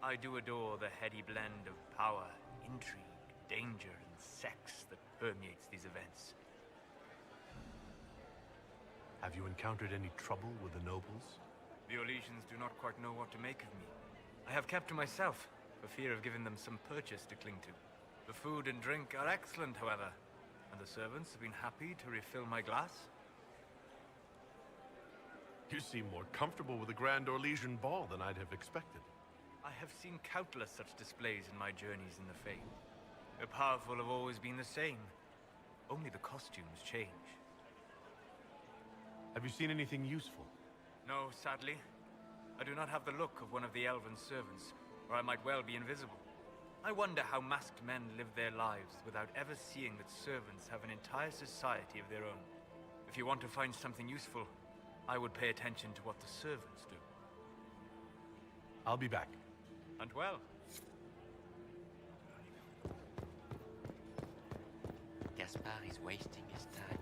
I do adore the heady blend of power, intrigue, danger, and sex that permeates these events. Have you encountered any trouble with the nobles? The Orlesians do not quite know what to make of me. I have kept to myself, for fear of giving them some purchase to cling to. The food and drink are excellent, however, and the servants have been happy to refill my glass. You seem more comfortable with a Grand Orlesian ball than I'd have expected. I have seen countless such displays in my journeys in the Fae. The powerful have always been the same. Only the costumes change. Have you seen anything useful? No, sadly. I do not have the look of one of the elven servants, or I might well be invisible. I wonder how masked men live their lives without ever seeing that servants have an entire society of their own. If you want to find something useful, I would pay attention to what the servants do. I'll be back. And well. Gaspard is wasting his time.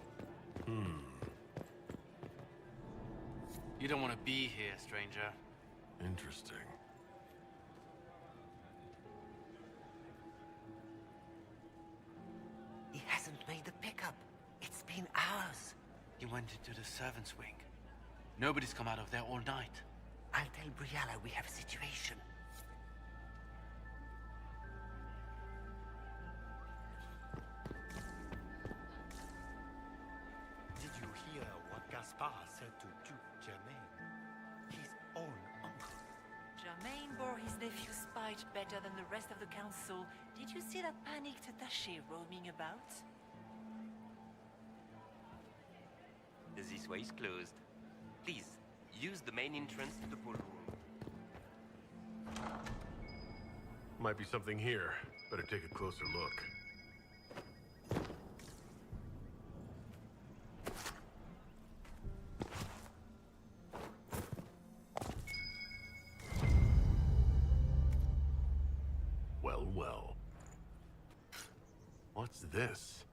You don't want to be here, stranger. Interesting. He hasn't made the pickup. It's been hours. He went into the servants' wing. Nobody's come out of there all night. I'll tell Briala we have a situation. Did you hear what Gaspard said to Duke Germain? His own uncle. Germain bore his nephew's spite better than the rest of the council. Did you see that panicked attaché roaming about? This way is closed. Please, use the main entrance to the ballroom. Might be something here. Better take a closer look. Well, well. What's this?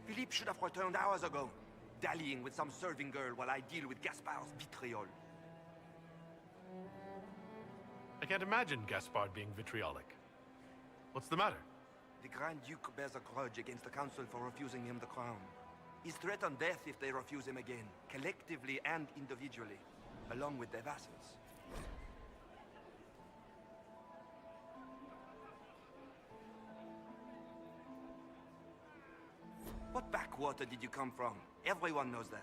Philippe should have returned hours ago, dallying with some serving girl while I deal with Gaspard's vitriol. I can't imagine Gaspard being vitriolic. What's the matter? The Grand Duke bears a grudge against the Council for refusing him the crown. He's threatened death if they refuse him again, collectively and individually, along with their vassals. What backwater did you come from? Everyone knows that.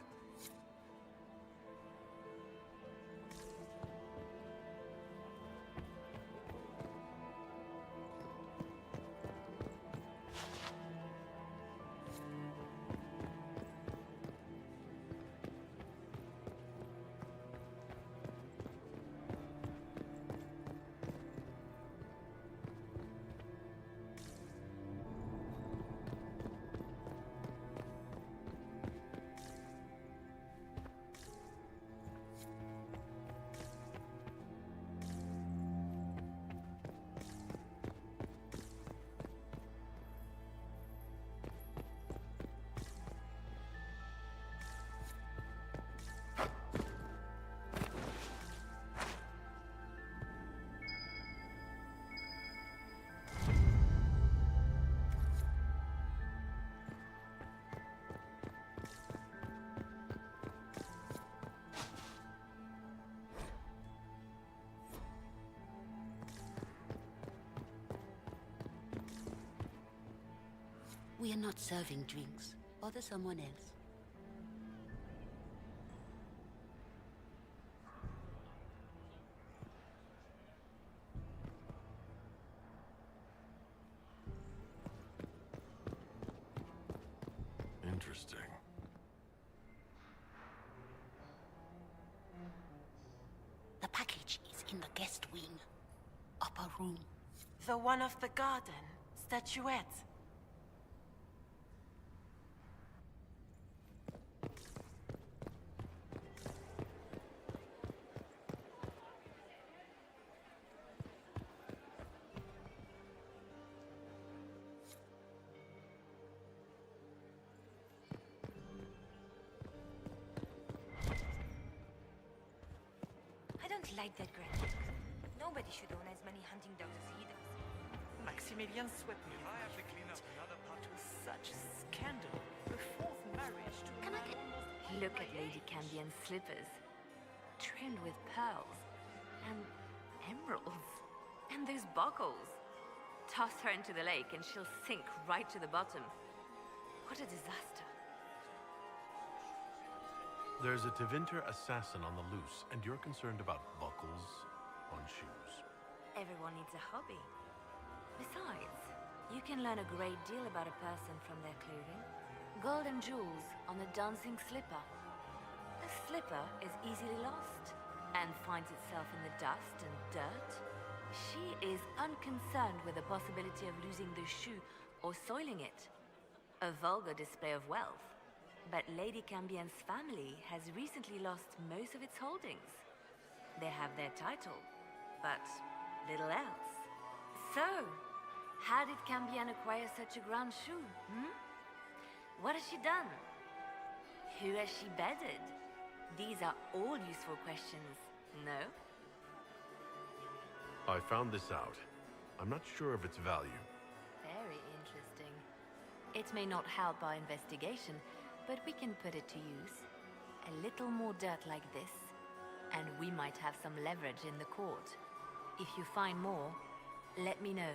We are not serving drinks. Bother someone else. Interesting. The package is in the guest wing. Upper room. The one of the garden. Statuette. I don't like that graphic. Nobody should own as many hunting dogs as he does. Maximilian swept me I have to clean up another part. to such scandal. The fourth marriage to Can I get... Look at Lady Cambien's slippers, trimmed with pearls and emeralds, and those buckles. Toss her into the lake and she'll sink right to the bottom. What a disaster. There's a Tevinter assassin on the loose, and you're concerned about buckles on shoes. Everyone needs a hobby. Besides, you can learn a great deal about a person from their clothing. Gold and jewels on a dancing slipper. A slipper is easily lost and finds itself in the dust and dirt. She is unconcerned with the possibility of losing the shoe or soiling it. A vulgar display of wealth. But Lady Cambien's family has recently lost most of its holdings. They have their title, but little else. So, how did Cambien acquire such a grand shoe, What has she done? Who has she bedded? These are all useful questions, no? I found this out. I'm not sure of its value. Very interesting. It may not help our investigation, but we can put it to use. A little more dirt like this, and we might have some leverage in the court. If you find more, let me know.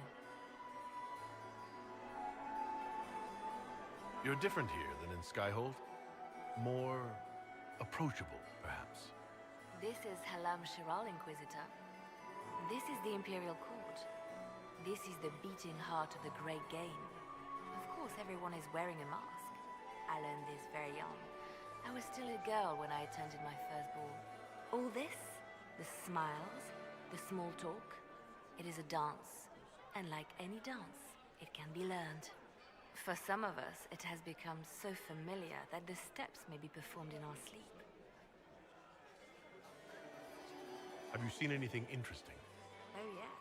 You're different here than in Skyhold. More approachable, perhaps. This is Halam Shiral, Inquisitor. This is the Imperial Court. This is the beating heart of the Great Game. Of course, everyone is wearing a mask. I learned this very young. I was still a girl when I attended my first ball. All this, the smiles, the small talk, it is a dance. And like any dance, it can be learned. For some of us, it has become so familiar that the steps may be performed in our sleep. Have you seen anything interesting? Oh yes.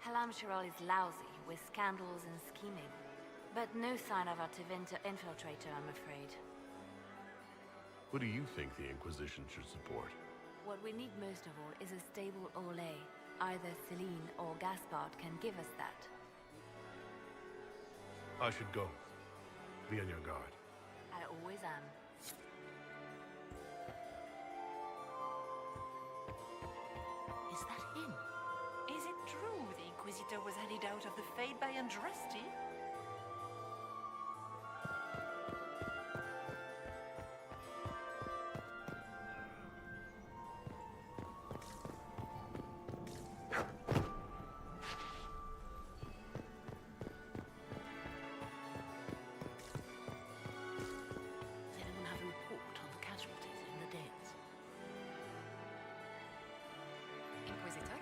Halam Shiral is lousy with scandals and scheming. But no sign of our Tevinter infiltrator, I'm afraid. Who do you think the Inquisition should support? What we need most of all is a stable Orlais. Either Celine or Gaspard can give us that. I should go. Be on your guard. I always am. Is that him? Is it true the Inquisitor was handed out of the Fade by Andraste? Does anyone have a report on the casualties in the dens? Inquisitor?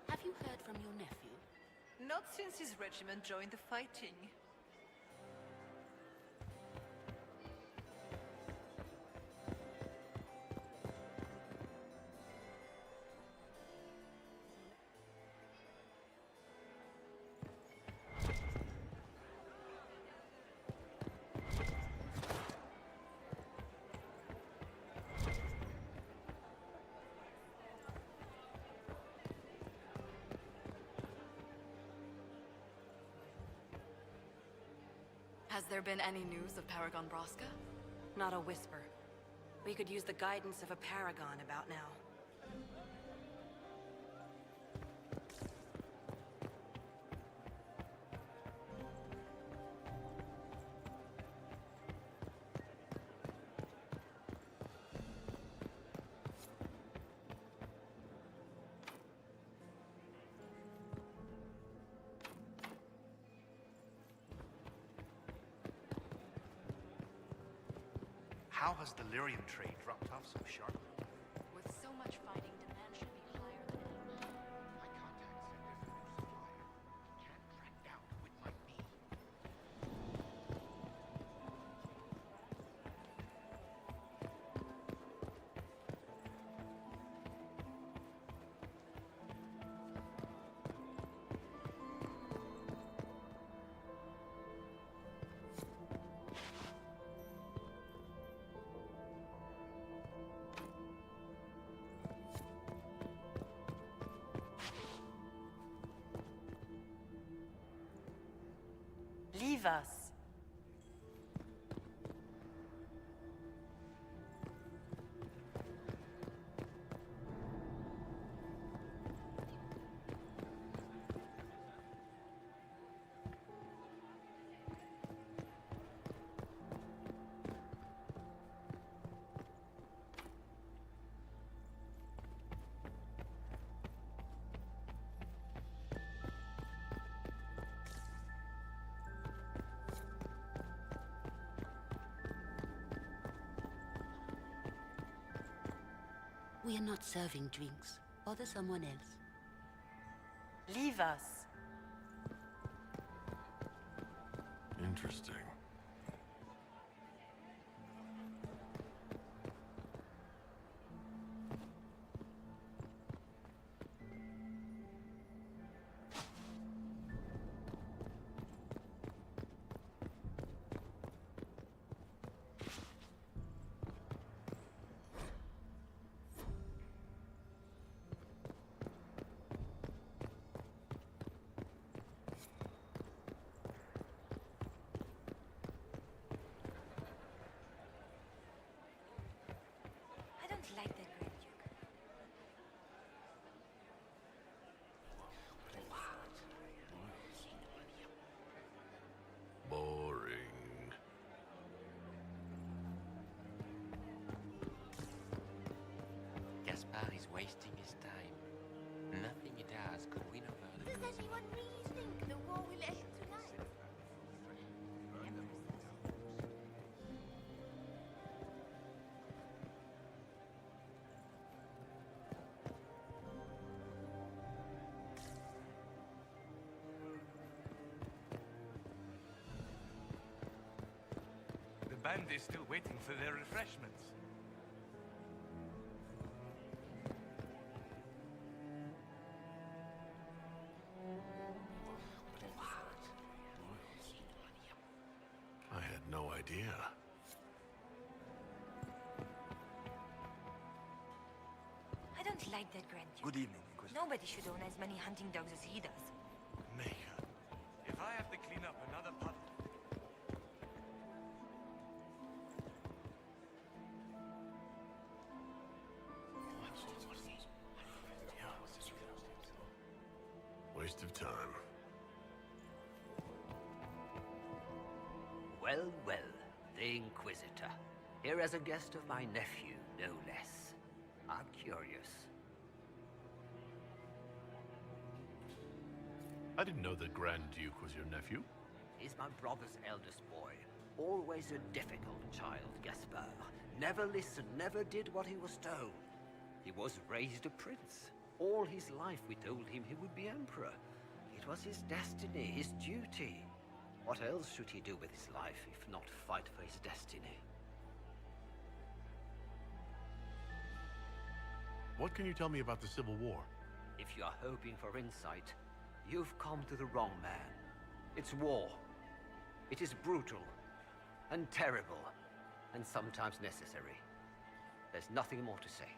Have you heard from your nephew? Not since his regiment joined the fighting. Has there been any news of Paragon Braska? Not a whisper. We could use the guidance of a paragon about now. How has the lyrium trade dropped off so sharply? With so much fighting, demand should be higher than ever. My contact said there's a new supplier. Can't track down who it might be. Leave us. We are not serving drinks. Bother someone else. Leave us. Interesting. I don't like that Grand Duke. Boring. Gaspard is wasting his time. Nothing he does could win over the Does anyone really think the war will end tonight? The band is still waiting for their refreshments. I had no idea. I don't like that Grand Duke. Good evening, Inquisitor. Nobody should own as many hunting dogs as he does. Mayhem. If I have to clean up another puddle... Waste of time. Well, well, the Inquisitor. Here as a guest of my nephew, no less. I'm curious. I didn't know that Grand Duke was your nephew. He's my brother's eldest boy. Always a difficult child, Gaspard. Never listened, never did what he was told. He was raised a prince. All his life we told him he would be emperor. It was his destiny, his duty. What else should he do with his life if not fight for his destiny? What can you tell me about the Civil War? If you are hoping for insight, you've come to the wrong man. It's war. It is brutal, and terrible, and sometimes necessary. There's nothing more to say.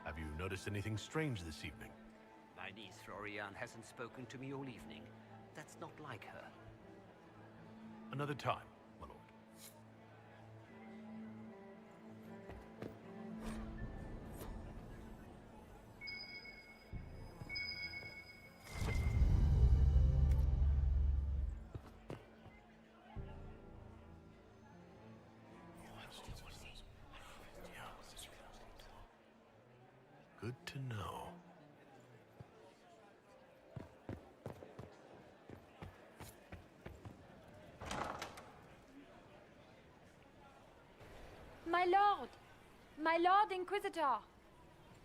Have you noticed anything strange this evening? My niece Florian hasn't spoken to me all evening. That's not like her. Another time, my lord. Good to know. My Lord Inquisitor!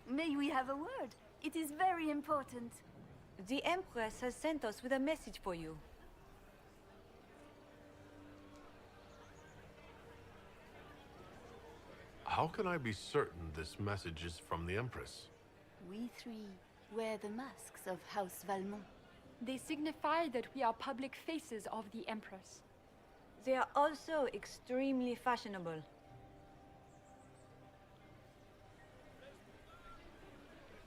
May we have a word? It is very important. The Empress has sent us with a message for you. How can I be certain this message is from the Empress? We three wear the masks of House Valmont. They signify that we are public faces of the Empress. They are also extremely fashionable.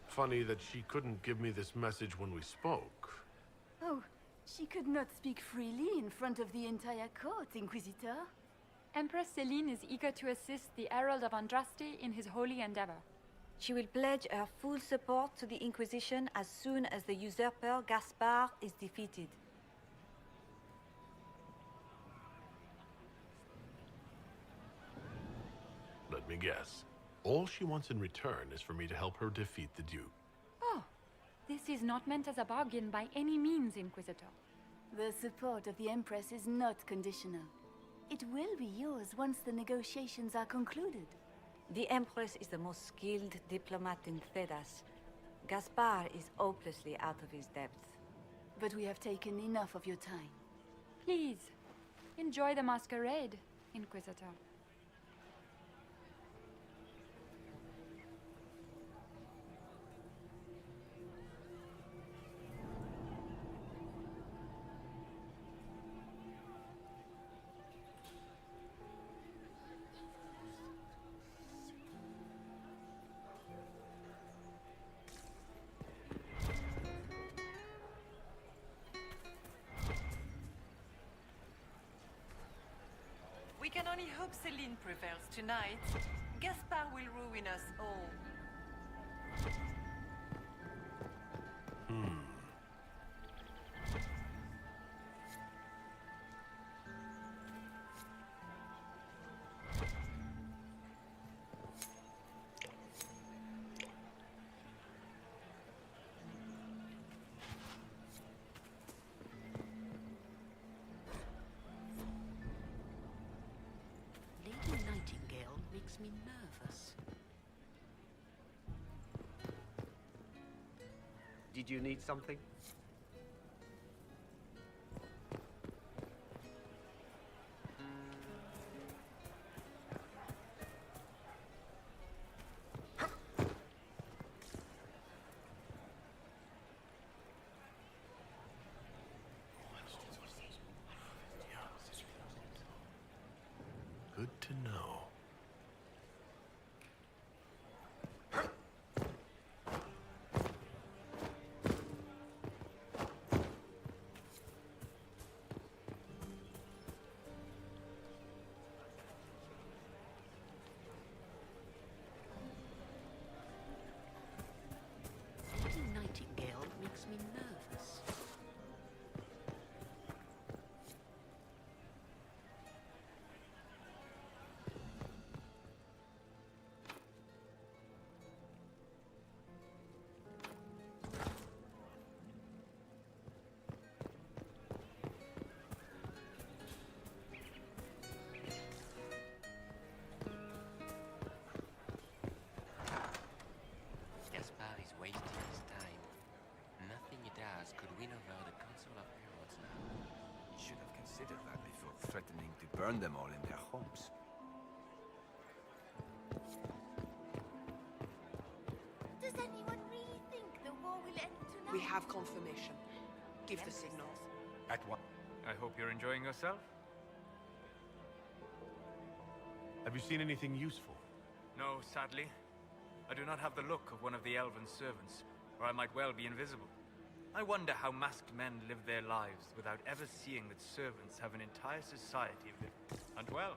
Funny that she couldn't give me this message when we spoke. Oh, she could not speak freely in front of the entire court, Inquisitor. Empress Celine is eager to assist the Herald of Andraste in his holy endeavor. She will pledge her full support to the Inquisition as soon as the usurper Gaspard is defeated. Let me guess. All she wants in return is for me to help her defeat the Duke. Oh, this is not meant as a bargain by any means, Inquisitor. The support of the Empress is not conditional. It will be yours once the negotiations are concluded. The Empress is the most skilled diplomat in Thedas. Gaspard is hopelessly out of his depth. But we have taken enough of your time. Please, enjoy the masquerade, Inquisitor. We can only hope Celine prevails tonight. Gaspard will ruin us all. Lady Nightingale makes me nervous. Did you need something? Good to know. Lady Nightingale makes me nervous. Gaspard is wasting his time. Nothing he does could win over the Council of Heralds now. You should have considered that before threatening to burn them all in their homes. Does anyone really think the war will end tonight? We have confirmation. Give the signals. At what? I hope you're enjoying yourself. Have you seen anything useful? No, sadly. I do not have the look of one of the elven servants, or I might well be invisible. I wonder how masked men live their lives without ever seeing that servants have an entire society of them. And well,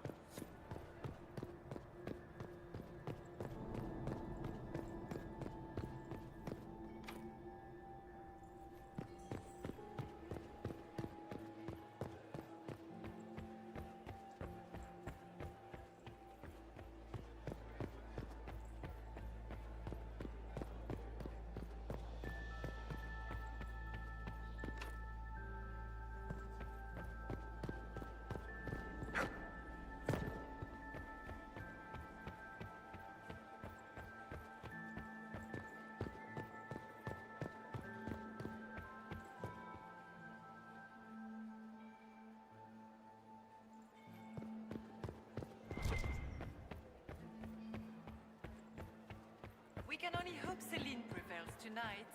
can only hope Celine prevails tonight.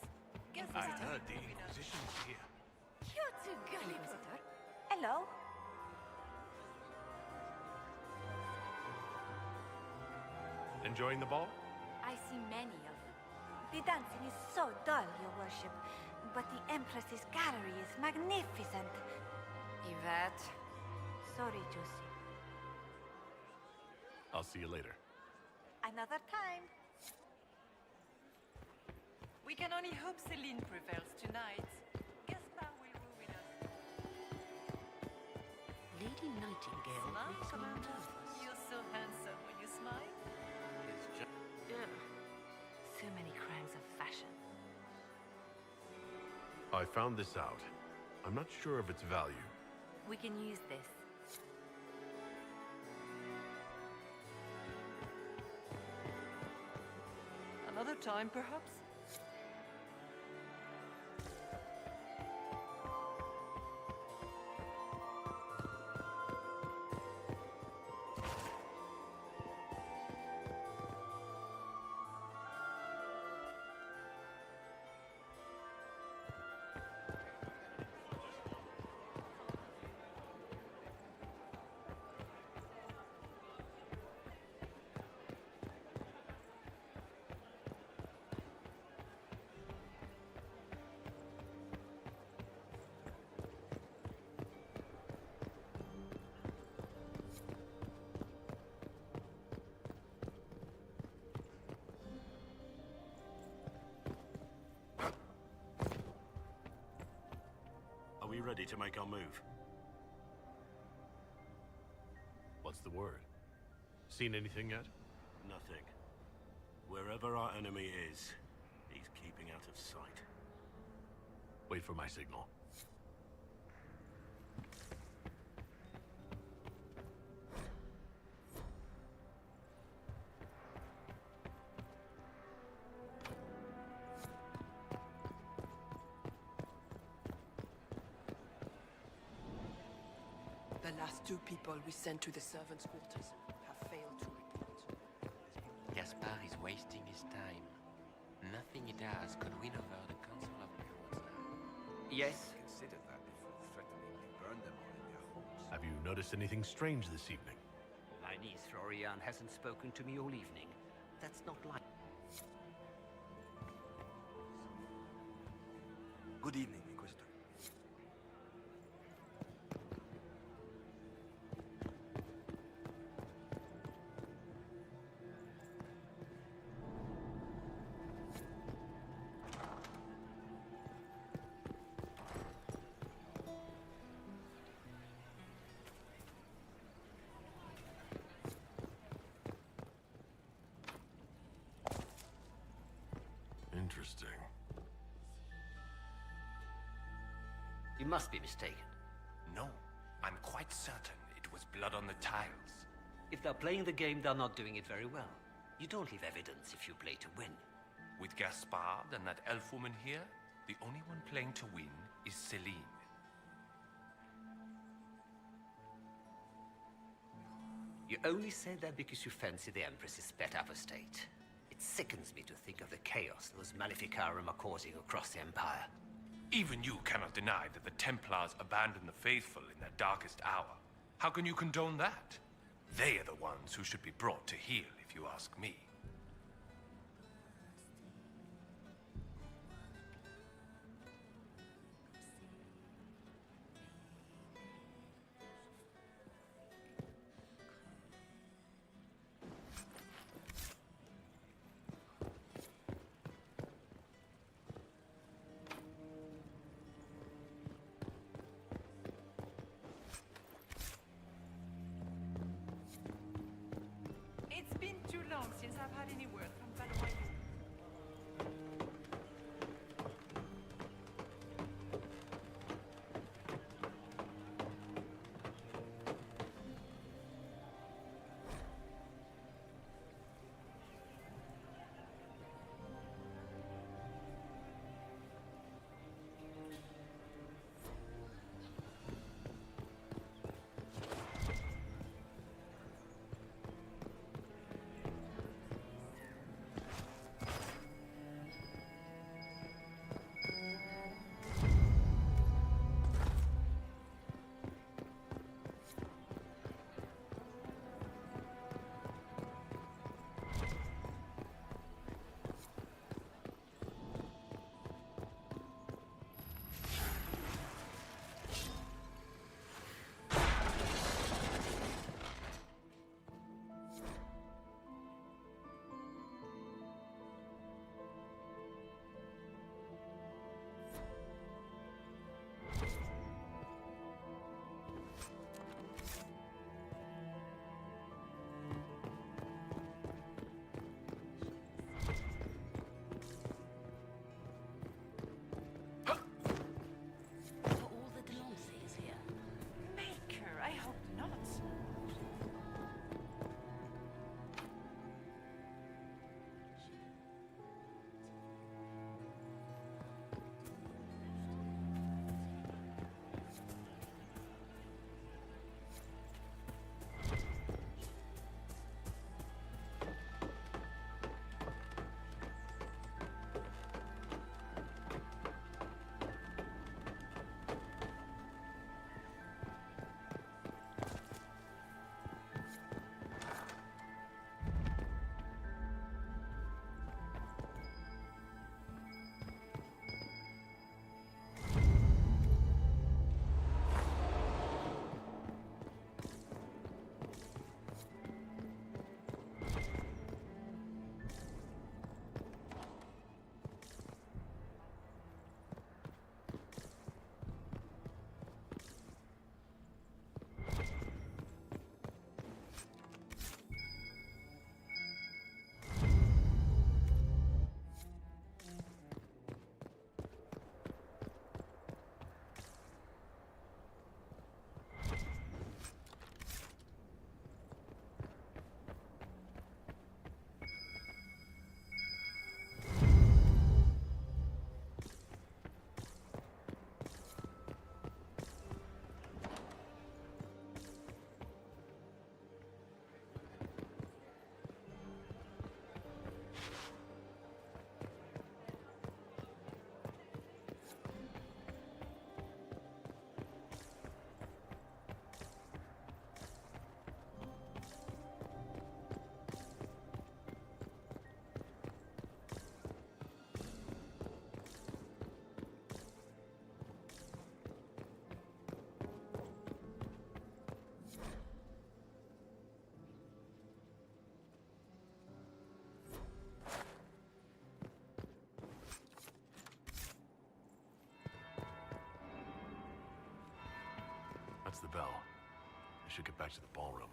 Guess I heard the Inquisition's here. You're too gully, visitor. Hello. Enjoying the ball? I see many of them. The dancing is so dull, your worship. But the Empress's gallery is magnificent. Yvette. Sorry, Josie. I'll see you later. Another time. We can only hope Celine prevails tonight. Gaspard will ruin us. Lady Nightingale Smile, makes me Commander. nervous. You're so handsome when you smile. It's just... Ugh. So many crimes of fashion. I found this out. I'm not sure of its value. We can use this. Another time, perhaps? Are we ready to make our move? What's the word? Seen anything yet? Nothing. Wherever our enemy is, he's keeping out of sight. Wait for my signal. The last two people we sent to the servants' quarters have failed to report. Gaspard is wasting his time. Nothing he does could win over the Council of Lords now. Yes? Consider that before threatening to burn them all in their homes. Have you noticed anything strange this evening? My niece Florian hasn't spoken to me all evening. That's not like... Good evening, Inquisitor. Interesting. You must be mistaken. No, I'm quite certain it was blood on the tiles. If they're playing the game, they're not doing it very well. You don't leave evidence if you play to win. With Gaspard and that elf woman here, the only one playing to win is Celine. You only say that because you fancy the Empress's pet apostate. It sickens me to think of the chaos those Maleficarum are causing across the Empire. Even you cannot deny that the Templars abandoned the faithful in their darkest hour. How can you condone that? They are the ones who should be brought to heel, if you ask me. It's been too long since I've had any word from Valois. That's the bell. I should get back to the ballroom.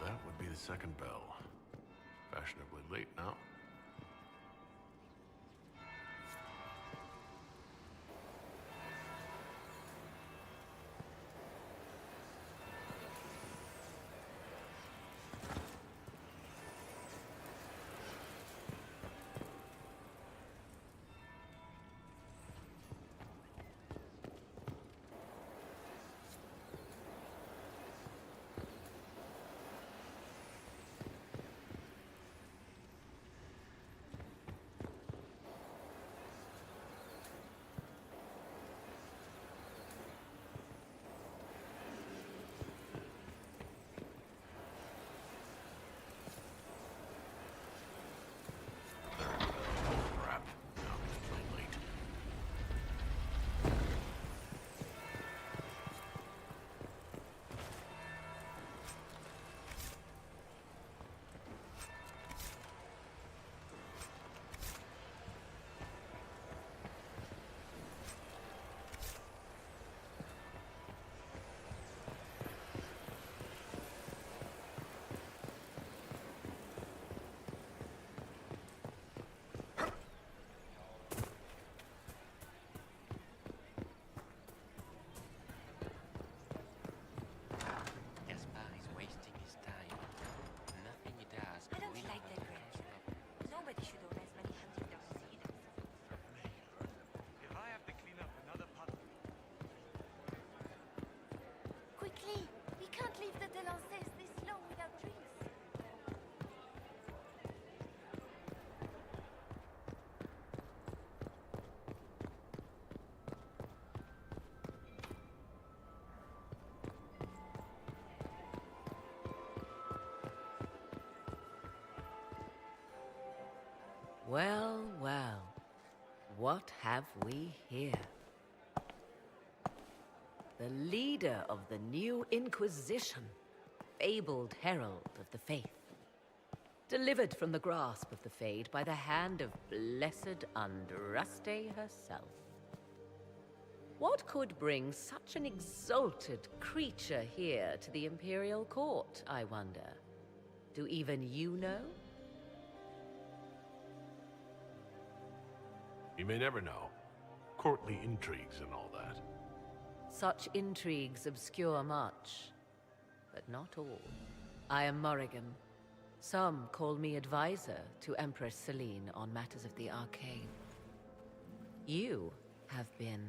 That would be the second bell. Fashionably late now. Well, well. What have we here? The leader of the new Inquisition, fabled herald of the faith. Delivered from the grasp of the Fade by the hand of blessed Andraste herself. What could bring such an exalted creature here to the Imperial Court, I wonder? Do even you know? You may never know. Courtly intrigues and all that. Such intrigues obscure much, but not all. I am Morrigan. Some call me advisor to Empress Celine on matters of the arcane. You have been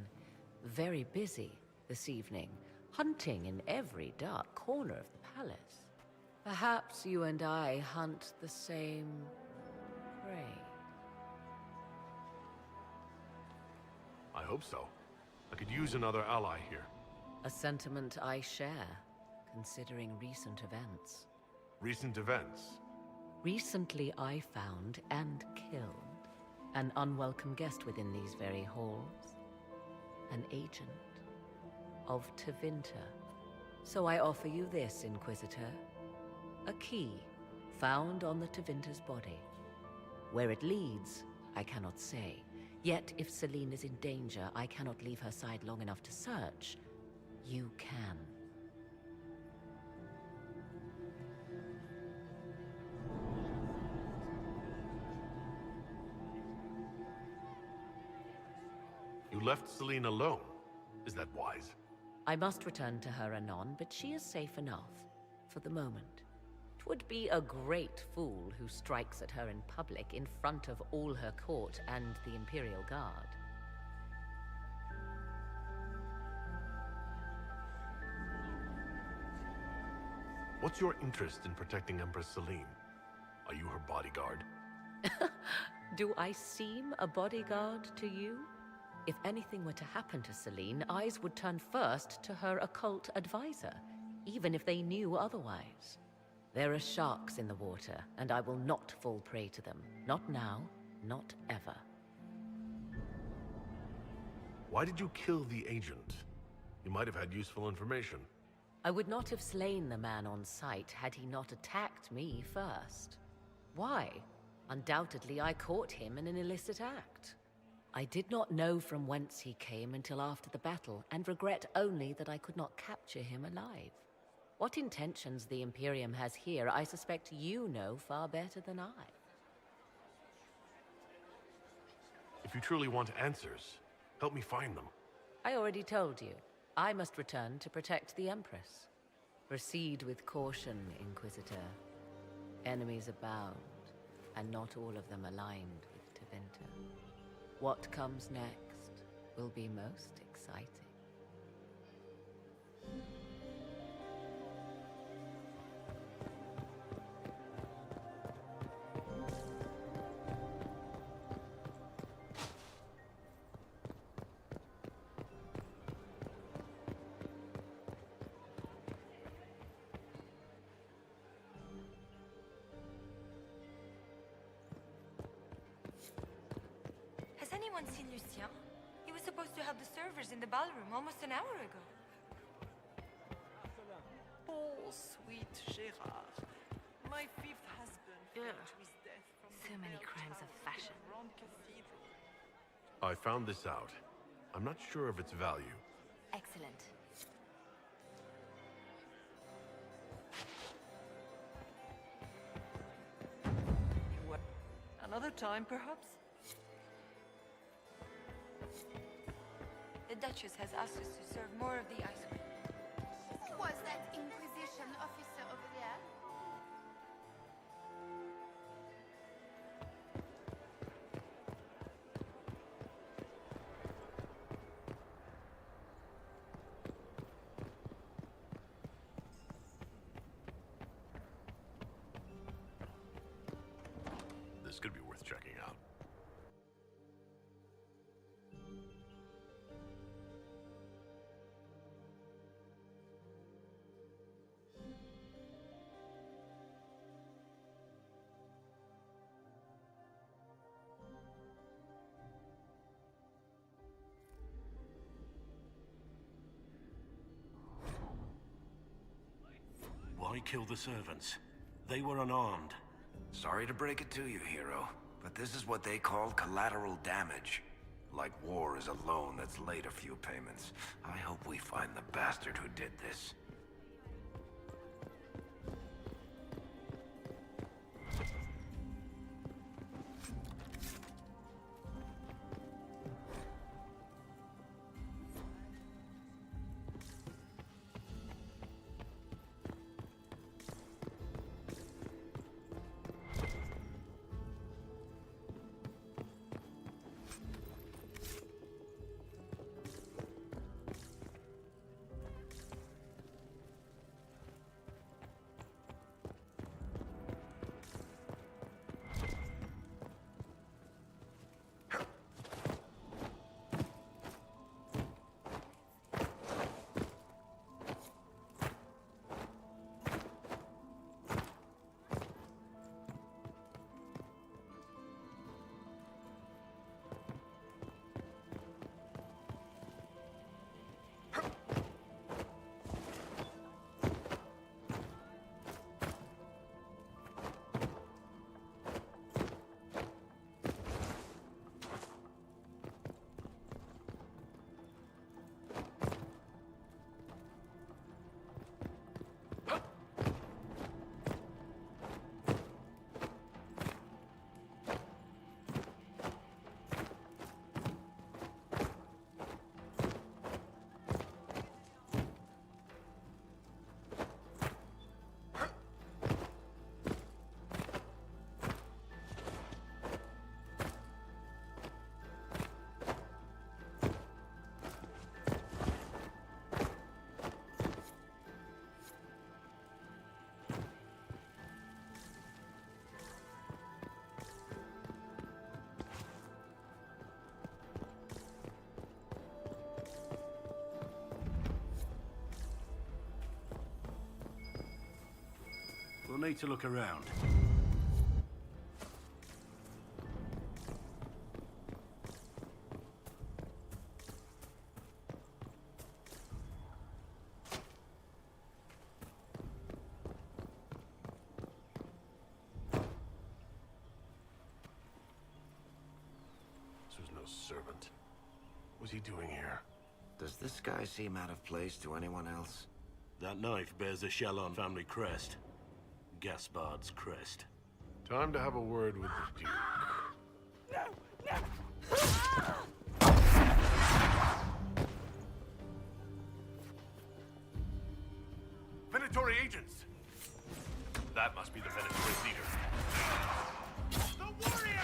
very busy this evening, hunting in every dark corner of the palace. Perhaps you and I hunt the same prey. I hope so. I could use another ally here. A sentiment I share, considering recent events. Recent events? Recently I found and killed an unwelcome guest within these very halls. An agent of Tevinter. So I offer you this, Inquisitor. A key found on the Tevinter's body. Where it leads, I cannot say. Yet, if Celine is in danger, I cannot leave her side long enough to search. You can. You left Celine alone. Is that wise? I must return to her anon, but she is safe enough, for the moment. 'Twould be a great fool who strikes at her in public in front of all her court and the Imperial Guard. What's your interest in protecting Empress Celine? Are you her bodyguard? Do I seem a bodyguard to you? If anything were to happen to Celine, eyes would turn first to her occult advisor, even if they knew otherwise. There are sharks in the water, and I will not fall prey to them. Not now, not ever. Why did you kill the agent? You might have had useful information. I would not have slain the man on sight had he not attacked me first. Why? Undoubtedly, I caught him in an illicit act. I did not know from whence he came until after the battle, and regret only that I could not capture him alive. What intentions the Imperium has here, I suspect you know far better than I. If you truly want answers, help me find them. I already told you. I must return to protect the Empress. Proceed with caution, Inquisitor. Enemies abound, and not all of them aligned with Tevinter. What comes next will be most exciting. Has anyone seen Lucien? He was supposed to have the servers in the ballroom almost an hour ago. Oh, sweet Gérard. My fifth husband fell to his death from So many crimes of fashion. Grand Cathedral. I found this out. I'm not sure of its value. Excellent. What? Another time, perhaps? The Duchess has asked us to serve more of the ice cream. Who was that Inquisition officer over there? This could be worth checking out. Why kill the servants? They were unarmed. Sorry to break it to you, hero, but this is what they call collateral damage. Like war is a loan that's late a few payments. I hope we find the bastard who did this. need to look around. This was no servant. What's he doing here? Does this guy seem out of place to anyone else? That knife bears the Chalon family crest. Gaspard's crest. Time to have a word with the Duke. Venatori agents! That must be the Venatori leader. The warrior!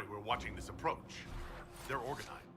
We're watching this approach. They're organized.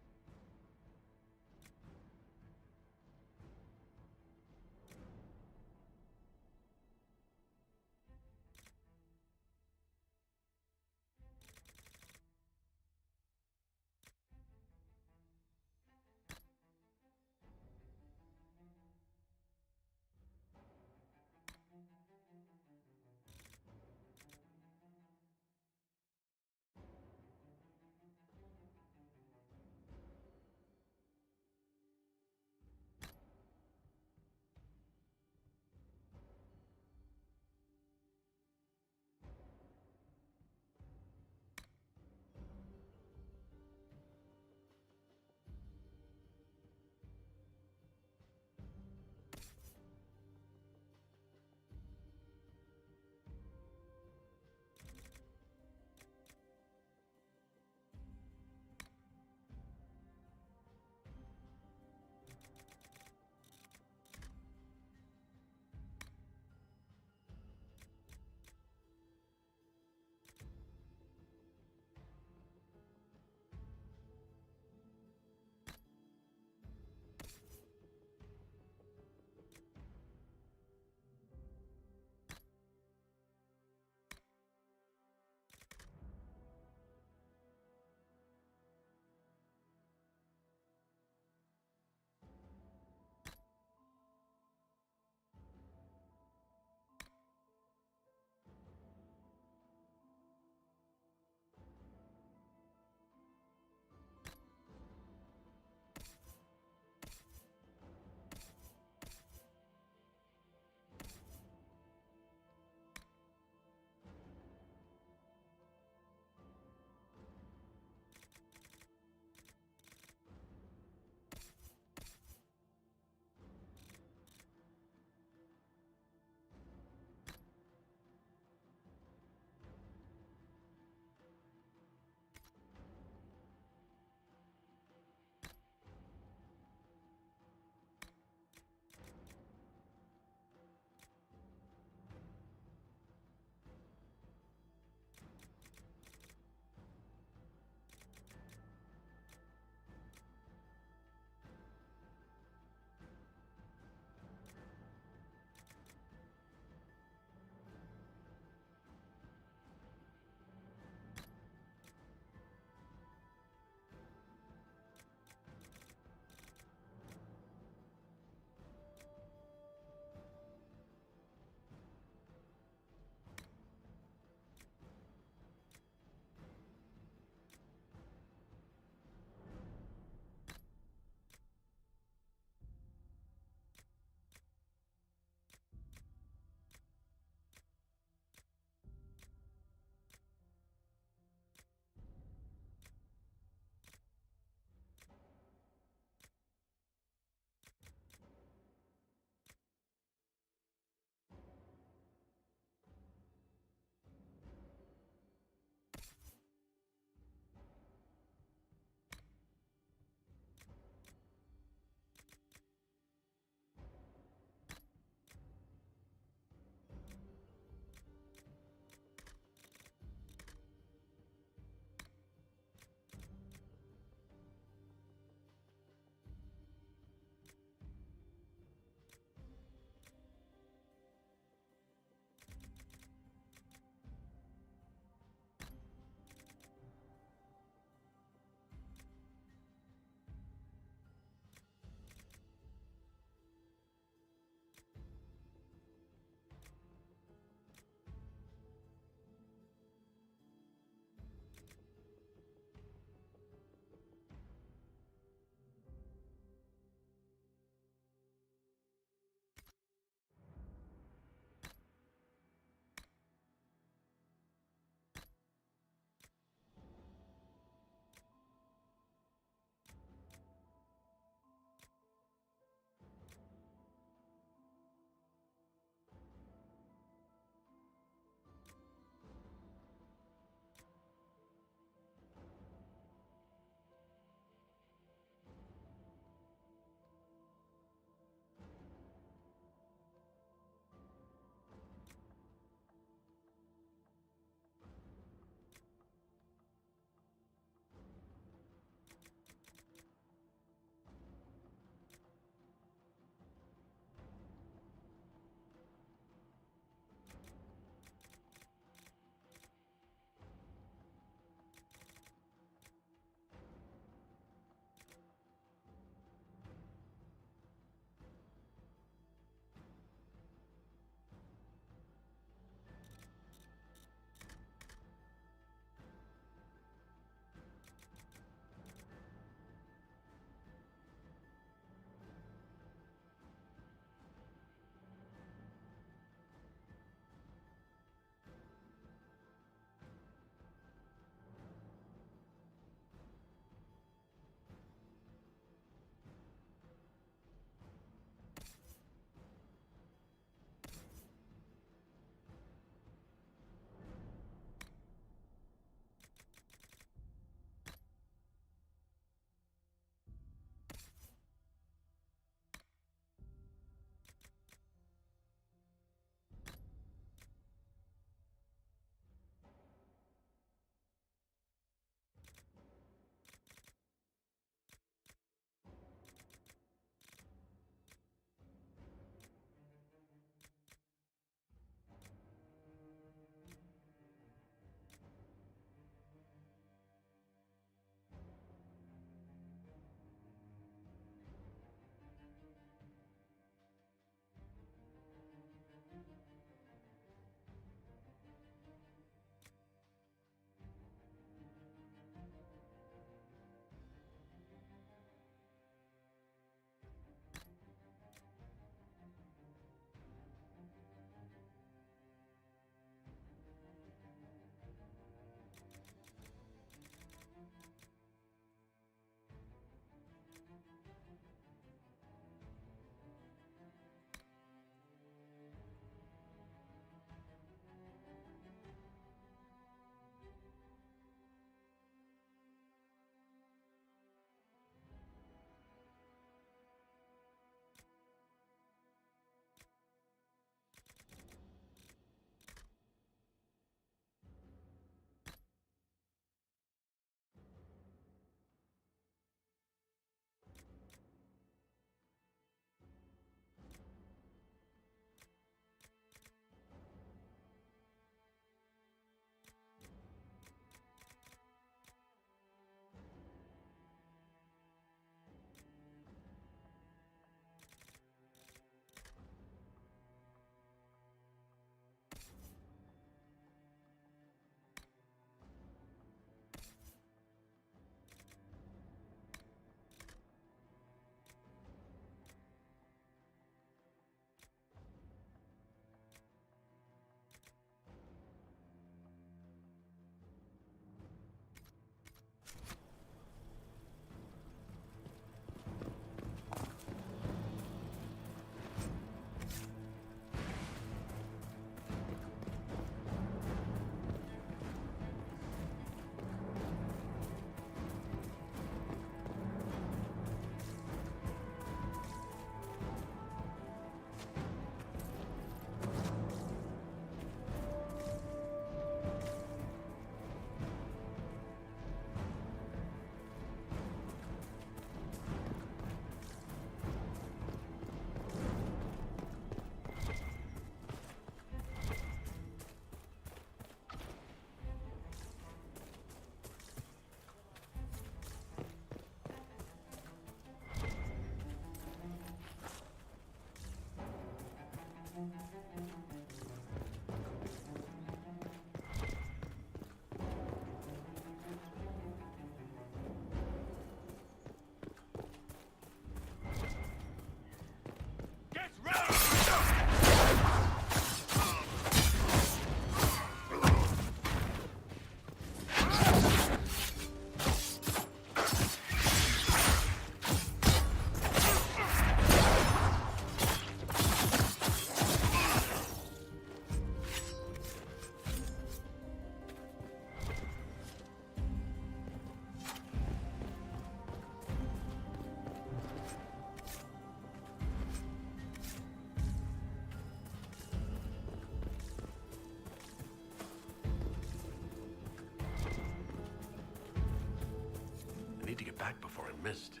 and missed.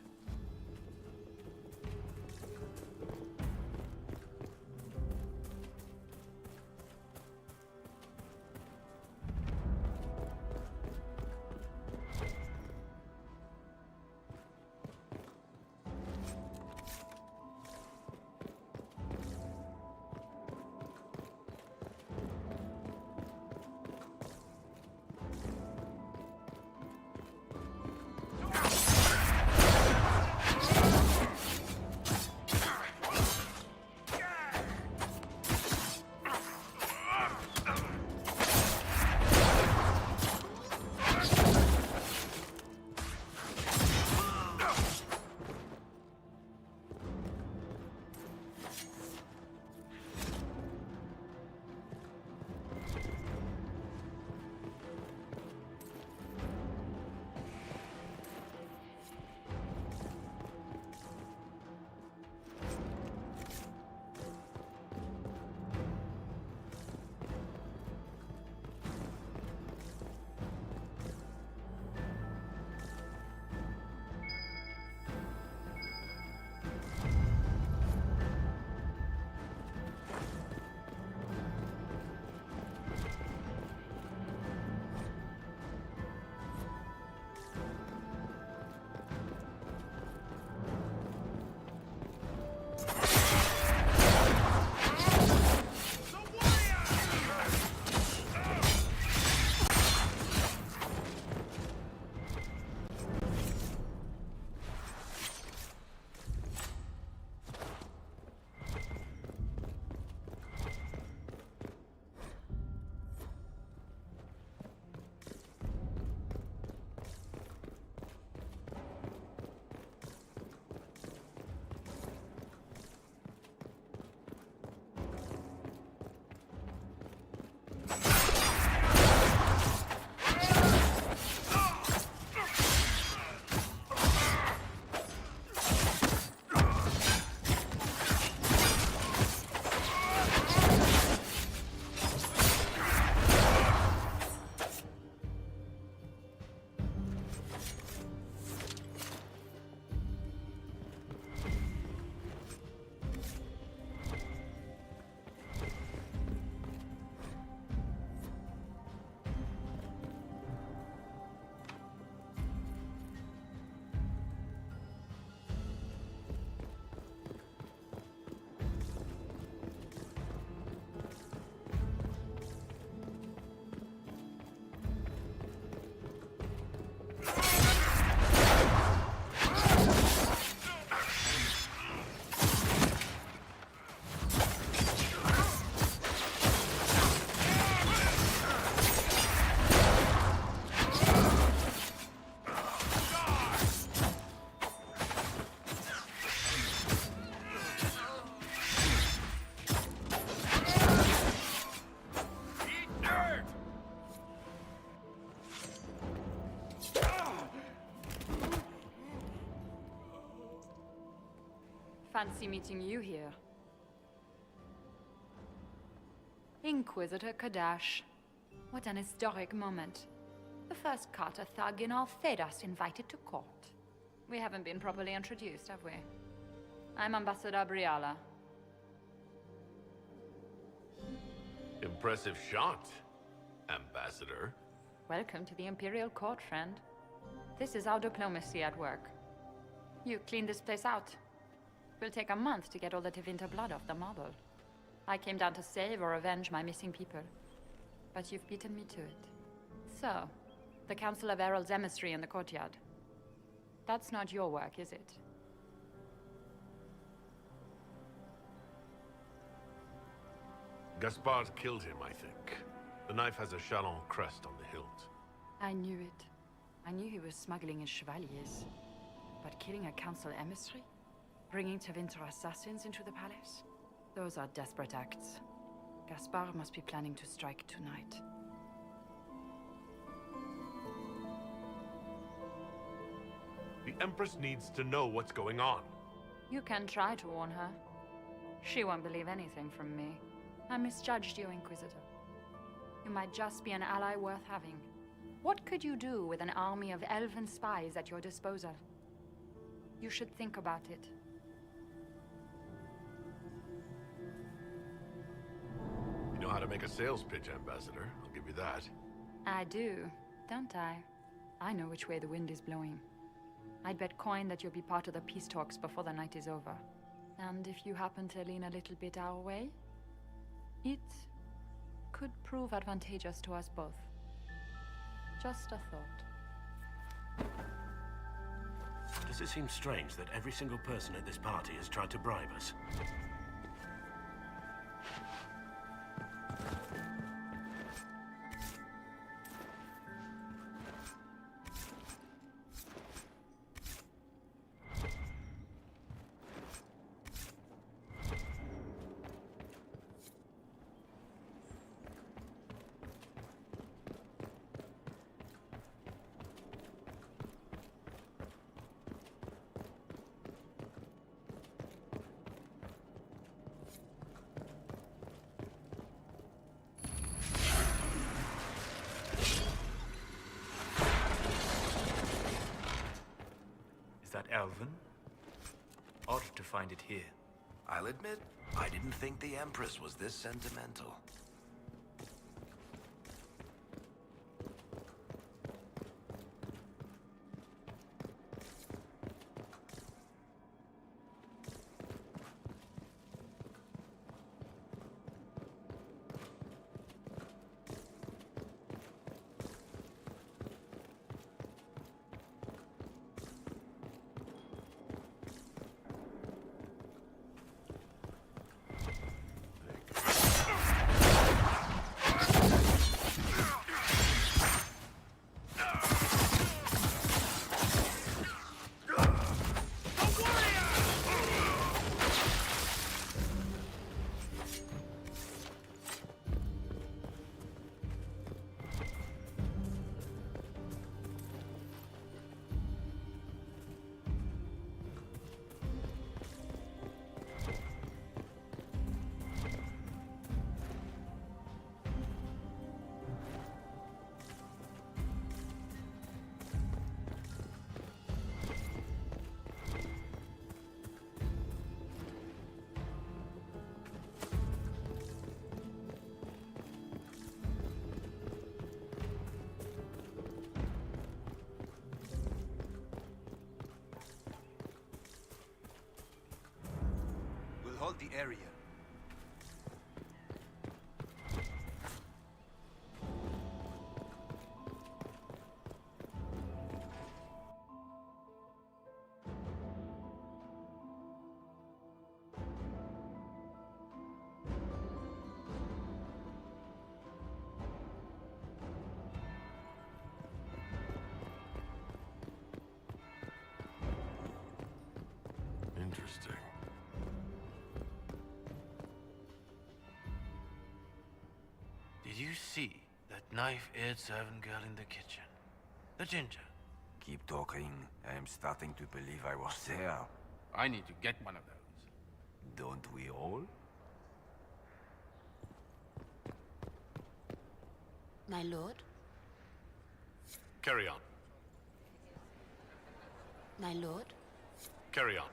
Fancy meeting you here. Inquisitor Kadash. What an historic moment. The first Carter thug in all Thedas invited to court. We haven't been properly introduced, have we? I'm Ambassador Briala. Impressive shot, Ambassador. Welcome to the Imperial Court, friend. This is our diplomacy at work. You clean this place out. Will take a month to get all the Tevinter blood off the marble. I came down to save or avenge my missing people. But you've beaten me to it. So, the Council of Herald's emissary in the courtyard. That's not your work, is it? Gaspard killed him, I think. The knife has a Chalon crest on the hilt. I knew it. I knew he was smuggling his chevaliers. But killing a council emissary? Bringing Tevinter assassins into the palace? Those are desperate acts. Gaspard must be planning to strike tonight. The Empress needs to know what's going on. You can try to warn her. She won't believe anything from me. I misjudged you, Inquisitor. You might just be an ally worth having. What could you do with an army of elven spies at your disposal? You should think about it. You know how to make a sales pitch, Ambassador. I'll give you that. I do, don't I? I know which way the wind is blowing. I'd bet coin that you'll be part of the peace talks before the night is over. And if you happen to lean a little bit our way, it could prove advantageous to us both. Just a thought. Does it seem strange that every single person at this party has tried to bribe us? Is that Elven? Odd to find it here. I'll admit, I didn't think the Empress was this sentimental. Hold the area. Interesting. Did you see that knife-eared servant girl in the kitchen? The ginger. Keep talking. I am starting to believe I was there. I need to get one of those. Don't we all? My lord? Carry on. My lord? Carry on.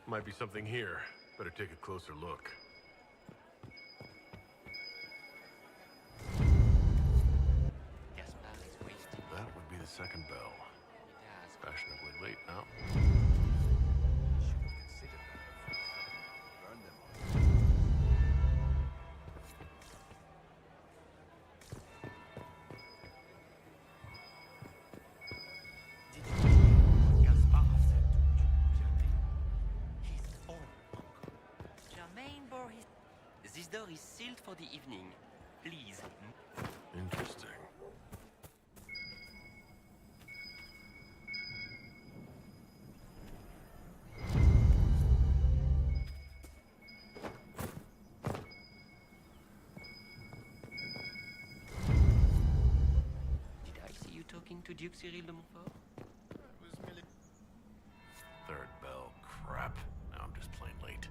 Might be something here. Better take a closer look. That would be the second bell. Fashionably late now. This door is sealed for the evening. Please. Interesting. Did I see you talking to Duke Cyril de Montfort? Third bell. Crap. Now I'm just plain late.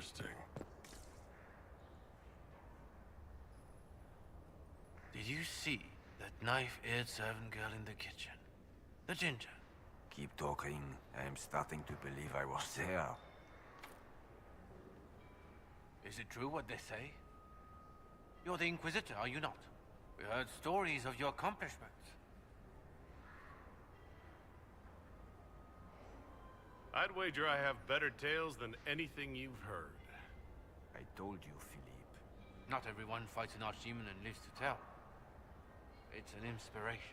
Interesting. Did you see that knife-eared servant girl in the kitchen? The ginger. Keep talking. I'm starting to believe I was there. Is it true what they say? You're the Inquisitor, are you not? We heard stories of your accomplishments. I'd wager I have better tales than anything you've heard. I told you, Philippe. Not everyone fights an archdemon and lives to tell. It's an inspiration.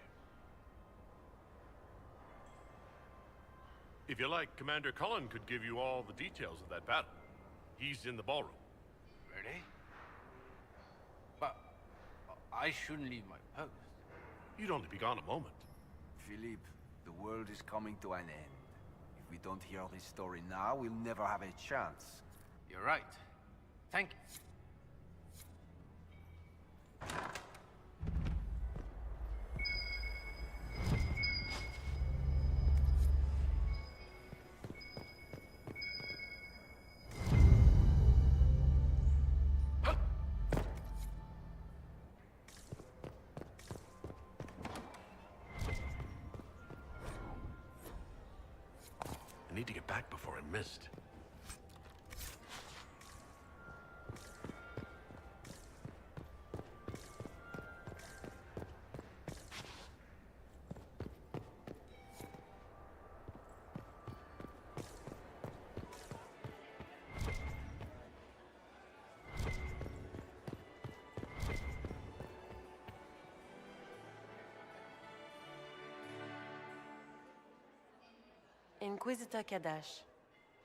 If you like, Commander Cullen could give you all the details of that battle. He's in the ballroom. Really? But I shouldn't leave my post. You'd only be gone a moment. Philippe, the world is coming to an end. If we don't hear this story now, we'll never have a chance. You're right. Thank you. I need to get back before I'm missed. Inquisitor Kadash.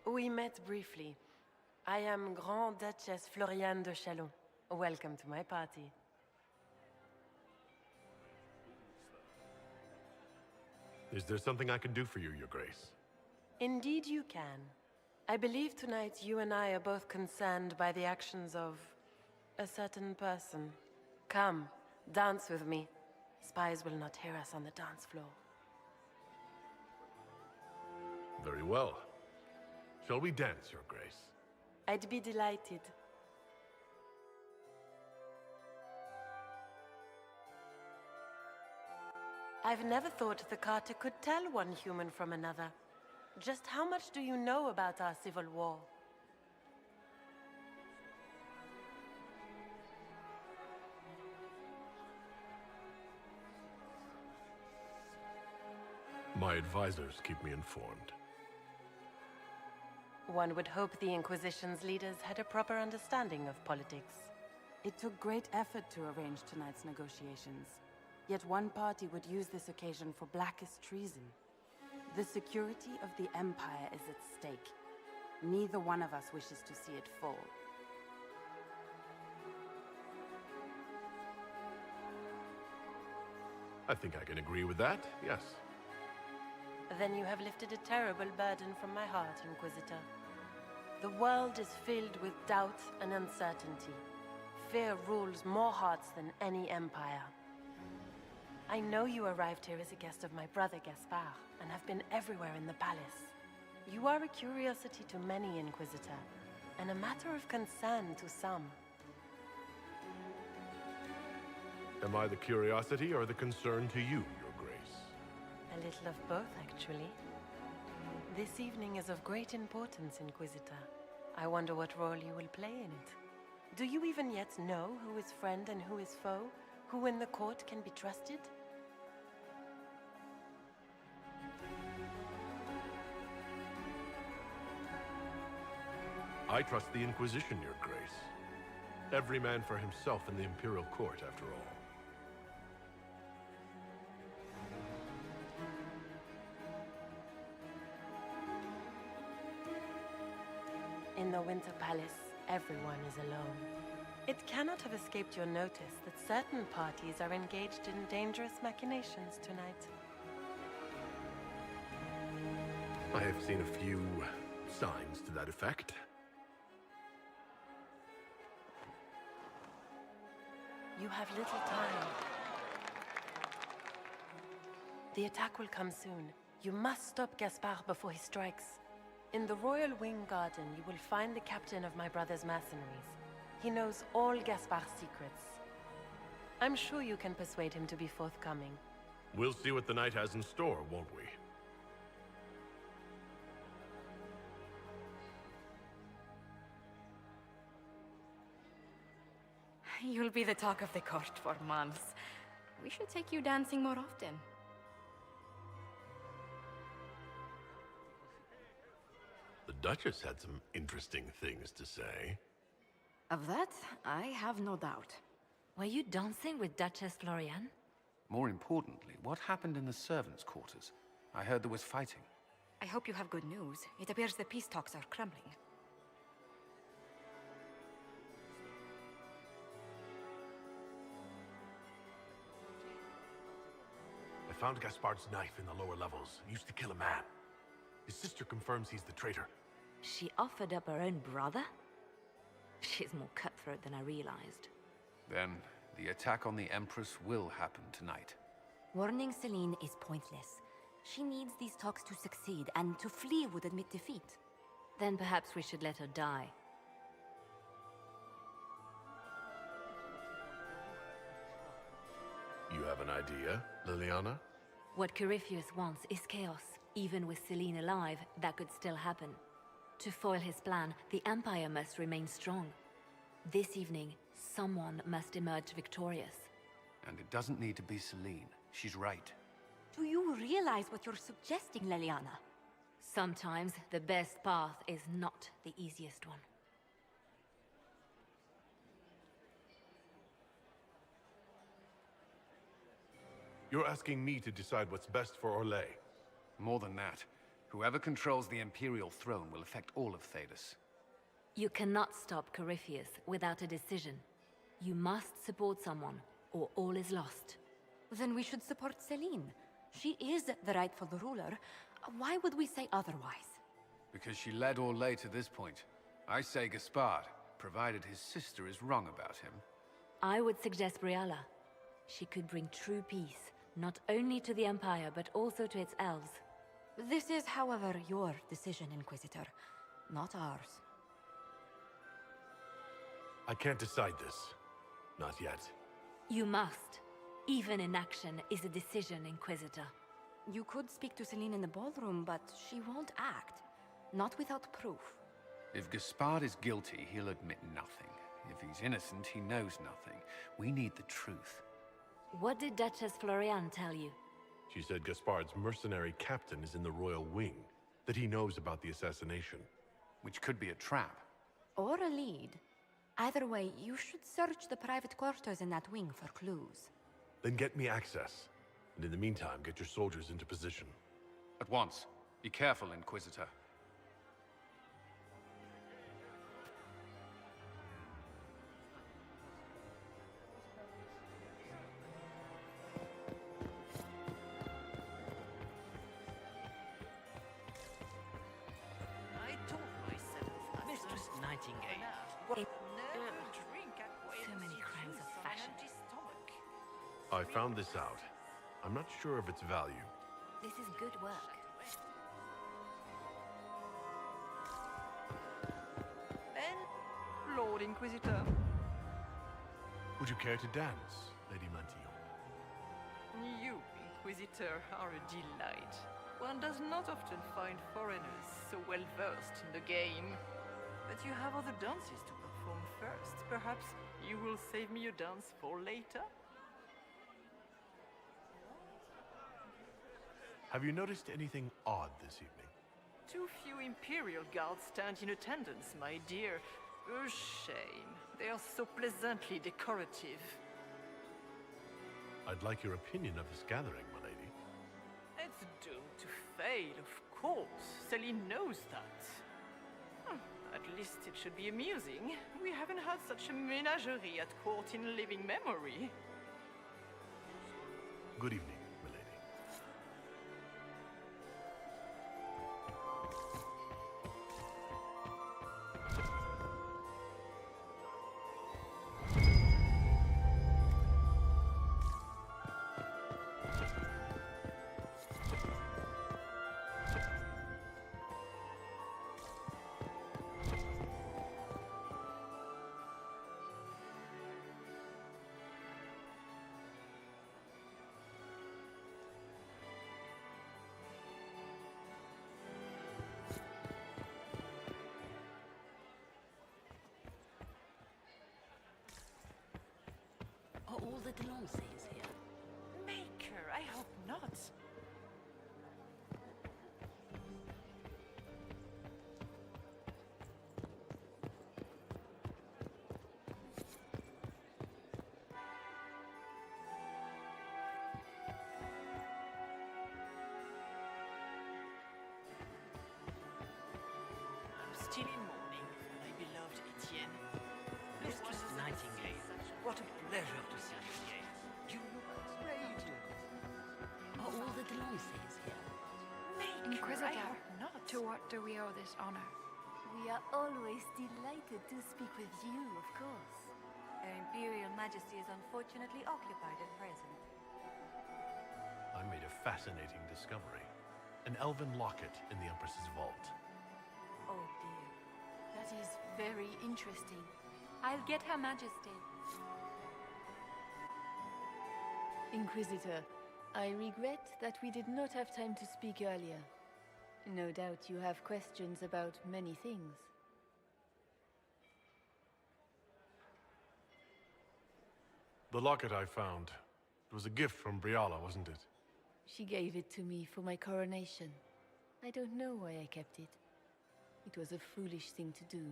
We met briefly. I am Grand Duchess Floriane de Chalon. Welcome to my party. Is there something I can do for you, Your Grace? Indeed you can. I believe tonight you and I are both concerned by the actions of a certain person. Come, dance with me. Spies will not hear us on the dance floor. Very well. Shall we dance, Your Grace? I'd be delighted. I've never thought the Carter could tell one human from another. Just how much do you know about our civil war? My advisors keep me informed. One would hope the Inquisition's leaders had a proper understanding of politics. It took great effort to arrange tonight's negotiations. Yet one party would use this occasion for blackest treason. The security of the Empire is at stake. Neither one of us wishes to see it fall. I think I can agree with that, yes. Then you have lifted a terrible burden from my heart, Inquisitor. The world is filled with doubt and uncertainty. Fear rules more hearts than any empire. I know you arrived here as a guest of my brother Gaspard, and have been everywhere in the palace. You are a curiosity to many, Inquisitor, and a matter of concern to some. Am I the curiosity or the concern to you, Your Grace? A little of both, actually. This evening is of great importance, Inquisitor. I wonder what role you will play in it. Do you even yet know who is friend and who is foe? Who in the court can be trusted? I trust the Inquisition, Your Grace. Every man for himself in the Imperial Court, after all. In the Winter Palace, everyone is alone. It cannot have escaped your notice that certain parties are engaged in dangerous machinations tonight. I have seen a few signs to that effect. You have little time. The attack will come soon. You must stop Gaspard before he strikes. In the Royal Wing Garden, you will find the captain of my brother's mercenaries. He knows all Gaspard's secrets. I'm sure you can persuade him to be forthcoming. We'll see what the night has in store, won't we? You'll be the talk of the court for months. We should take you dancing more often. The Duchess had some interesting things to say. Of that, I have no doubt. Were you dancing with Duchess Florian? More importantly, what happened in the servants' quarters? I heard there was fighting. I hope you have good news. It appears the peace talks are crumbling. I found Gaspard's knife in the lower levels. He used to kill a man. His sister confirms he's the traitor. She offered up her own brother? She's more cutthroat than I realized. Then, the attack on the Empress will happen tonight. Warning Celine is pointless. She needs these talks to succeed, and to flee would admit defeat. Then perhaps we should let her die. You have an idea, Liliana? What Corypheus wants is chaos. Even with Celine alive, that could still happen. To foil his plan, the Empire must remain strong. This evening, someone must emerge victorious. And it doesn't need to be Celine. She's right. Do you realize what you're suggesting, Liliana? Sometimes the best path is not the easiest one. You're asking me to decide what's best for Orlais. More than that. Whoever controls the Imperial throne will affect all of Thedas. You cannot stop Corypheus without a decision. You must support someone, or all is lost. Then we should support Celine. She is the rightful ruler. Why would we say otherwise? Because she led Orlais to this point. I say Gaspard, provided his sister is wrong about him. I would suggest Briella. She could bring true peace, not only to the Empire, but also to its elves. This is, however, your decision, Inquisitor, not ours. I can't decide this. Not yet. You must. Even inaction is a decision, Inquisitor. You could speak to Celine in the ballroom, but she won't act. Not without proof. If Gaspard is guilty, he'll admit nothing. If he's innocent, he knows nothing. We need the truth. What did Duchess Florian tell you? She said Gaspard's mercenary captain is in the Royal Wing, that he knows about the assassination. Which could be a trap. Or a lead. Either way, you should search the private quarters in that wing for clues. Then get me access. And in the meantime, get your soldiers into position. At once. Be careful, Inquisitor. I told myself, Mistress Nightingale, never drink at So many crimes of fashion. I found this out. I'm not sure of its value. This is good work. And Lord Inquisitor. Would you care to dance, Lady Mantillon? You, Inquisitor, are a delight. One does not often find foreigners so well versed in the game. But you have other dances to perform first. Perhaps you will save me a dance for later? Have you noticed anything odd this evening? Too few Imperial guards stand in attendance, my dear. A shame. They are so pleasantly decorative. I'd like your opinion of this gathering, my lady. It's doomed to fail, of course. Celine knows that. At least it should be amusing. We haven't had such a menagerie at court in living memory. Good evening, my lady. the law says here. Maker, I hope not. I'm still in mourning for my beloved Etienne. Mistress Nightingale, what a pleasure to see you again. You look radiant. Are all the law says here? Inquisitor, to what do we owe this honor? We are always delighted to speak with you, of course. Her Imperial Majesty is unfortunately occupied at present. I made a fascinating discovery. An elven locket in the Empress's vault. Oh dear. That is very interesting. I'll get Her Majesty. Inquisitor, I regret that we did not have time to speak earlier. No doubt you have questions about many things. The locket I found. It was a gift from Briala, wasn't it? She gave it to me for my coronation. I don't know why I kept it. It was a foolish thing to do.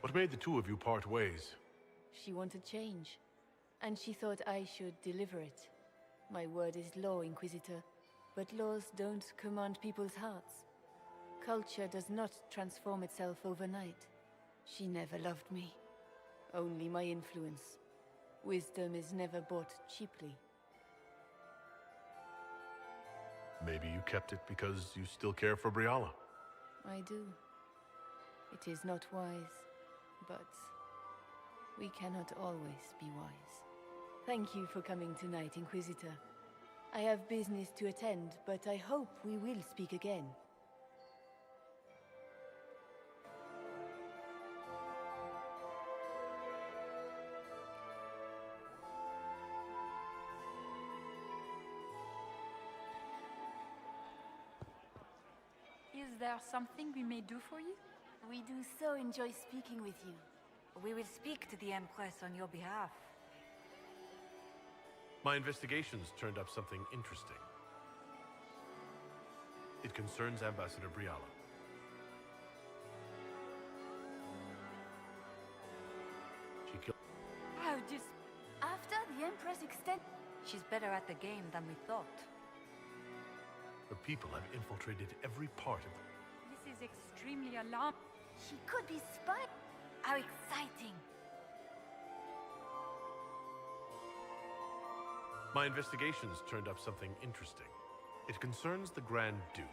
What made the two of you part ways? She wanted change, and she thought I should deliver it. My word is law, Inquisitor, but laws don't command people's hearts. Culture does not transform itself overnight. She never loved me, only my influence. Wisdom is never bought cheaply. Maybe you kept it because you still care for Briala. I do. It is not wise, but we cannot always be wise. Thank you for coming tonight, Inquisitor. I have business to attend, but I hope we will speak again. Is there something we may do for you? We do so enjoy speaking with you. We will speak to the Empress on your behalf. My investigations turned up something interesting. It concerns Ambassador Briala. She killed... How dis... After the Empress extend... She's better at the game than we thought. Her people have infiltrated every part of... This is extremely alarming. She could be spying. How exciting. My investigations turned up something interesting. It concerns the Grand Duke.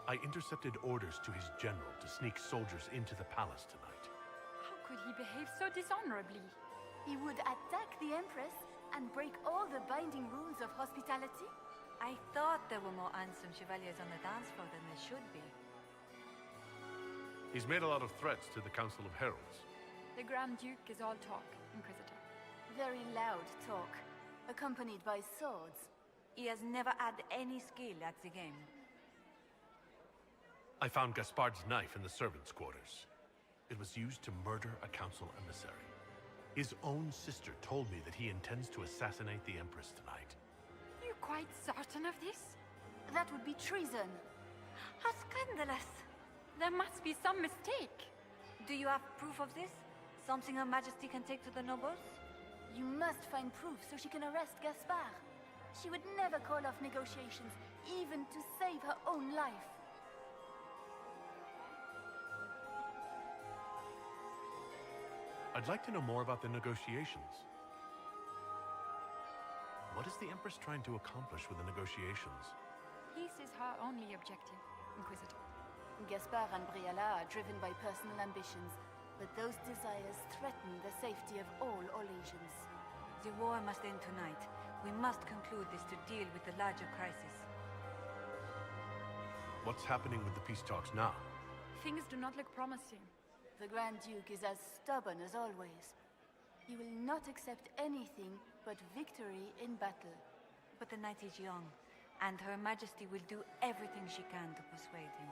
I intercepted orders to his general to sneak soldiers into the palace tonight. How could he behave so dishonorably? He would attack the Empress and break all the binding rules of hospitality? I thought there were more handsome chevaliers on the dance floor than there should be. He's made a lot of threats to the Council of Heralds. The Grand Duke is all talk, Inquisitor. Very loud talk, accompanied by swords. He has never had any skill at the game. I found Gaspard's knife in the servants' quarters. It was used to murder a council emissary. His own sister told me that he intends to assassinate the Empress tonight. You quite certain of this? That would be treason. How scandalous! There must be some mistake. Do you have proof of this? Something Her Majesty can take to the nobles? You must find proof so she can arrest Gaspard. She would never call off negotiations, even to save her own life. I'd like to know more about the negotiations. What is the Empress trying to accomplish with the negotiations? Peace is her only objective, Inquisitor. Gaspard and Briala are driven by personal ambitions, but those desires threaten the safety of all Olesians. The war must end tonight. We must conclude this to deal with the larger crisis. What's happening with the peace talks now? Things do not look promising. The Grand Duke is as stubborn as always. He will not accept anything but victory in battle. But the night is young, and Her Majesty will do everything she can to persuade him.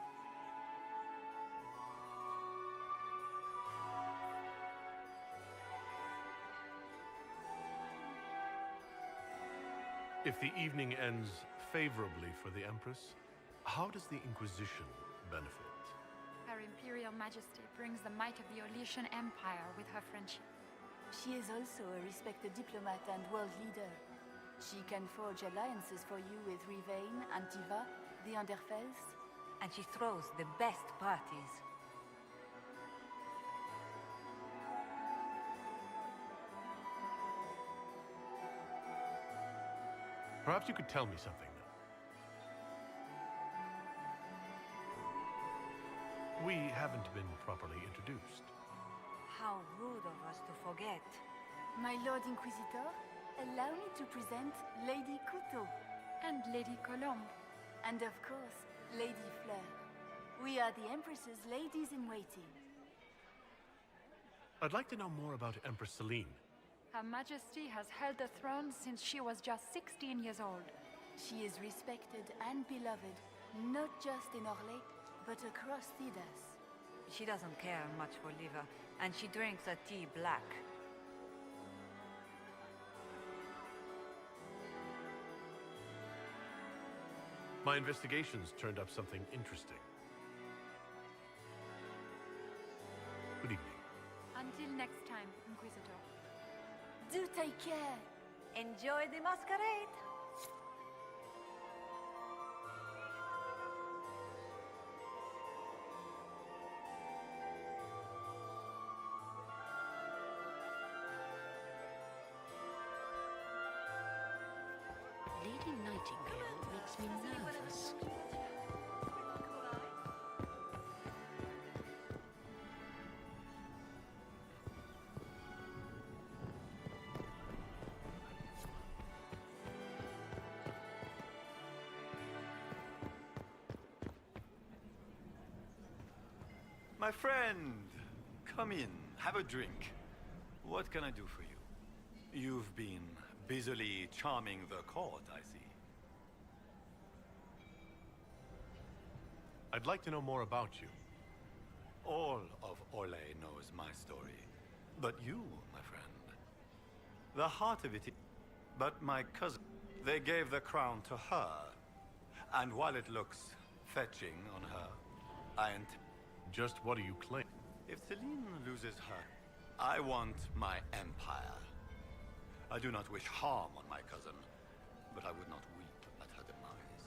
If the evening ends favorably for the Empress, how does the Inquisition benefit? Her Imperial Majesty brings the might of the Olesian Empire with her friendship. She is also a respected diplomat and world leader. She can forge alliances for you with Rivain, Antiva, the Underfells. And she throws the best parties. Perhaps you could tell me something, then. We haven't been properly introduced. How rude of us to forget. My Lord Inquisitor, allow me to present Lady Couteau. And Lady Colombe. And of course, Lady Fleur. We are the Empress's ladies-in-waiting. I'd like to know more about Empress Celine. Her Majesty has held the throne since she was just 16 years old. She is respected and beloved, not just in Orlais, but across Thedas. She doesn't care much for liver, and she drinks her tea black. My investigations turned up something interesting. Good evening. Until next time, Inquisitor. Do take care. Enjoy the masquerade. Lady Nightingale makes me nervous. My friend, come in, have a drink. What can I do for you? You've been busily charming the court, I see. I'd like to know more about you. All of Orlais knows my story. But you, my friend, the heart of it is... But my cousin, they gave the crown to her. And while it looks fetching on her, I ain't... Just what do you claim? If Celine loses her, I want my empire. I do not wish harm on my cousin, but I would not weep at her demise.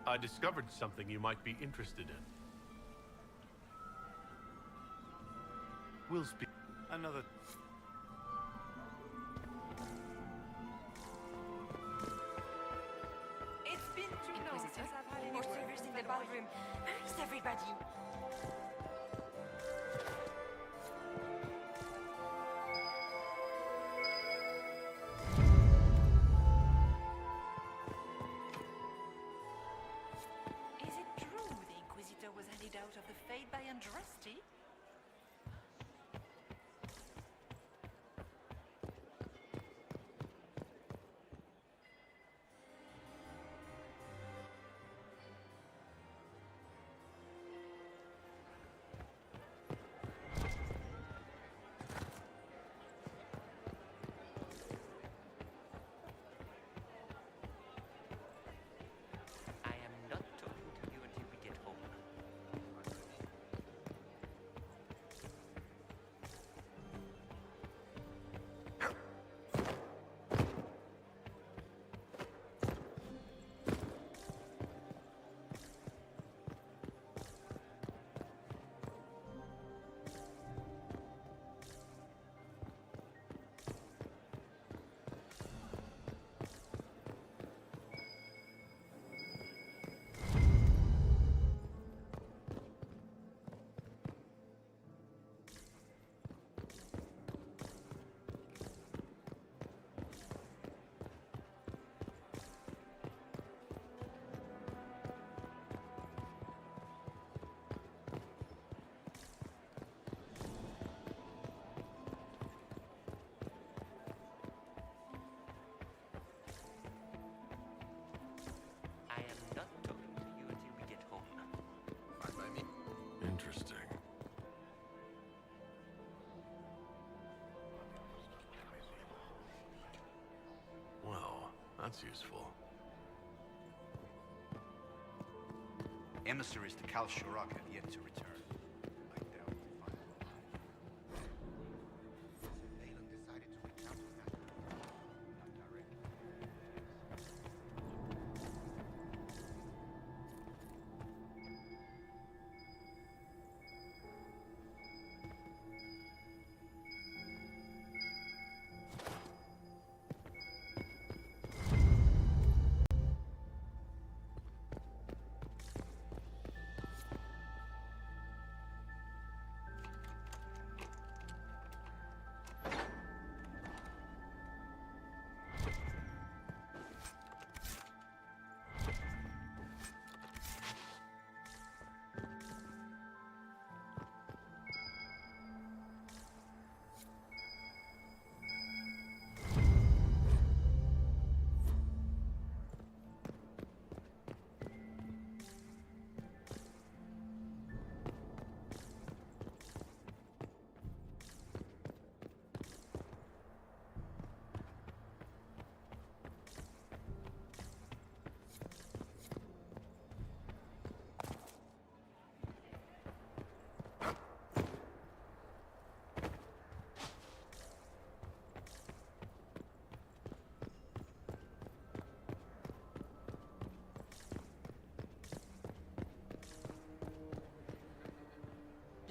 I discovered something you might be interested in. We'll speak. Another... It's been too long since I've had more servers in the ballroom. Where is everybody? Is it true the Inquisitor was handed out of the Fate by Andraste? I am not talking to you until we get home. that's useful. Emissaries to Kal Shurak have yet to return. I doubt we'll find them alive. Balin decided to recount the matter. Not directly.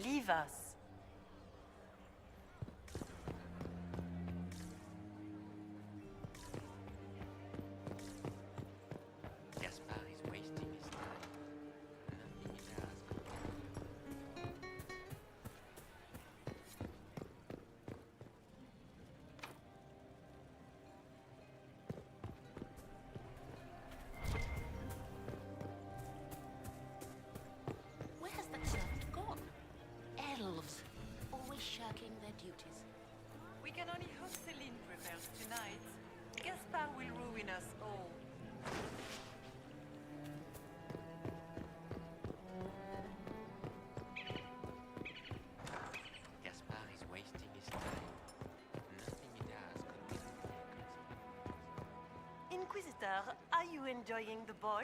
Leave us. Gaspar is wasting his time. Nothing he does could Where has that servant gone? Elves, always shirking their duties. We can only hope Celine prevails tonight. Gaspar will ruin us all. Gaspar is wasting his time. Nothing he does could be Inquisitor, are you enjoying the ball?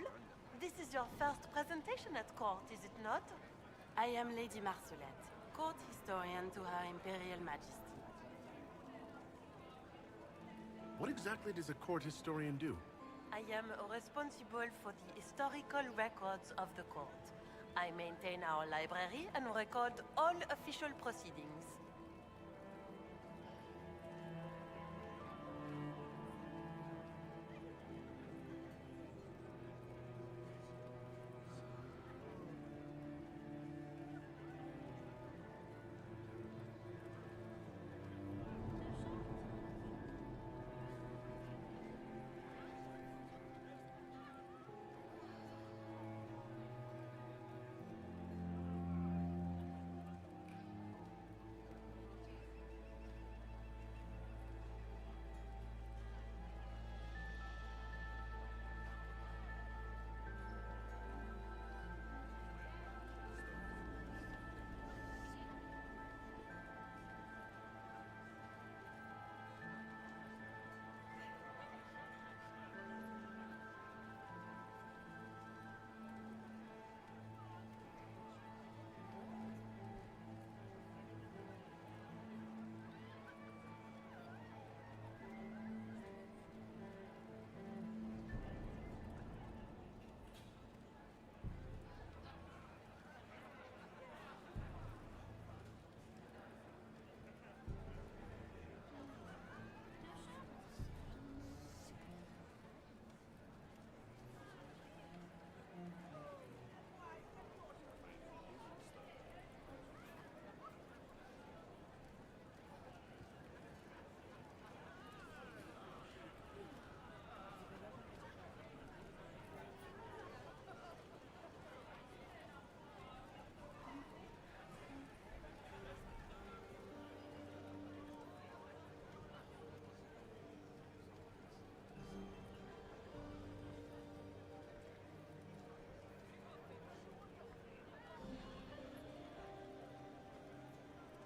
This is your first presentation at court, is it not? I am Lady Marcelette, court historian to Her Imperial Majesty. What exactly does a court historian do? I am responsible for the historical records of the court. I maintain our library and record all official proceedings.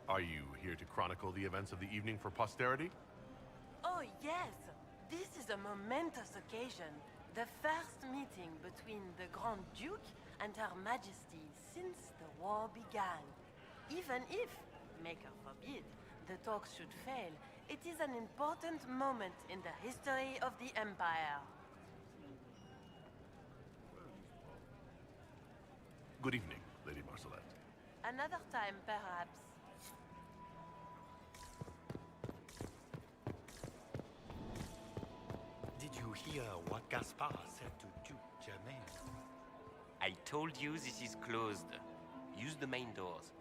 Are you here to chronicle the events of the evening for posterity? Oh, yes! This is a momentous occasion. The first meeting between the Grand Duke and Her Majesty since the war began. Even if, Maker forbid, the talks should fail, it is an important moment in the history of the Empire. Good evening, Lady Marcelette. Another time, perhaps. Did you hear what Gaspard said to Duke Germain? I told you this is closed. Use the main doors.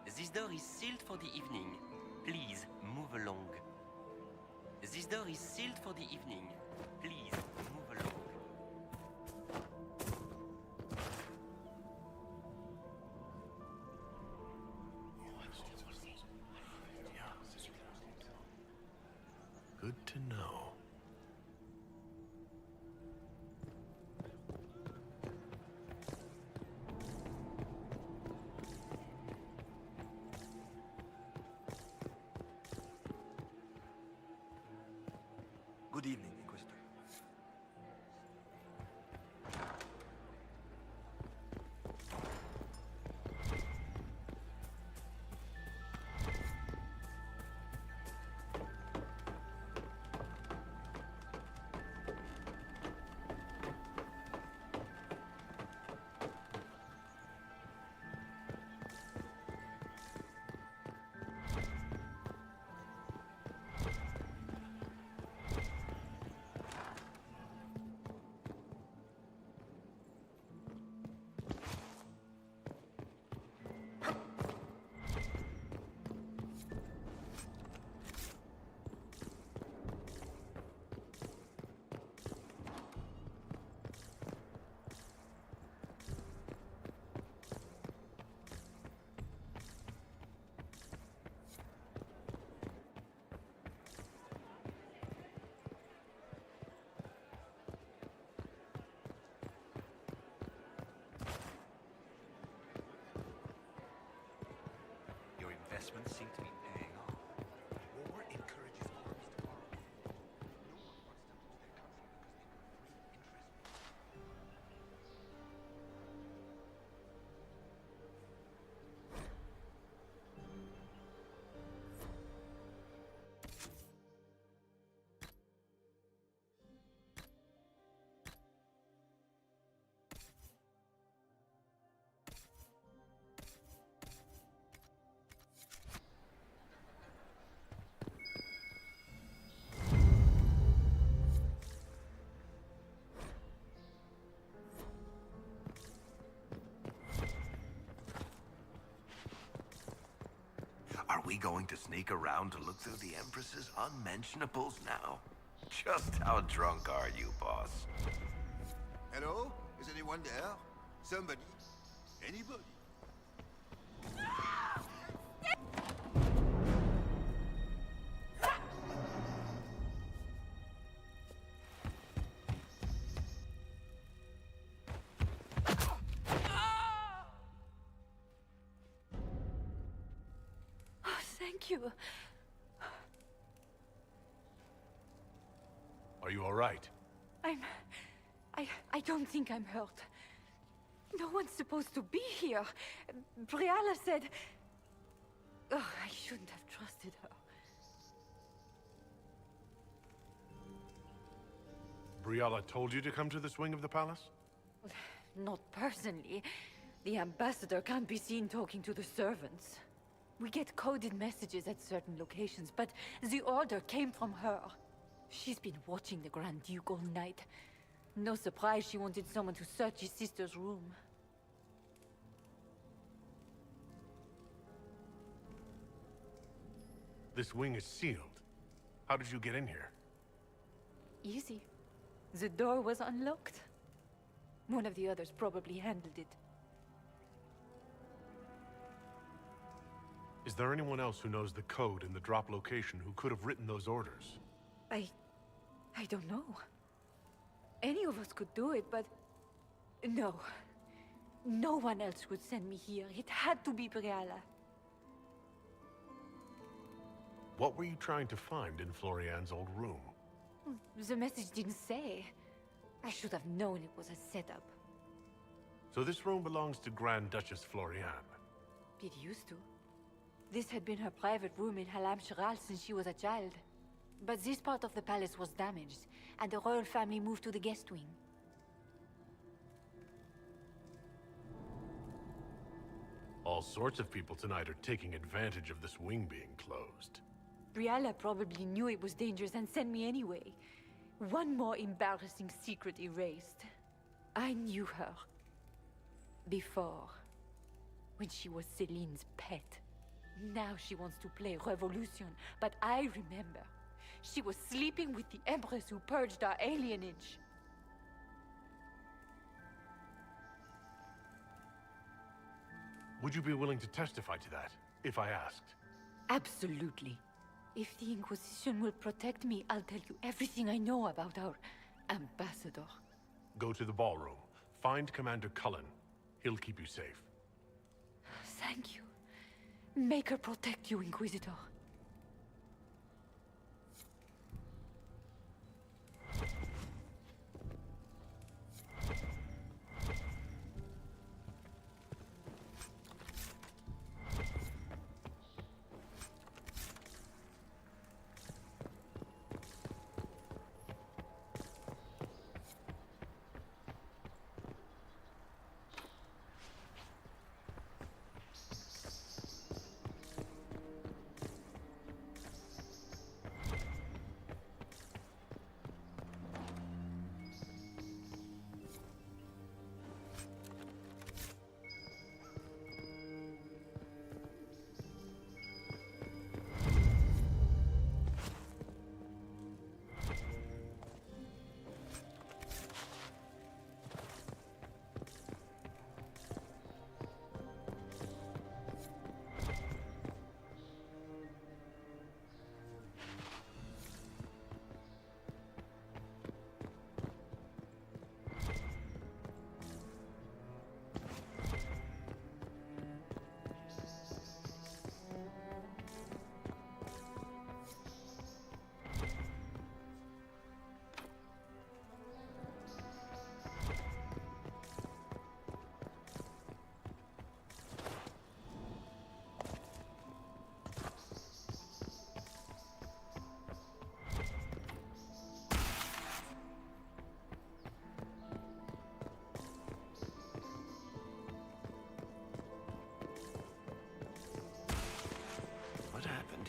This door is sealed for the evening. Please, move along. This door is sealed for the evening. Please, move along. Good to know. Good evening, Inquisitor. Your investments seem to be paying off. War encourages arms to borrow. No one wants to lose their country because they put free interest. Are we going to sneak around to look through the Empress's unmentionables now? Just how drunk are you, boss? Hello? Is anyone there? Somebody? Anybody? Oh, thank you. Are you all right? I don't think I'm hurt. No one's supposed to be here. Briala said... Oh, I shouldn't have trusted her. Briala told you to come to this wing of the palace? Not personally. The ambassador can't be seen talking to the servants. We get coded messages at certain locations, but the order came from her. She's been watching the Grand Duke all night. No surprise she wanted someone to search his sister's room. This wing is sealed. How did you get in here? Easy. The door was unlocked. One of the others probably handled it. Is there anyone else who knows the code and the drop location who could have written those orders? I don't know. Any of us could do it, but... No. No one else would send me here. It had to be Briala. What were you trying to find in Florian's old room? The message didn't say. I should have known it was a setup. So this room belongs to Grand Duchess Floriane. It used to. This had been her private room in Halam Shiral since she was a child. But this part of the palace was damaged, and the royal family moved to the guest wing. All sorts of people tonight are taking advantage of this wing being closed. Brialla probably knew it was dangerous and sent me anyway. One more embarrassing secret erased. I knew her. Before. When she was Celine's pet. Now she wants to play revolution, but I remember. She was sleeping with the Empress who purged our alienage. Would you be willing to testify to that, if I asked? Absolutely. If the Inquisition will protect me, I'll tell you everything I know about our ambassador. Go to the ballroom. Find Commander Cullen. He'll keep you safe. Thank you. Make her protect you, Inquisitor.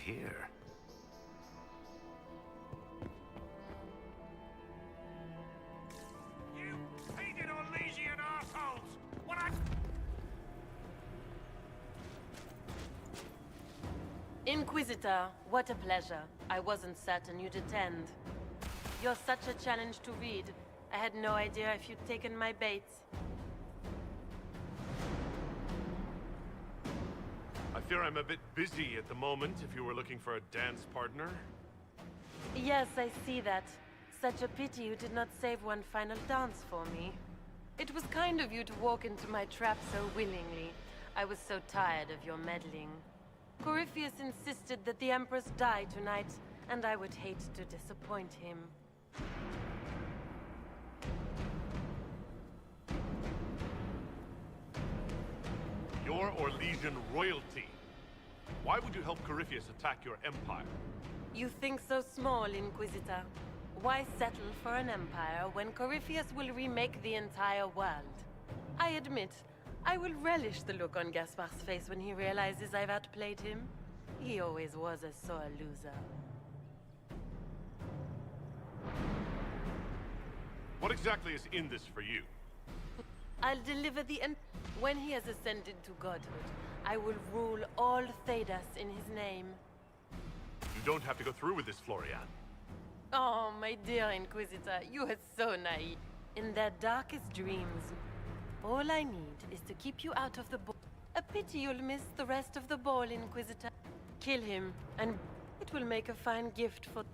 Here. You painted Orlesian assholes! What I... Inquisitor, what a pleasure. I wasn't certain you'd attend. You're such a challenge to read. I had no idea if you'd taken my bait. I fear I'm a bit busy at the moment if you were looking for a dance partner. Yes, I see that. Such a pity you did not save one final dance for me. It was kind of you to walk into my trap so willingly. I was so tired of your meddling. Corypheus insisted that the Empress die tonight, and I would hate to disappoint him. You're Orlesian royalty. Why would you help Corypheus attack your empire? You think so small, Inquisitor. Why settle for an empire when Corypheus will remake the entire world? I admit, I will relish the look on Gaspar's face when he realizes I've outplayed him. He always was a sore loser. What exactly is in this for you? I'll deliver the when he has ascended to godhood, I will rule all Thedas in his name. You don't have to go through with this, Floriane. Oh, my dear Inquisitor, you are so naive. In their darkest dreams, all I need is to keep you out of the ball. A pity you'll miss the rest of the ball, Inquisitor. Kill him, and it will make a fine gift for...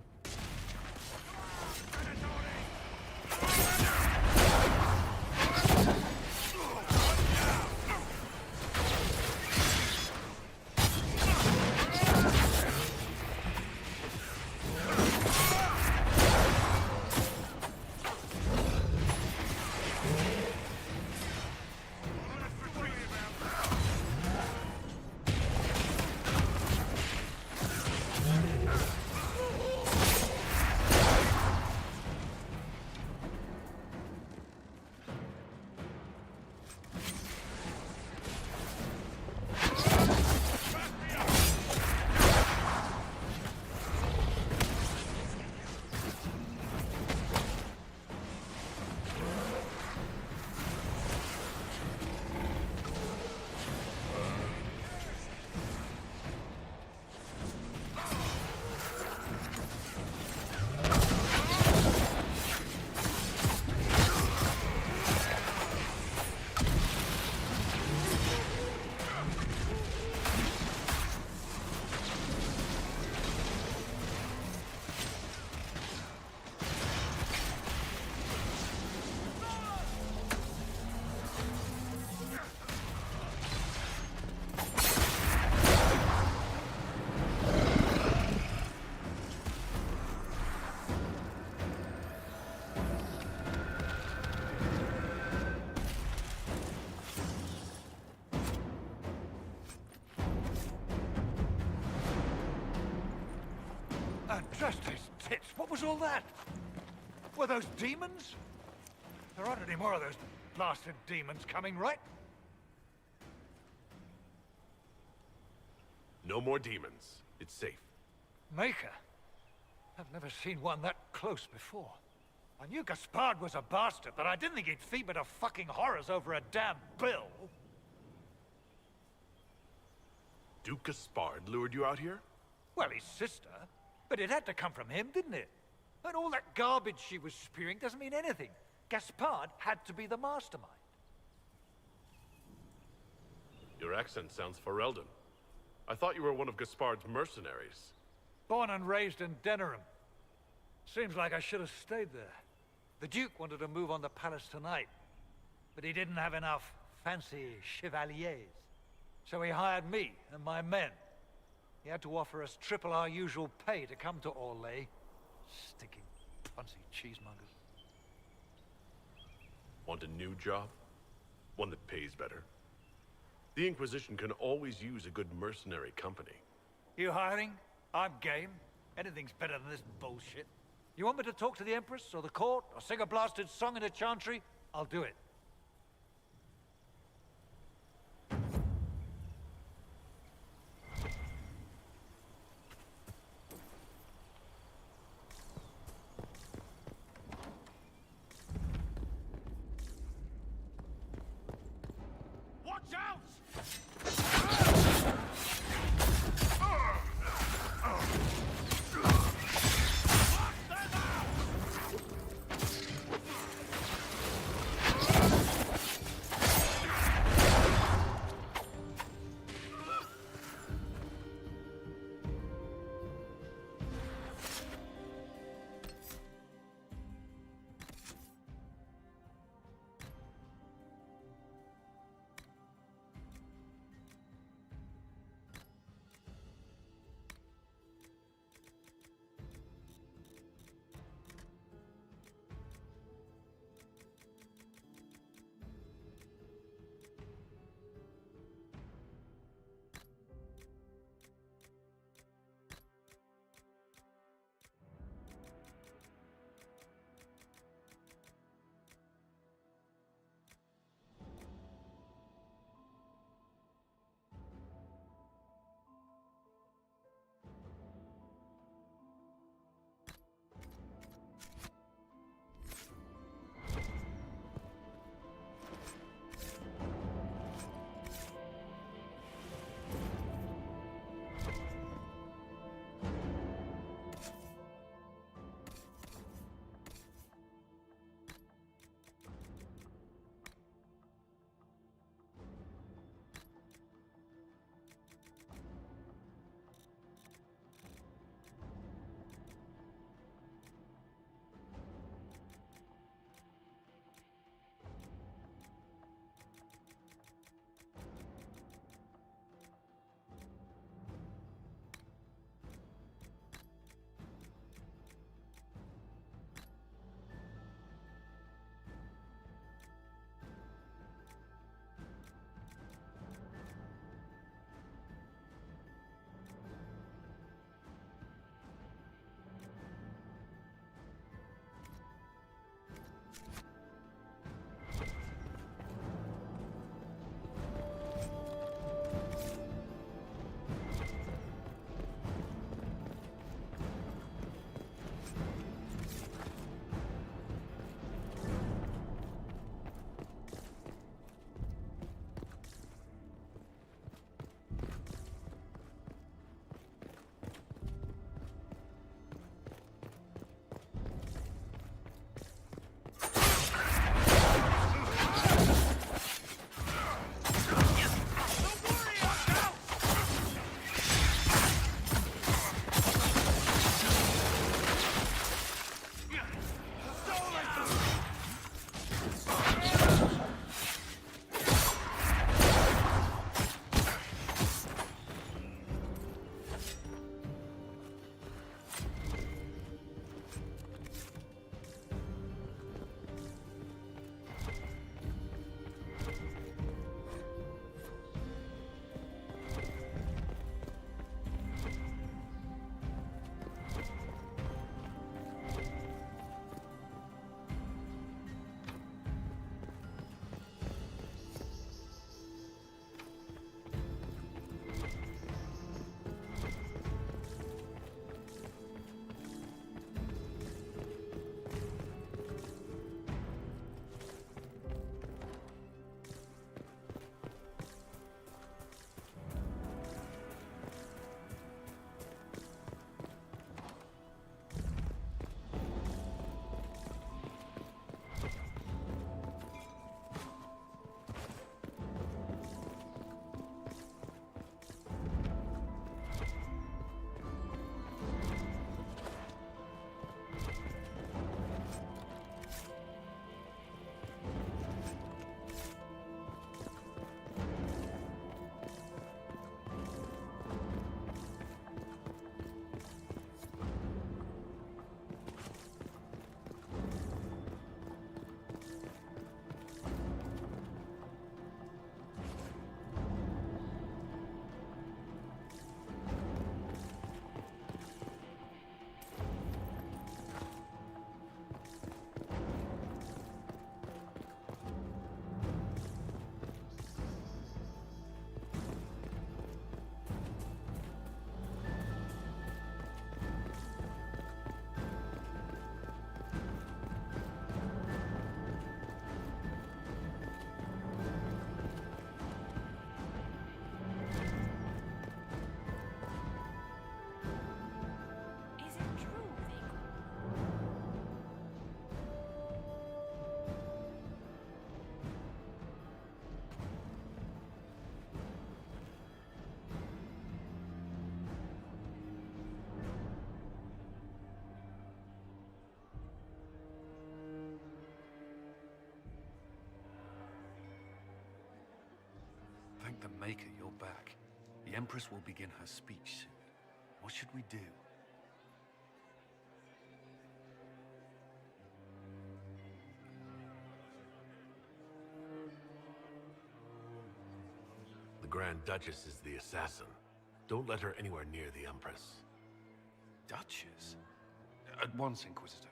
Thursday's tits, what was all that? Were those demons? There aren't any more of those blasted demons coming, right? No more demons. It's safe. Maker? I've never seen one that close before. I knew Gaspard was a bastard, but I didn't think he'd feed to fucking horrors over a damn bill. Duke Gaspard lured you out here? Well, his sister. But it had to come from him, didn't it? And all that garbage she was spewing doesn't mean anything. Gaspard had to be the mastermind. Your accent sounds Ferelden. I thought you were one of Gaspard's mercenaries. Born and raised in Denerim. Seems like I should have stayed there. The Duke wanted to move on the palace tonight, but he didn't have enough fancy chevaliers. So he hired me and my men. He had to offer us triple our usual pay to come to Orlais. Stinking punsy cheesemongers. Want a new job? One that pays better? The Inquisition can always use a good mercenary company. You hiring? I'm game. Anything's better than this bullshit. You want me to talk to the Empress or the court or sing a blasted song in a chantry? I'll do it. Watch out! Maker, you're back. The Empress will begin her speech soon. What should we do? The Grand Duchess is the assassin. Don't let her anywhere near the Empress. Duchess? At once, Inquisitor.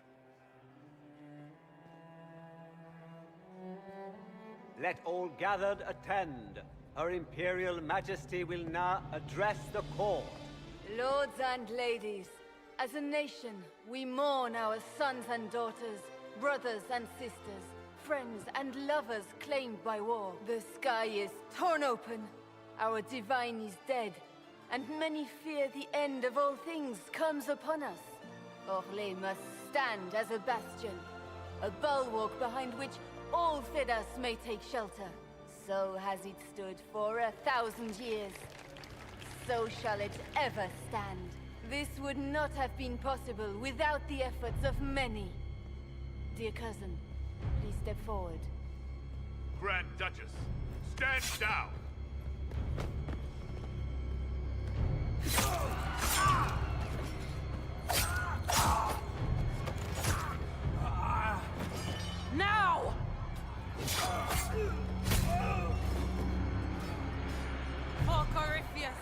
Let all gathered attend. Her Imperial Majesty will now address the court. Lords and ladies, as a nation, we mourn our sons and daughters, brothers and sisters, friends and lovers claimed by war. The sky is torn open, our divine is dead, and many fear the end of all things comes upon us. Orlais must stand as a bastion, a bulwark behind which all Thedas may take shelter. So has it stood for 1,000 years. So shall it ever stand. This would not have been possible without the efforts of many. Dear cousin, please step forward. Grand Duchess, stand down! Now! For Corypheus,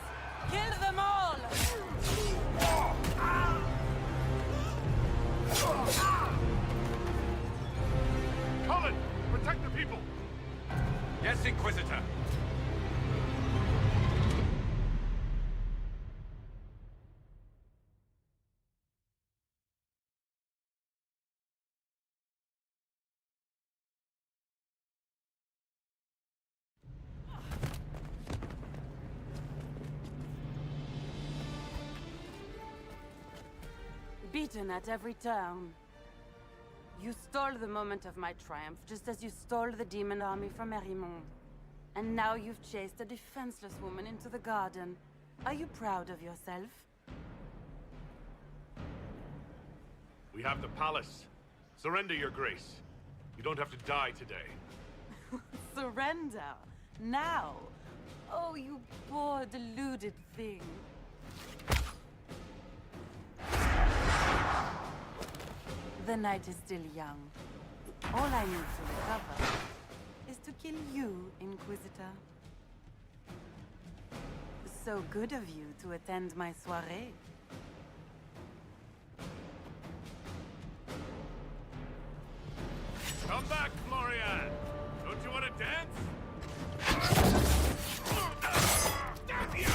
kill them all! Cullen, protect the people! Yes, Inquisitor. Beaten at every turn. You stole the moment of my triumph, just as you stole the demon army from Erimond. And now you've chased a defenseless woman into the garden. Are you proud of yourself? We have the palace. Surrender, Your Grace. You don't have to die today. Surrender? Now? Oh, you poor, deluded thing. The night is still young. All I need to recover is to kill you, Inquisitor. So good of you to attend my soirée. Come back, Florian! Don't you want to dance? Damn you!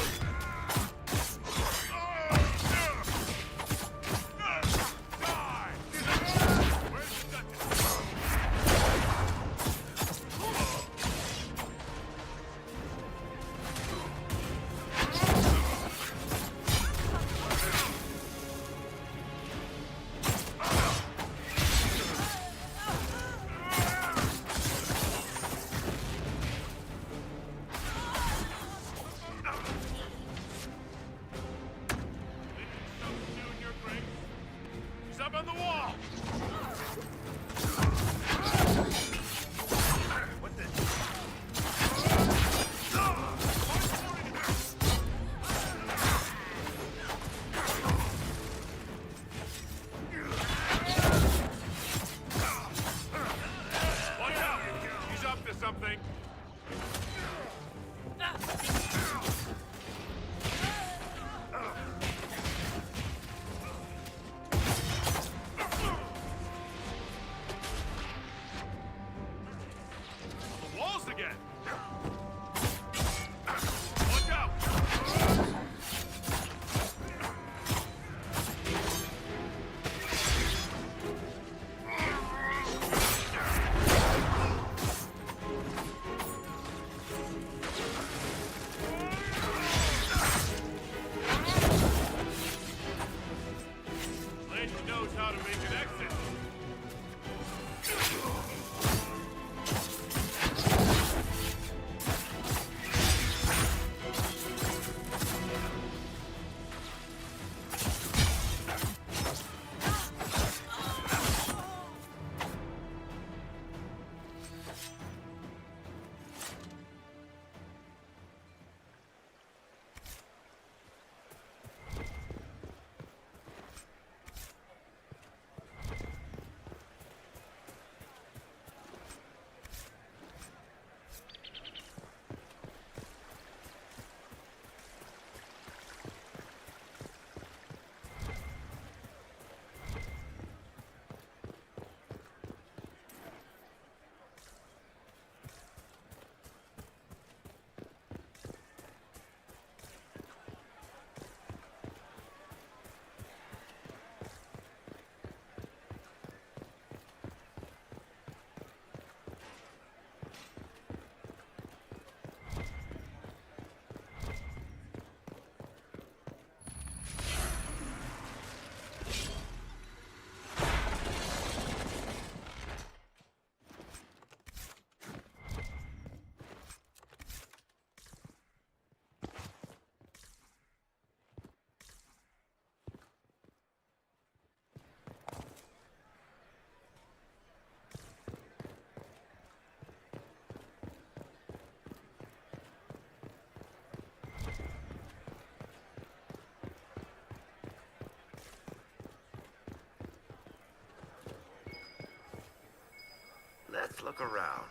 Let's look around.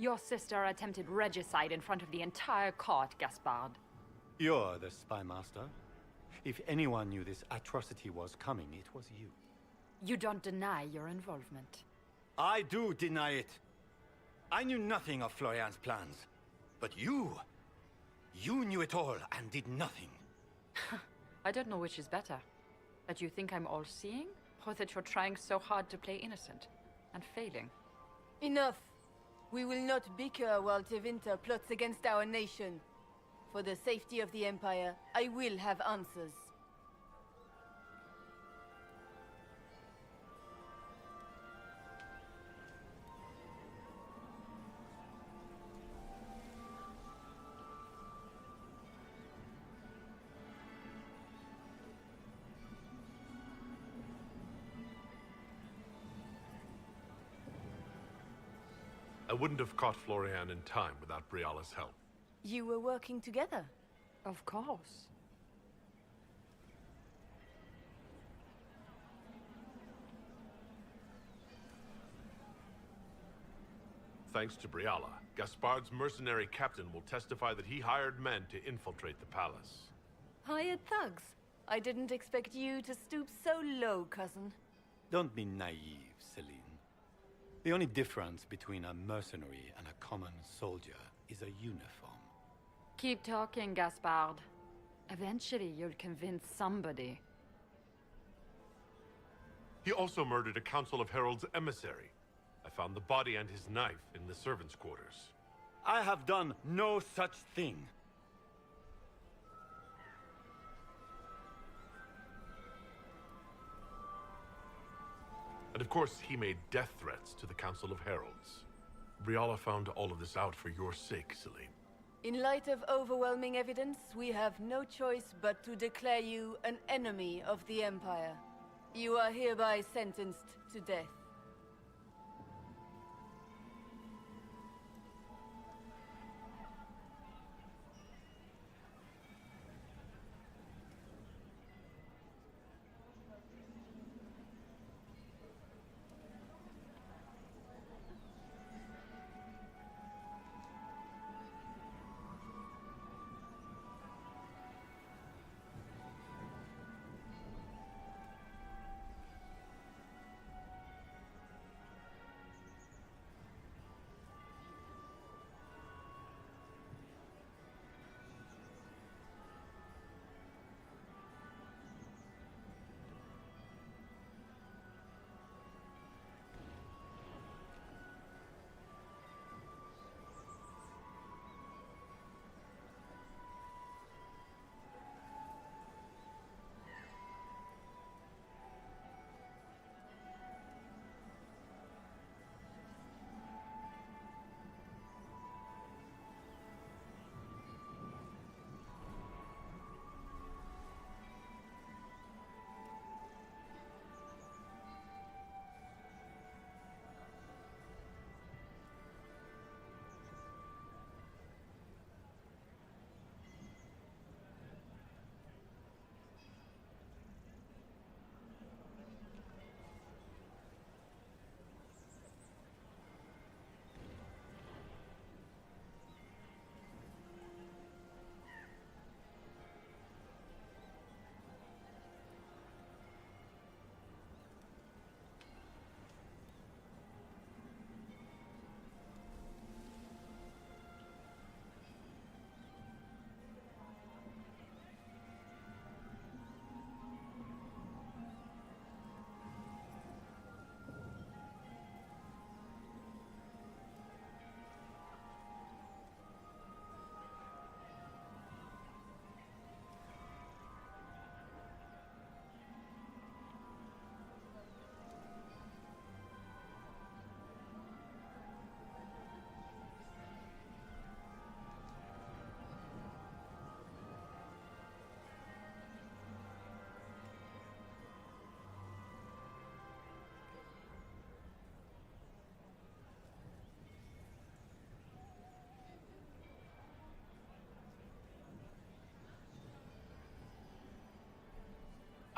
Your sister attempted regicide in front of the entire court, Gaspard. You're the spy master. If anyone knew this atrocity was coming, it was you. You don't deny your involvement. I do deny it. I knew nothing of Florian's plans. But you knew it all and did nothing. I don't know which is better. That you think I'm all-seeing, or that you're trying so hard to play innocent and failing. Enough! We will not bicker while Tevinter plots against our nation. For the safety of the Empire, I will have answers. I wouldn't have caught Florian in time without Briala's help. You were working together? Of course. Thanks to Briala, Gaspard's mercenary captain will testify that he hired men to infiltrate the palace. Hired thugs? I didn't expect you to stoop so low, cousin. Don't be naive, Celine. The only difference between a mercenary and a common soldier is a uniform. Keep talking, Gaspard. Eventually, you'll convince somebody. He also murdered a Council of Heralds emissary. I found the body and his knife in the servants' quarters. I have done no such thing. And of course, he made death threats to the Council of Heralds. Briala found all of this out for your sake, Celine. In light of overwhelming evidence, we have no choice but to declare you an enemy of the Empire. You are hereby sentenced to death.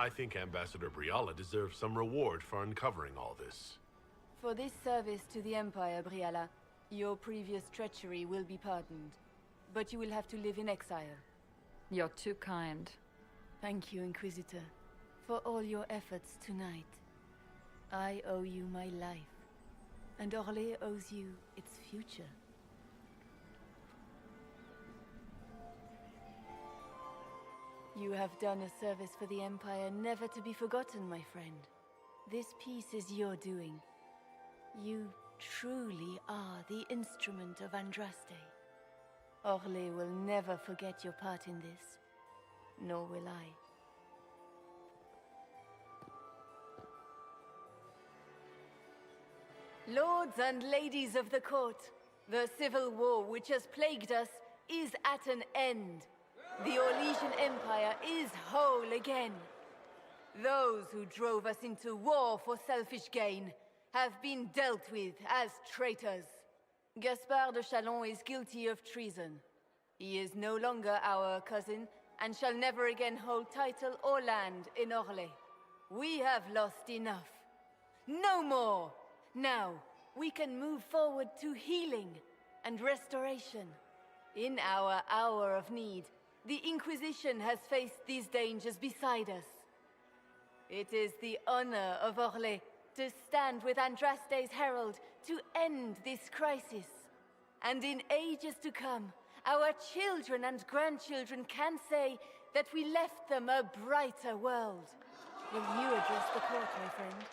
I think Ambassador Briala deserves some reward for uncovering all this. For this service to the Empire, Briala, your previous treachery will be pardoned. But you will have to live in exile. You're too kind. Thank you, Inquisitor, for all your efforts tonight. I owe you my life, and Orlais owes you its future. You have done a service for the Empire never to be forgotten, my friend. This piece is your doing. You truly are the instrument of Andraste. Orlais will never forget your part in this, nor will I. Lords and ladies of the court, the civil war which has plagued us is at an end. The Orlesian Empire is whole again. Those who drove us into war for selfish gain have been dealt with as traitors. Gaspard de Chalon is guilty of treason. He is no longer our cousin and shall never again hold title or land in Orlais. We have lost enough. No more! Now, we can move forward to healing and restoration. In our hour of need, the Inquisition has faced these dangers beside us. It is the honor of Orlais to stand with Andraste's herald to end this crisis. And in ages to come, our children and grandchildren can say that we left them a brighter world. Will you address the court, my friend?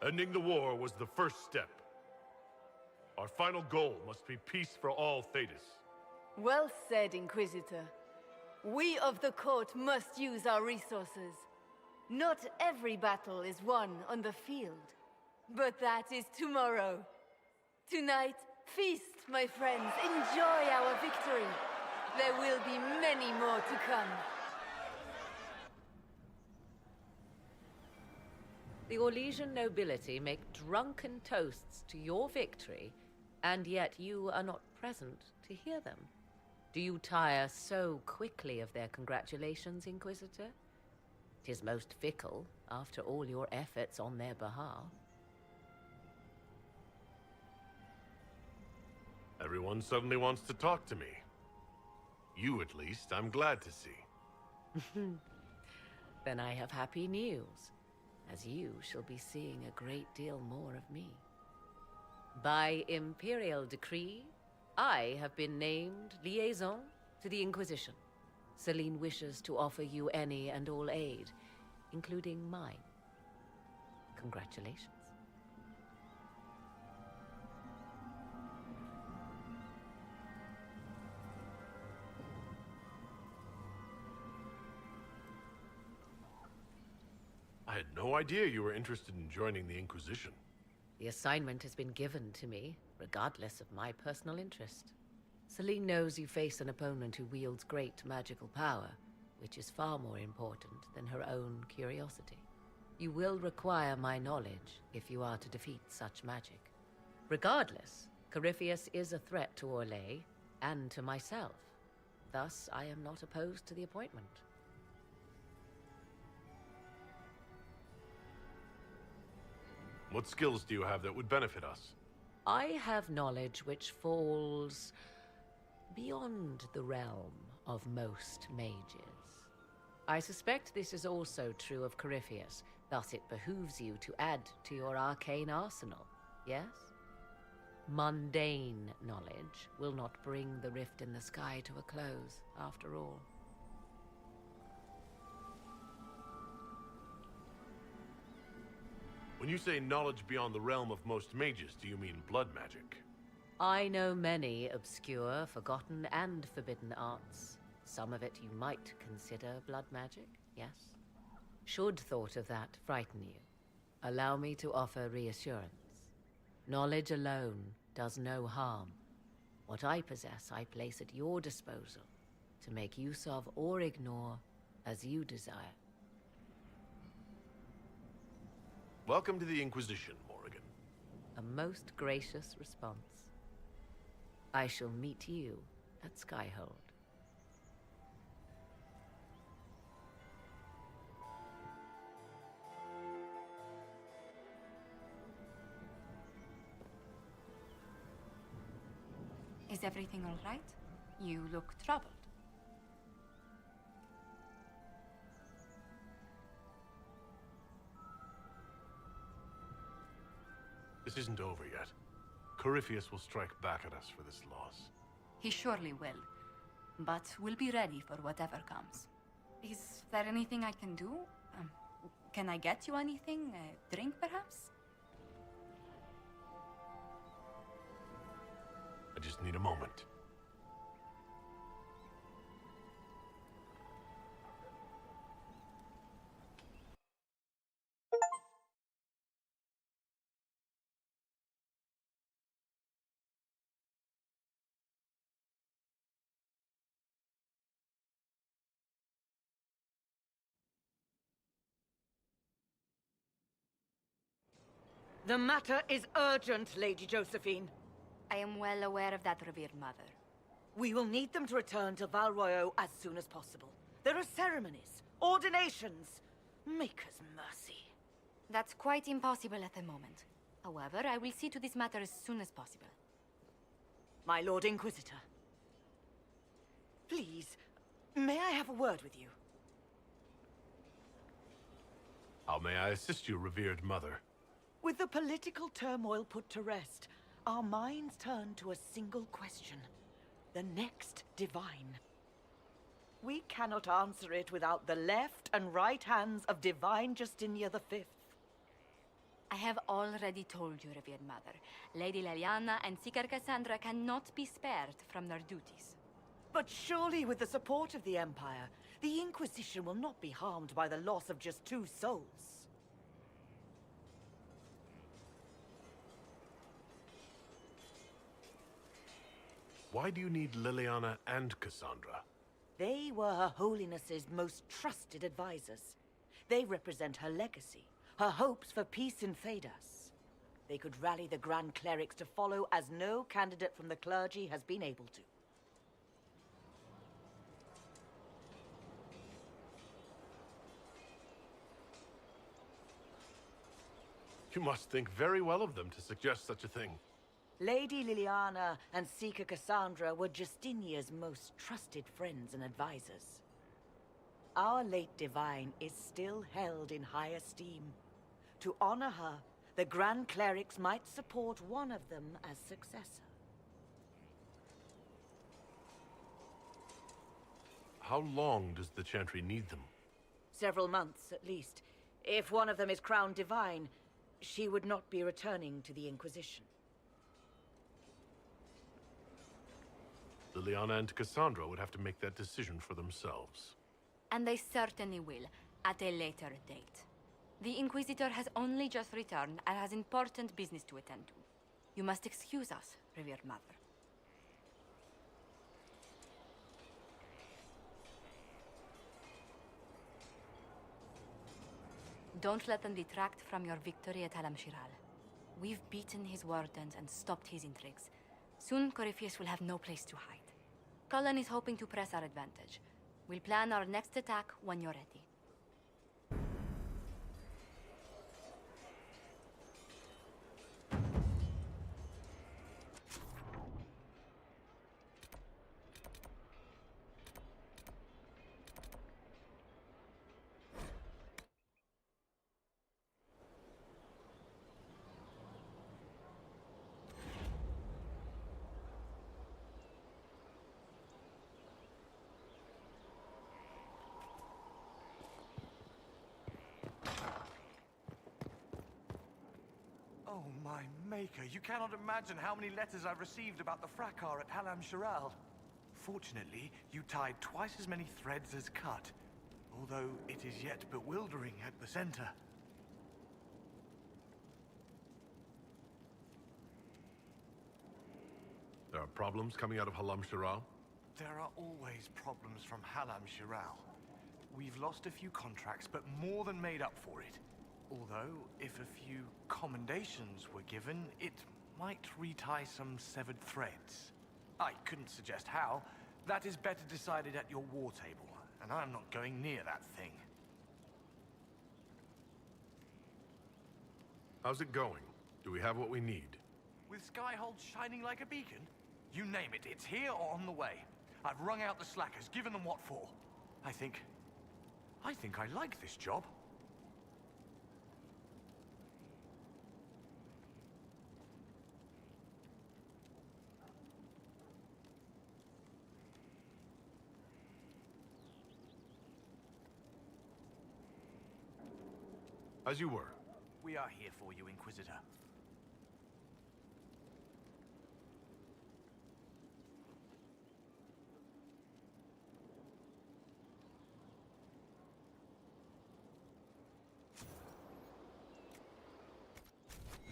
Ending the war was the first step. Our final goal must be peace for all Thetis. Well said, Inquisitor. We of the court must use our resources. Not every battle is won on the field, but that is tomorrow. Tonight, feast, my friends. Enjoy our victory. There will be many more to come. The Orlesian nobility make drunken toasts to your victory, and yet you are not present to hear them. Do you tire so quickly of their congratulations, Inquisitor? 'Tis most fickle, after all your efforts on their behalf. Everyone suddenly wants to talk to me. You, at least, I'm glad to see. Then I have happy news, as you shall be seeing a great deal more of me. By imperial decree, I have been named liaison to the Inquisition. Celine wishes to offer you any and all aid, including mine. Congratulations. I had no idea you were interested in joining the Inquisition. The assignment has been given to me, regardless of my personal interest. Celine knows you face an opponent who wields great magical power, which is far more important than her own curiosity. You will require my knowledge if you are to defeat such magic. Regardless, Corypheus is a threat to Orlais and to myself. Thus, I am not opposed to the appointment. What skills do you have that would benefit us? I have knowledge which falls beyond the realm of most mages. I suspect this is also true of Corypheus, thus it behooves you to add to your arcane arsenal, yes? Mundane knowledge will not bring the rift in the sky to a close, after all. When you say knowledge beyond the realm of most mages, do you mean blood magic? I know many obscure, forgotten, and forbidden arts. Some of it you might consider blood magic, yes? Should thought of that frighten you, allow me to offer reassurance. Knowledge alone does no harm. What I possess, I place at your disposal to make use of or ignore as you desire. Welcome to the Inquisition, Morrigan. A most gracious response. I shall meet you at Skyhold. Is everything all right? You look troubled. This isn't over yet. Corypheus will strike back at us for this loss. He surely will. But we'll be ready for whatever comes. Is there anything I can do? Can I get you anything? A drink, perhaps? I just need a moment. The matter is urgent, Lady Josephine. I am well aware of that, revered mother. We will need them to return to Val Royeaux as soon as possible. There are ceremonies, ordinations. Maker's mercy. That's quite impossible at the moment. However, I will see to this matter as soon as possible. My Lord Inquisitor. Please, may I have a word with you? How may I assist you, revered mother? With the political turmoil put to rest, our minds turn to a single question. The next divine. We cannot answer it without the left and right hands of Divine Justinia V. I have already told you, revered mother. Lady Leliana and Seeker Cassandra cannot be spared from their duties. But surely with the support of the Empire, the Inquisition will not be harmed by the loss of just 2 souls. Why do you need Liliana and Cassandra? They were Her Holiness's most trusted advisors. They represent her legacy, her hopes for peace in Thedas. They could rally the Grand Clerics to follow as no candidate from the clergy has been able to. You must think very well of them to suggest such a thing. Lady Liliana and Seeker Cassandra were Justinia's most trusted friends and advisors. Our late divine is still held in high esteem. To honor her, the Grand Clerics might support one of them as successor. How long does the Chantry need them? Several months, at least. If one of them is crowned divine, she would not be returning to the Inquisition. Liliana and Cassandra would have to make that decision for themselves. And they certainly will, at a later date. The Inquisitor has only just returned and has important business to attend to. You must excuse us, revered mother. Don't let them detract from your victory at Alam Shiral. We've beaten his wardens and stopped his intrigues. Soon, Corypheus will have no place to hide. Cullen is hoping to press our advantage. We'll plan our next attack when you're ready. Oh, my maker, you cannot imagine how many letters I've received about the fracas at Halam Shiral. Fortunately, you tied twice as many threads as cut, although it is yet bewildering at the center. There are problems coming out of Halam Shiral? There are always problems from Halam Shiral. We've lost a few contracts, but more than made up for it. Although, if a few commendations were given, it might retie some severed threads. I couldn't suggest how. That is better decided at your war table, and I'm not going near that thing. How's it going? Do we have what we need? With Skyhold shining like a beacon? You name it, it's here or on the way. I've wrung out the slackers, given them what for. I think I like this job. As you were. We are here for you, Inquisitor.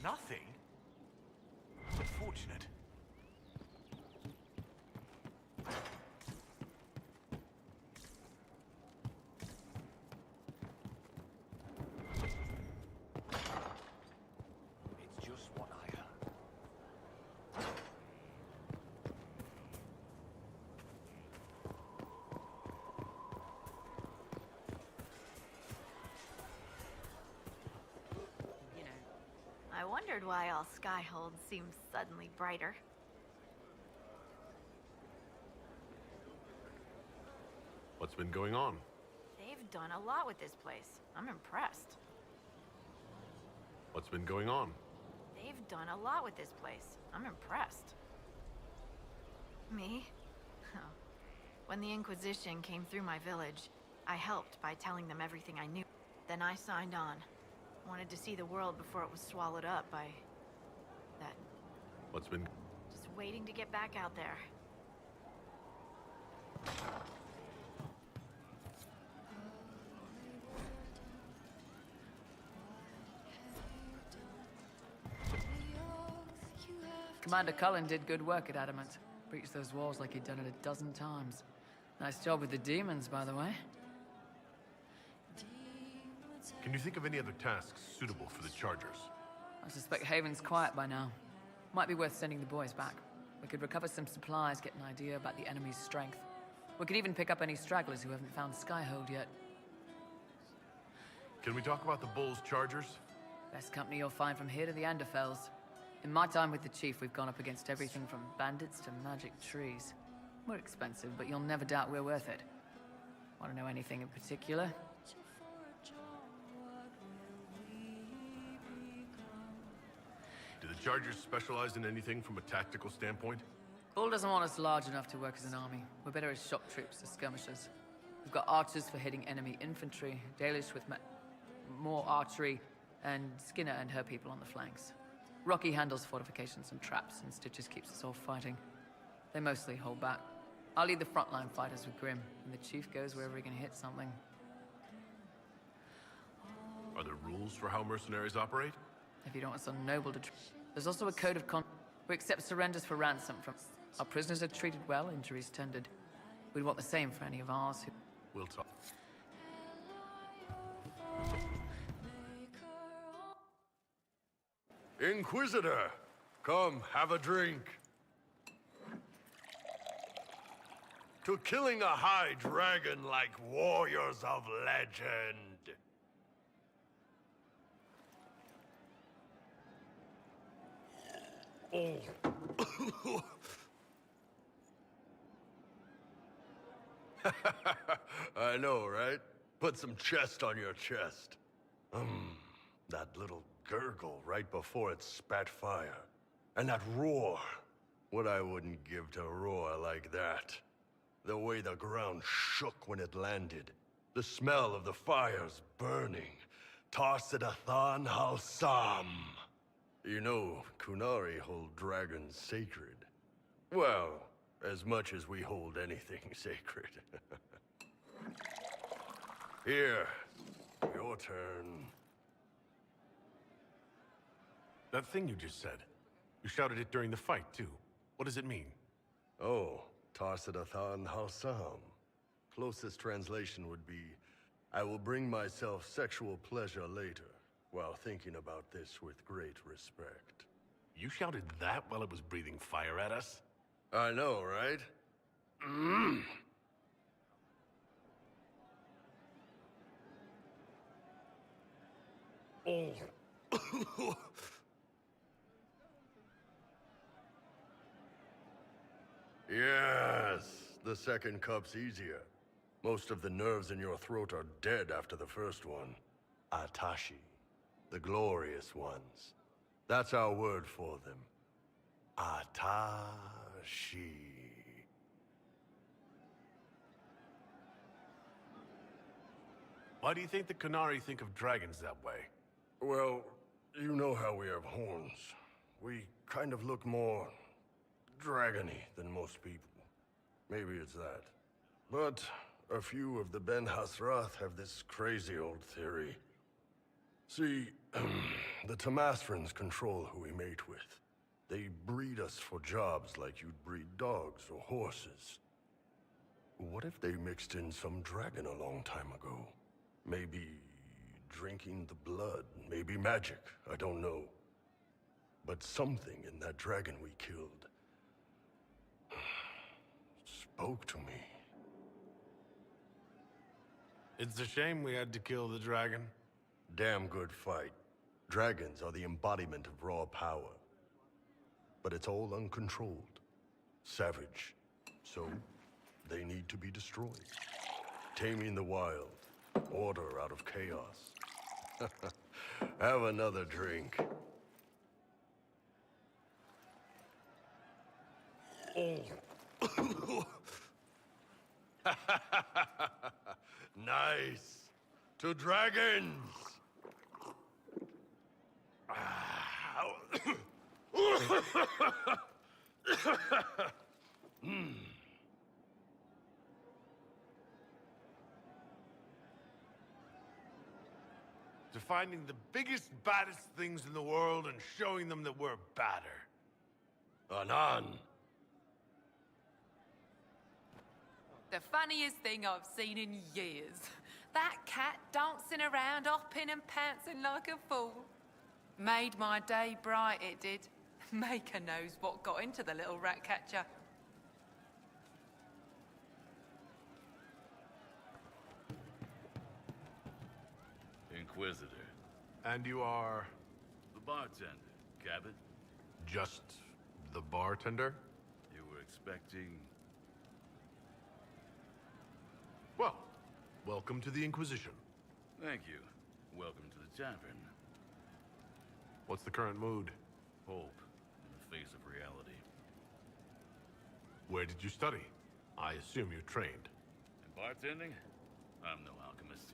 Nothing? Unfortunate. It's just what I heard. You know, I wondered why all Skyhold seems suddenly brighter. What's been going on? They've done a lot with this place. I'm impressed. What's been going on? They've done a lot with this place. I'm impressed. Me? Oh. When the Inquisition came through my village, I helped by telling them everything I knew. Then I signed on. Wanted to see the world before it was swallowed up by... that. What's been... Just waiting to get back out there. Commander Cullen did good work at Adamant. Breached those walls like he'd done it a dozen times. Nice job with the demons, by the way. Can you think of any other tasks suitable for the Chargers? I suspect Haven's quiet by now. Might be worth sending the boys back. We could recover some supplies, get an idea about the enemy's strength. We could even pick up any stragglers who haven't found Skyhold yet. Can we talk about the Bull's Chargers? Best company you'll find from here to the Anderfells. In my time with the Chief, we've gone up against everything from bandits to magic trees. We're expensive, but you'll never doubt we're worth it. Want to know anything in particular? Do the Chargers specialize in anything from a tactical standpoint? Bull doesn't want us large enough to work as an army. We're better as shock troops, as skirmishers. We've got archers for hitting enemy infantry, Dalish with more archery, and Skinner and her people on the flanks. Rocky handles fortifications and traps, and Stitches keeps us all fighting. They mostly hold back. I'll lead the frontline fighters with Grim, and the Chief goes wherever he can hit something. Are there rules for how mercenaries operate? If you don't want some noble to... There's also a code of we accept surrenders for ransom from... Our prisoners are treated well, injuries tended. We'd want the same for any of ours who... We'll talk. Inquisitor, come have a drink. to killing a high dragon like warriors of legend. Oh. I know, right? Put some chest on your chest. That little gurgle right before it spat fire. And that roar. What I wouldn't give to roar like that. The way the ground shook when it landed. The smell of the fires burning. Tarsidathan Halsam. You know, Kunari hold dragons sacred. Well, as much as we hold anything sacred. Here, your turn. That thing you just said, you shouted it during the fight, too. What does it mean? Oh, Tarsidathan Halsam. Closest translation would be, I will bring myself sexual pleasure later, while thinking about this with great respect. You shouted that while it was breathing fire at us? I know, right? Oh. Yes, the second cup's easier. Most of the nerves in your throat are dead after the first one. Atashi, the glorious ones. That's our word for them. Atashi. Why do you think the Kunari think of dragons that way? Well, you know how we have horns. We kind of look more dragony than most people. Maybe it's that. But a few of the Ben Hasrath have this crazy old theory. See, the Tamasrans control who we mate with. They breed us for jobs like you'd breed dogs or horses. What if they mixed in some dragon a long time ago? Maybe drinking the blood, maybe magic, I don't know. But something in that dragon we killed spoke to me. It's a shame we had to kill the dragon. Damn good fight. Dragons are the embodiment of raw power. But it's all uncontrolled. Savage. So, they need to be destroyed. Taming the wild. Order out of chaos. Have another drink. Oh. Nice. To dragons! To finding the biggest, baddest things in the world and showing them that we're badder. Anan. The funniest thing I've seen in years. That cat dancing around, hopping and pouncing like a fool. Made my day bright, it did. Maker knows what got into the little rat catcher. Inquisitor. And you are? The bartender, Cabot. Just the bartender? You were expecting... Well, welcome to the Inquisition. Thank you. Welcome to the tavern. What's the current mood? Hope in the face of reality. Where did you study? I assume you trained. In bartending? I'm no alchemist.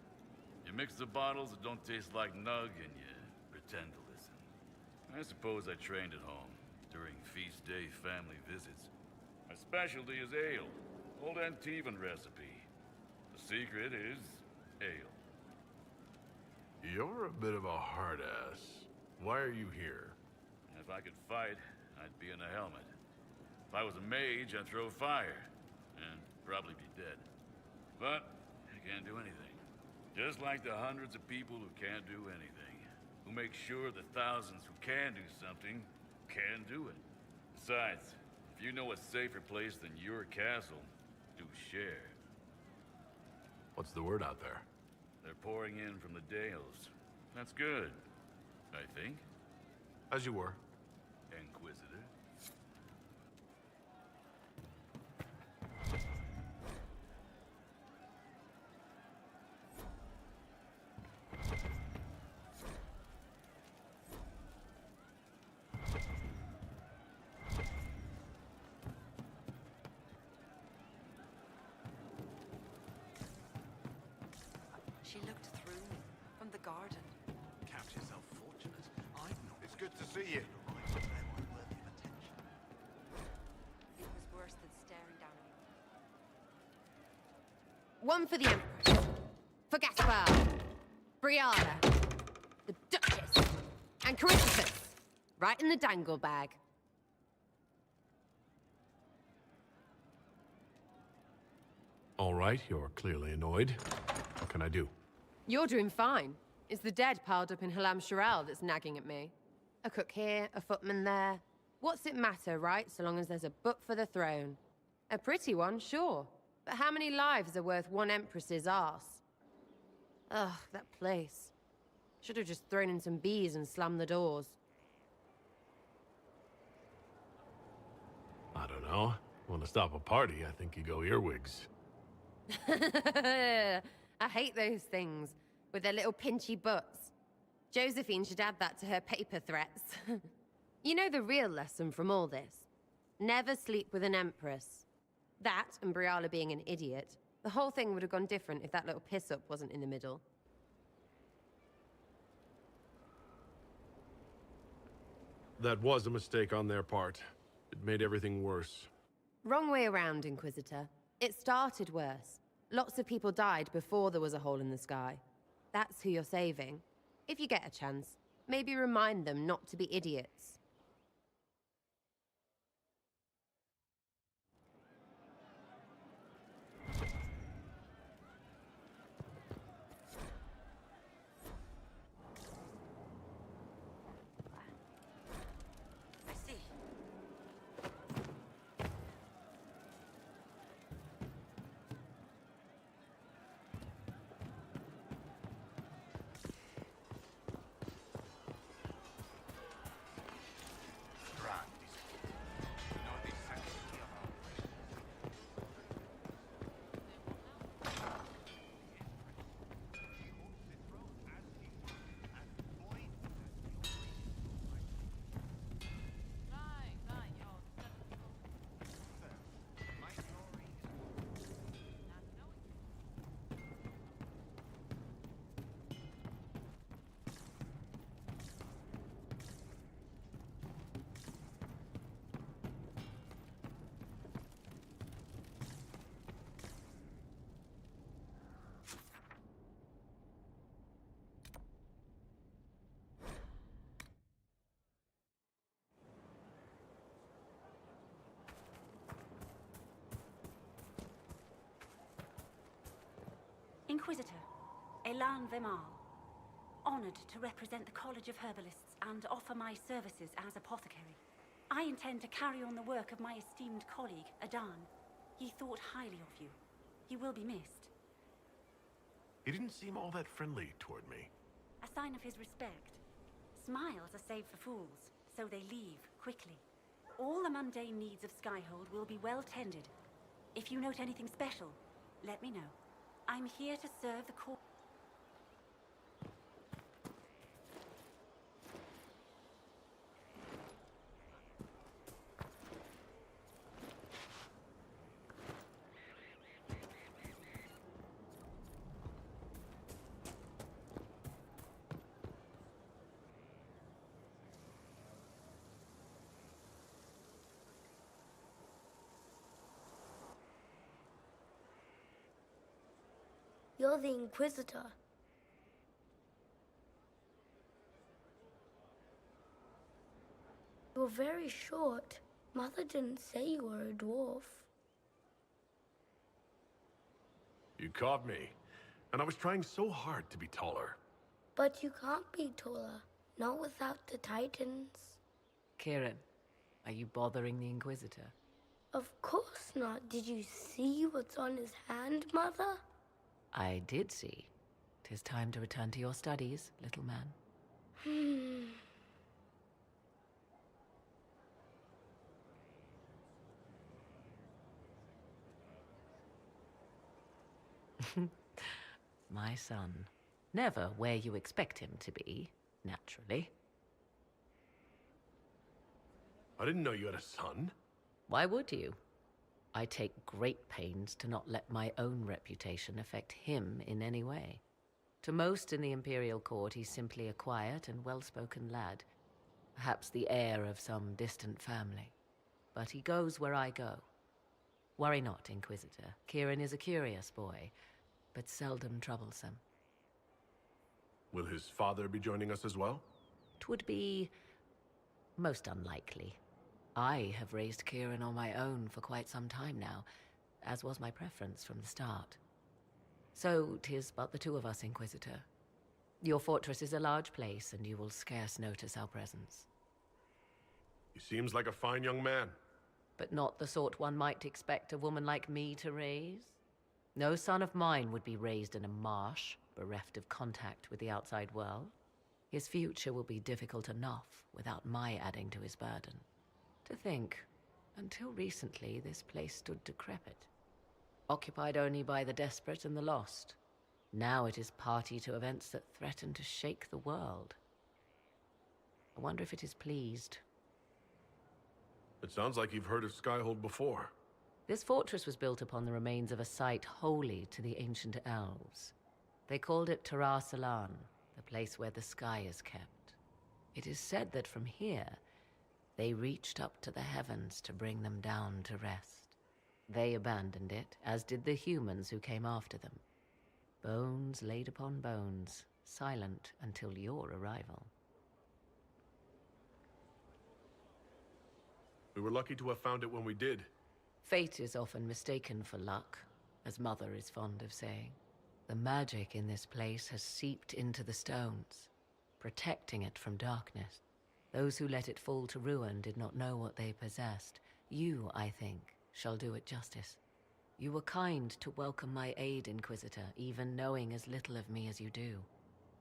You mix the bottles that don't taste like nug and you pretend to listen. I suppose I trained at home during feast day family visits. My specialty is ale. Old Antivan recipe. The secret is ale. You're a bit of a hard-ass. Why are you here? If I could fight, I'd be in a helmet. If I was a mage, I'd throw fire. And probably be dead. But I can't do anything. Just like the hundreds of people who can't do anything. Who make sure the thousands who can do something can do it. Besides, if you know a safer place than your castle, do share. What's the word out there? They're pouring in from the Dales. That's good, I think. As you were. Inquisitor. She looked through me from the garden. Count yourself fortunate. I'm not. It's good to see you. It was worse than staring down at me. One for the Empress. For Gaspar. Brianna. The Duchess. And Christopher. Right in the dangle bag. All right, you're clearly annoyed. What can I do? You're doing fine. It's the dead piled up in Halam Sharal that's nagging at me. A cook here, a footman there. What's it matter, right? So long as there's a butt for the throne. A pretty one, sure. But how many lives are worth one empress's arse? Ugh, that place. Should have just thrown in some bees and slammed the doors. I don't know. Want to stop a party, I think you go earwigs. I hate those things, with their little pinchy butts. Josephine should add that to her paper threats. You know the real lesson from all this? Never sleep with an empress. That, and Briala being an idiot. The whole thing would have gone different if that little piss-up wasn't in the middle. That was a mistake on their part. It made everything worse. Wrong way around, Inquisitor. It started worse. Lots of people died before there was a hole in the sky. That's who you're saving. If you get a chance, maybe remind them not to be idiots. I see. Inquisitor, Elan Vemal. Honored to represent the College of Herbalists and offer my services as apothecary. I intend to carry on the work of my esteemed colleague, Adan. He thought highly of you. He will be missed. He didn't seem all that friendly toward me. A sign of his respect. Smiles are saved for fools, so they leave quickly. All the mundane needs of Skyhold will be well tended. If you note anything special, let me know. I'm here to serve the court. You're the Inquisitor. You're very short. Mother didn't say you were a dwarf. You caught me. And I was trying so hard to be taller. But you can't be taller. Not without the Titans. Kieran, are you bothering the Inquisitor? Of course not. Did you see what's on his hand, Mother? I did see. 'Tis time to return to your studies, little man. My son. Never where you expect him to be, naturally. I didn't know you had a son. Why would you? I take great pains to not let my own reputation affect him in any way. To most in the Imperial Court, he's simply a quiet and well-spoken lad. Perhaps the heir of some distant family. But he goes where I go. Worry not, Inquisitor. Kieran is a curious boy, but seldom troublesome. Will his father be joining us as well? 'Twould be most unlikely. I have raised Kieran on my own for quite some time now, as was my preference from the start. So 'tis but the two of us, Inquisitor. Your fortress is a large place, and you will scarce notice our presence. He seems like a fine young man. But not the sort one might expect a woman like me to raise. No son of mine would be raised in a marsh, bereft of contact with the outside world. His future will be difficult enough without my adding to his burden. To think, until recently this place stood decrepit, occupied only by the desperate and the lost. Now it is party to events that threaten to shake the world. I wonder if it is pleased. It sounds like you've heard of Skyhold before. This fortress was built upon the remains of a site holy to the ancient elves. They called it Tarar Salan, the place where the sky is kept. It is said that from here, they reached up to the heavens to bring them down to rest. They abandoned it, as did the humans who came after them. Bones laid upon bones, silent until your arrival. We were lucky to have found it when we did. Fate is often mistaken for luck, as Mother is fond of saying. The magic in this place has seeped into the stones, protecting it from darkness. Those who let it fall to ruin did not know what they possessed. You, I think, shall do it justice. You were kind to welcome my aid, Inquisitor, even knowing as little of me as you do.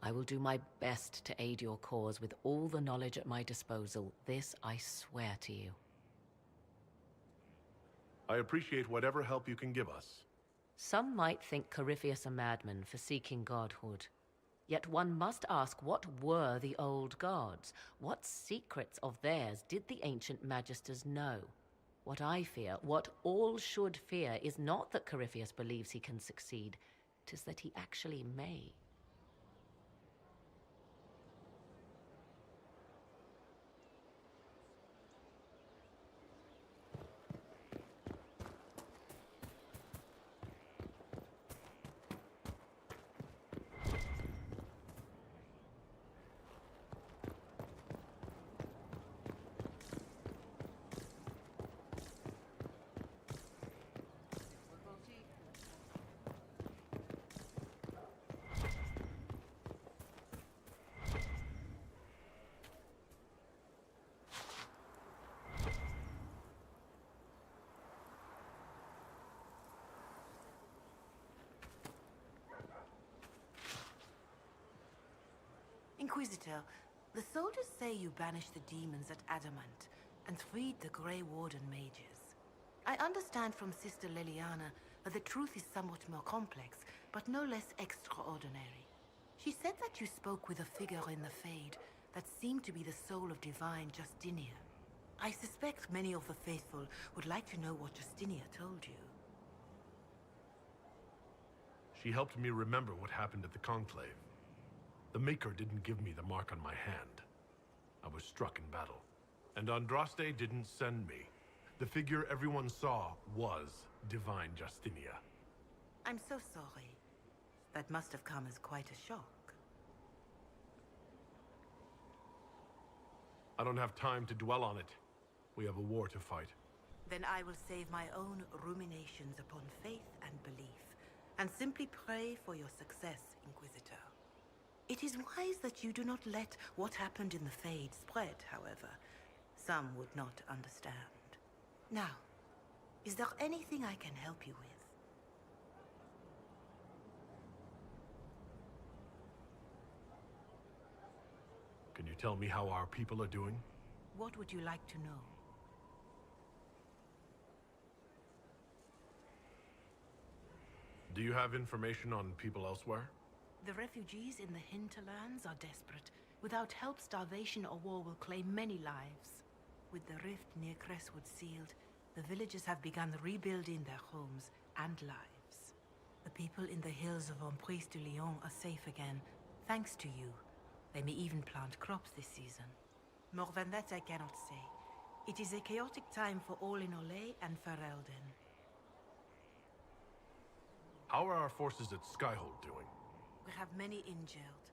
I will do my best to aid your cause with all the knowledge at my disposal. This I swear to you. I appreciate whatever help you can give us. Some might think Corypheus a madman for seeking godhood. Yet one must ask, what were the old gods? What secrets of theirs did the ancient magisters know? What I fear, what all should fear, is not that Corypheus believes he can succeed. 'Tis that he actually may. Inquisitor, the soldiers say you banished the demons at Adamant and freed the Grey Warden mages. I understand from Sister Leliana that the truth is somewhat more complex, but no less extraordinary. She said that you spoke with a figure in the Fade that seemed to be the soul of divine Justinia. I suspect many of the faithful would like to know what Justinia told you. She helped me remember what happened at the Conclave. The Maker didn't give me the mark on my hand. I was struck in battle. And Andraste didn't send me. The figure everyone saw was divine Justinia. I'm so sorry. That must have come as quite a shock. I don't have time to dwell on it. We have a war to fight. Then I will save my own ruminations upon faith and belief, and simply pray for your success, Inquisitor. It is wise that you do not let what happened in the Fade spread, however. Some would not understand. Now, Is there anything I can help you with? Can you tell me how our people are doing? What would you like to know? Do you have information on people elsewhere? The refugees in the hinterlands are desperate. Without help, starvation or war will claim many lives. With the rift near Crestwood sealed, the villagers have begun rebuilding their homes and lives. The people in the hills of Emprise de Lyon are safe again, thanks to you. They may even plant crops this season. More than that I cannot say. It is a chaotic time for all in Olay and Ferelden. How are our forces at Skyhold doing? We have many injured.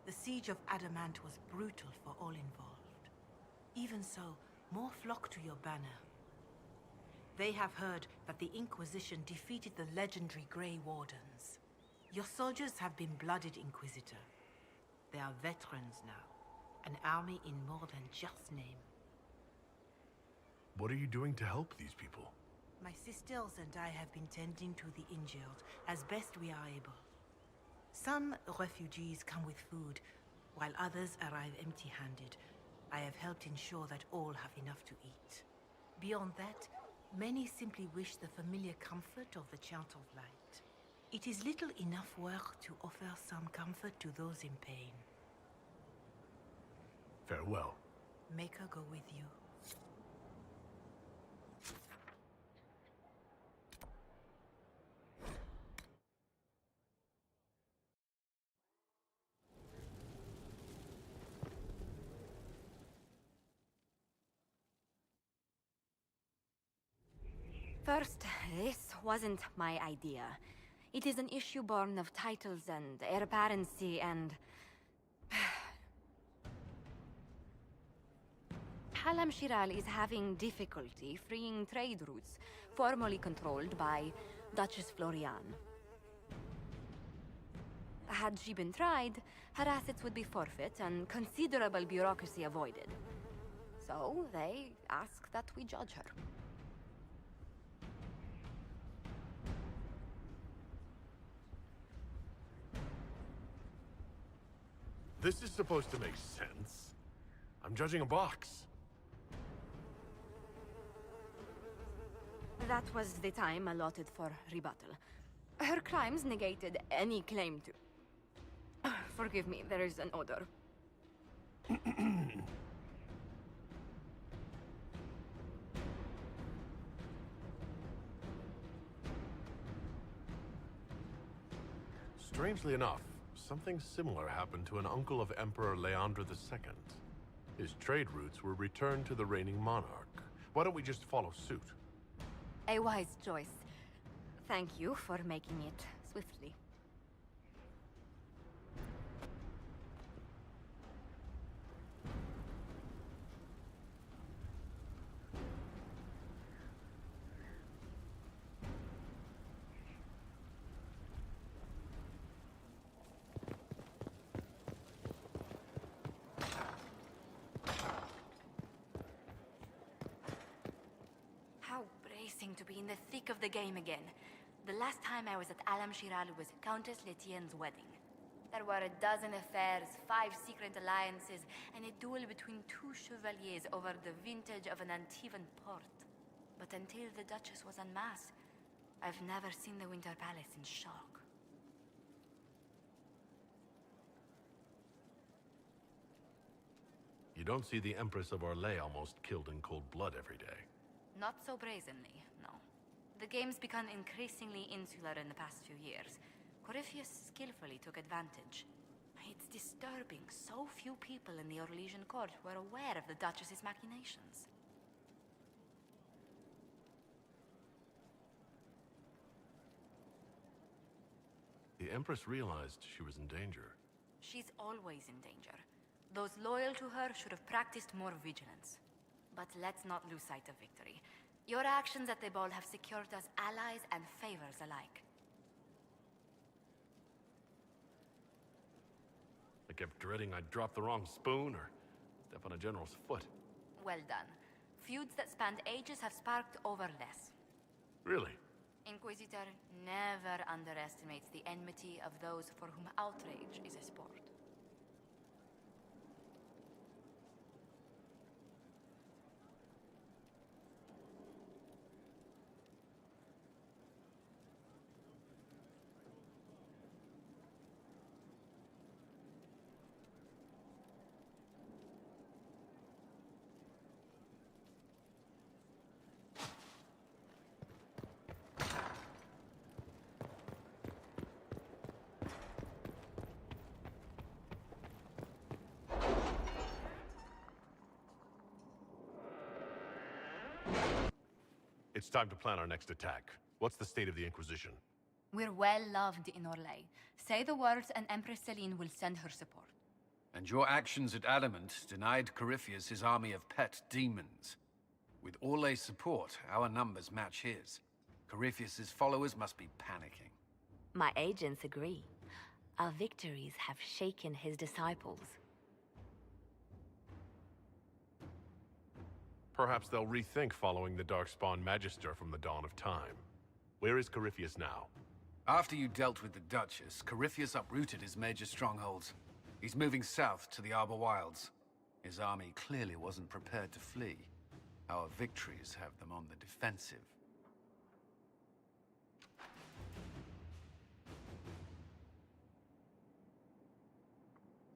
The siege of Adamant was brutal for all involved. Even so, more flock to your banner. They have heard that the Inquisition defeated the legendary Grey Wardens. Your soldiers have been blooded, Inquisitor. They are veterans now, an army in more than just name. What are you doing to help these people? My sisters and I have been tending to the injured as best we are able. Some refugees come with food, while others arrive empty-handed. I have helped ensure that all have enough to eat. Beyond that, many simply wish the familiar comfort of the Chant of Light. It is little enough work to offer some comfort to those in pain. Farewell. Make her go with you. First, this wasn't my idea. It is an issue born of titles and heir apparency and... Halam Shiral is having difficulty freeing trade routes formerly controlled by Duchess Florian. Had she been tried, her assets would be forfeit and considerable bureaucracy avoided. So they ask that we judge her. This is supposed to make sense. I'm judging a box. That was the time allotted for rebuttal. Her crimes negated any claim to... Forgive me, there is an odor. Strangely enough, something similar happened to an uncle of Emperor Leandra II. His trade routes were returned to the reigning monarch. Why don't we just follow suit? A wise choice. Thank you for making it swiftly. To be in the thick of the game again. The last time I was at Alam Shiral was Countess Letienne's wedding. There were a dozen affairs, 5 secret alliances, and a duel between 2 chevaliers over the vintage of an Antivan port. But until the Duchess was unmasked, I've never seen the Winter Palace in shock. You don't see the Empress of Orlais almost killed in cold blood every day. Not so brazenly, no. The game's become increasingly insular in the past few years. Corypheus skillfully took advantage. It's disturbing so few people in the Orlesian court were aware of the Duchess's machinations. The Empress realized she was in danger. She's always in danger. Those loyal to her should have practiced more vigilance. But let's not lose sight of victory. Your actions at the ball have secured us allies and favors alike. I kept dreading I'd drop the wrong spoon or step on a general's foot. Well done. Feuds that spanned ages have sparked over less. Really? Inquisitor never underestimates the enmity of those for whom outrage is a sport. It's time to plan our next attack. What's the state of the Inquisition? We're well loved in Orlais. Say the words and Empress Celine will send her support. And your actions at Adamant denied Corypheus his army of pet demons. With Orlais' support, our numbers match his. Corypheus' followers must be panicking. My agents agree. Our victories have shaken his disciples. Perhaps they'll rethink following the Darkspawn Magister from the dawn of time. Where is Corypheus now? After you dealt with the Duchess, Corypheus uprooted his major strongholds. He's moving south to the Arbor Wilds. His army clearly wasn't prepared to flee. Our victories have them on the defensive.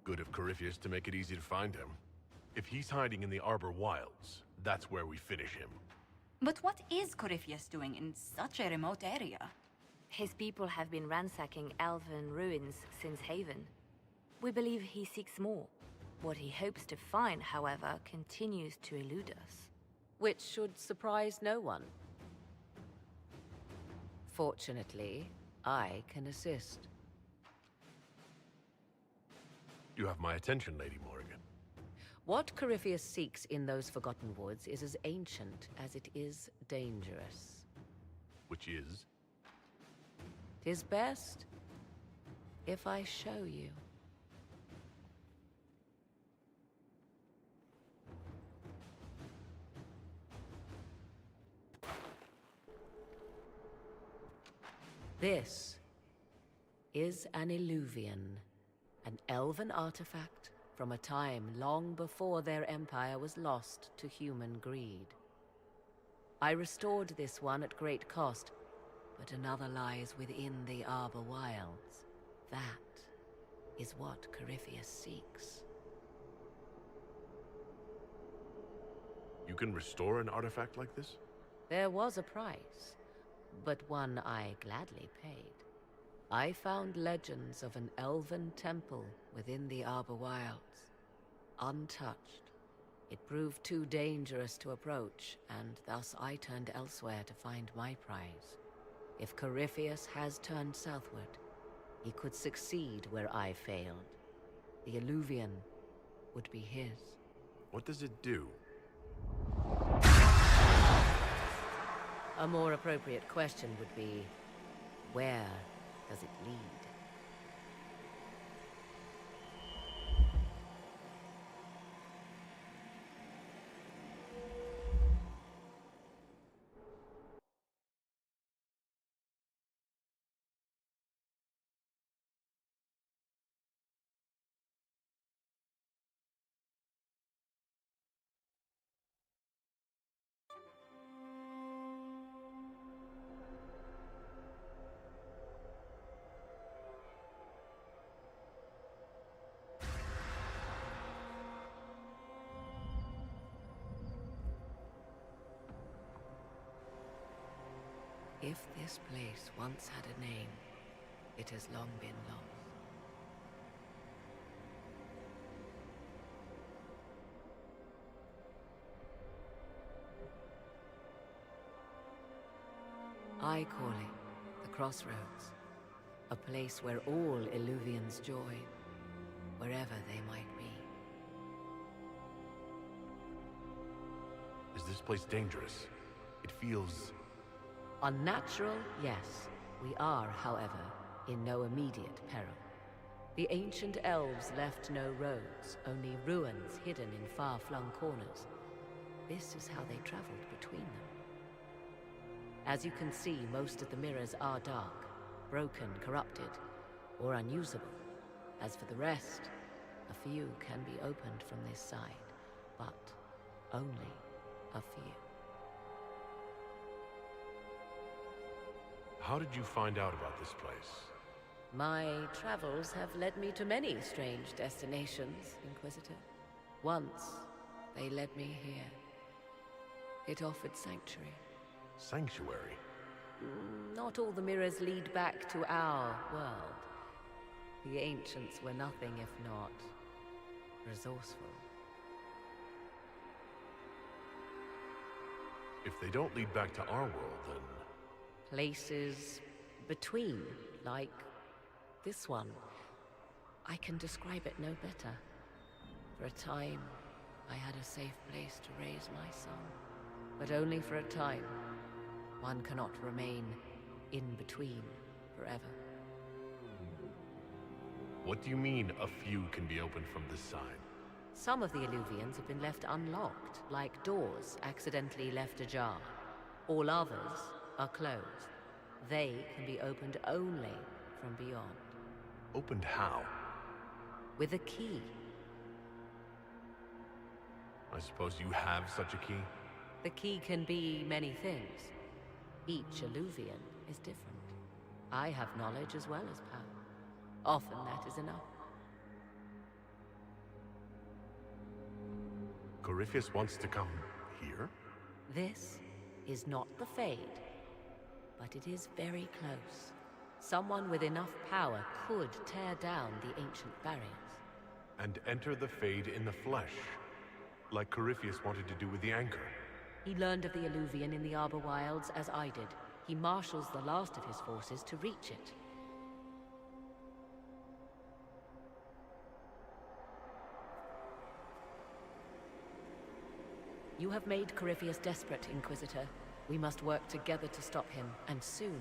Good of Corypheus to make it easy to find him. If he's hiding in the Arbor Wilds, that's where we finish him. But what is Corypheus doing in such a remote area? His people have been ransacking elven ruins since Haven. We believe he seeks more. What he hopes to find, however, continues to elude us. Which should surprise no one. Fortunately, I can assist. You have my attention, Lady Morrigan. What Corypheus seeks in those Forgotten Woods is as ancient as it is dangerous. Which is? 'Tis best if I show you. This is an Eluvian, an elven artifact from a time long before their empire was lost to human greed. I restored this one at great cost, but another lies within the Arbor Wilds. That is what Corypheus seeks. You can restore an artifact like this? There was a price, but one I gladly paid. I found legends of an elven temple within the Arbor Wilds. Untouched. It proved too dangerous to approach, and thus I turned elsewhere to find my prize. If Corypheus has turned southward, he could succeed where I failed. The Eluvian would be his. What does it do? A more appropriate question would be, where does it lead? If this place once had a name, it has long been lost. I call it the Crossroads, a place where all Eluvians join, wherever they might be. Is this place dangerous? It feels... Unnatural, yes. We are, however, in no immediate peril. The ancient elves left no roads, only ruins hidden in far-flung corners. This is how they traveled between them. As you can see, most of the mirrors are dark, broken, corrupted, or unusable. As for the rest, a few can be opened from this side, but only a few. How did you find out about this place? My travels have led me to many strange destinations, Inquisitor. Once, they led me here. It offered sanctuary. Sanctuary? Not all the mirrors lead back to our world. The ancients were nothing if not resourceful. If they don't lead back to our world, then... Places between, like this one. I can describe it no better. For a time, I had a safe place to raise my son. But only for a time. One cannot remain in between forever. What do you mean, a few can be opened from this side? Some of the Eluvians have been left unlocked, like doors accidentally left ajar. All others are closed. They can be opened only from beyond. Opened how? With a key. I suppose you have such a key? The key can be many things. Each Eluvian is different. I have knowledge as well as power. Often that is enough. Corypheus wants to come here? This is not the Fade, but it is very close. Someone with enough power could tear down the ancient barriers. And enter the Fade in the flesh, like Corypheus wanted to do with the Anchor. He learned of the Eluvian in the Arbor Wilds as I did. He marshals the last of his forces to reach it. You have made Corypheus desperate, Inquisitor. We must work together to stop him, and soon.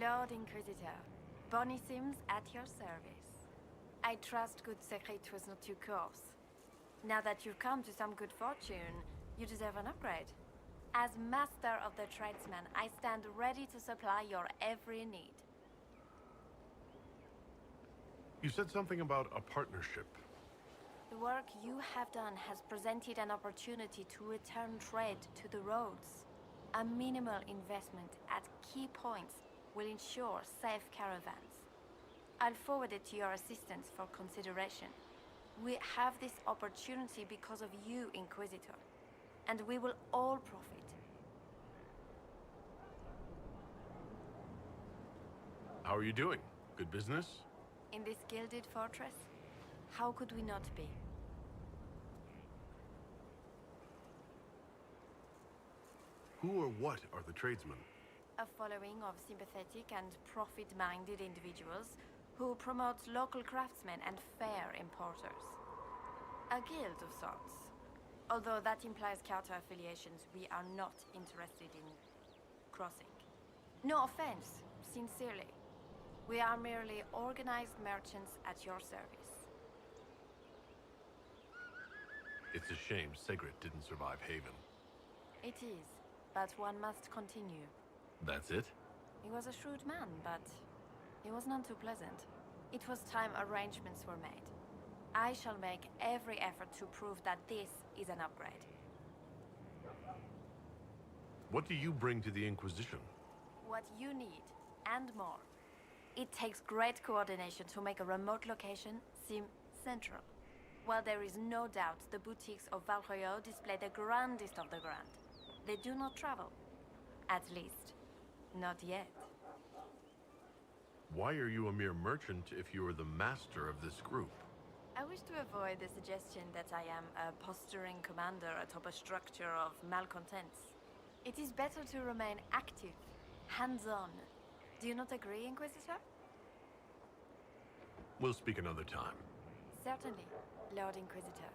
Lord Inquisitor, Bonnie Sims at your service. I trust good secret was not your course. Now that you've come to some good fortune, you deserve an upgrade. As Master of the Tradesman, I stand ready to supply your every need. You said something about a partnership. The work you have done has presented an opportunity to return trade to the roads. A minimal investment at key points will ensure safe caravans. I'll forward it to your assistants for consideration. We have this opportunity because of you, Inquisitor, and we will all profit. How are you doing? Good business? In this gilded fortress, how could we not be? Who or what are the tradesmen? A following of sympathetic and profit-minded individuals who promote local craftsmen and fair importers. A guild of sorts. Although that implies counter-affiliations we are not interested in crossing. No offense, sincerely. We are merely organized merchants at your service. It's a shame Sigrid didn't survive Haven. It is, but one must continue. That's it? He was a shrewd man, but he was none too pleasant. It was time arrangements were made. I shall make every effort to prove that this is an upgrade. What do you bring to the Inquisition? What you need, and more. It takes great coordination to make a remote location seem central. While there is no doubt the boutiques of Valroyo display the grandest of the grand, they do not travel. At least, not yet. Why are you a mere merchant if you are the master of this group? I wish to avoid the suggestion that I am a posturing commander atop a structure of malcontents. It is better to remain active, hands-on. Do you not agree, Inquisitor? We'll speak another time. Certainly, Lord Inquisitor.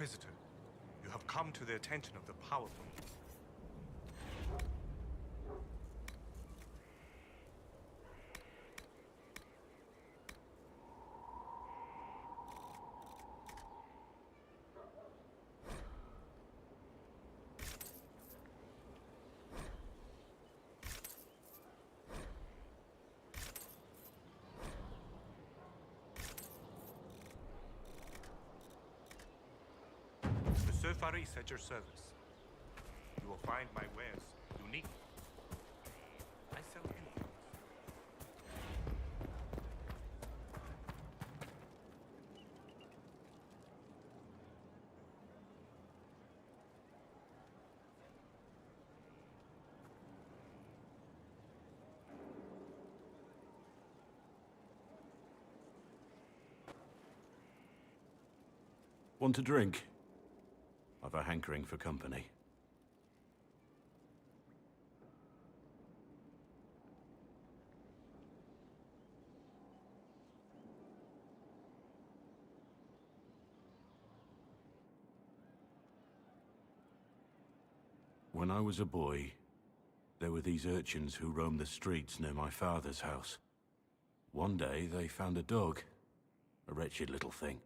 Inquisitor, you have come to the attention of the powerful. Sir Faris at your service. You will find my wares unique. I sell anything. Want a drink? I've a hankering for company. When I was a boy, there were these urchins who roamed the streets near my father's house. One day, they found a dog. A wretched little thing.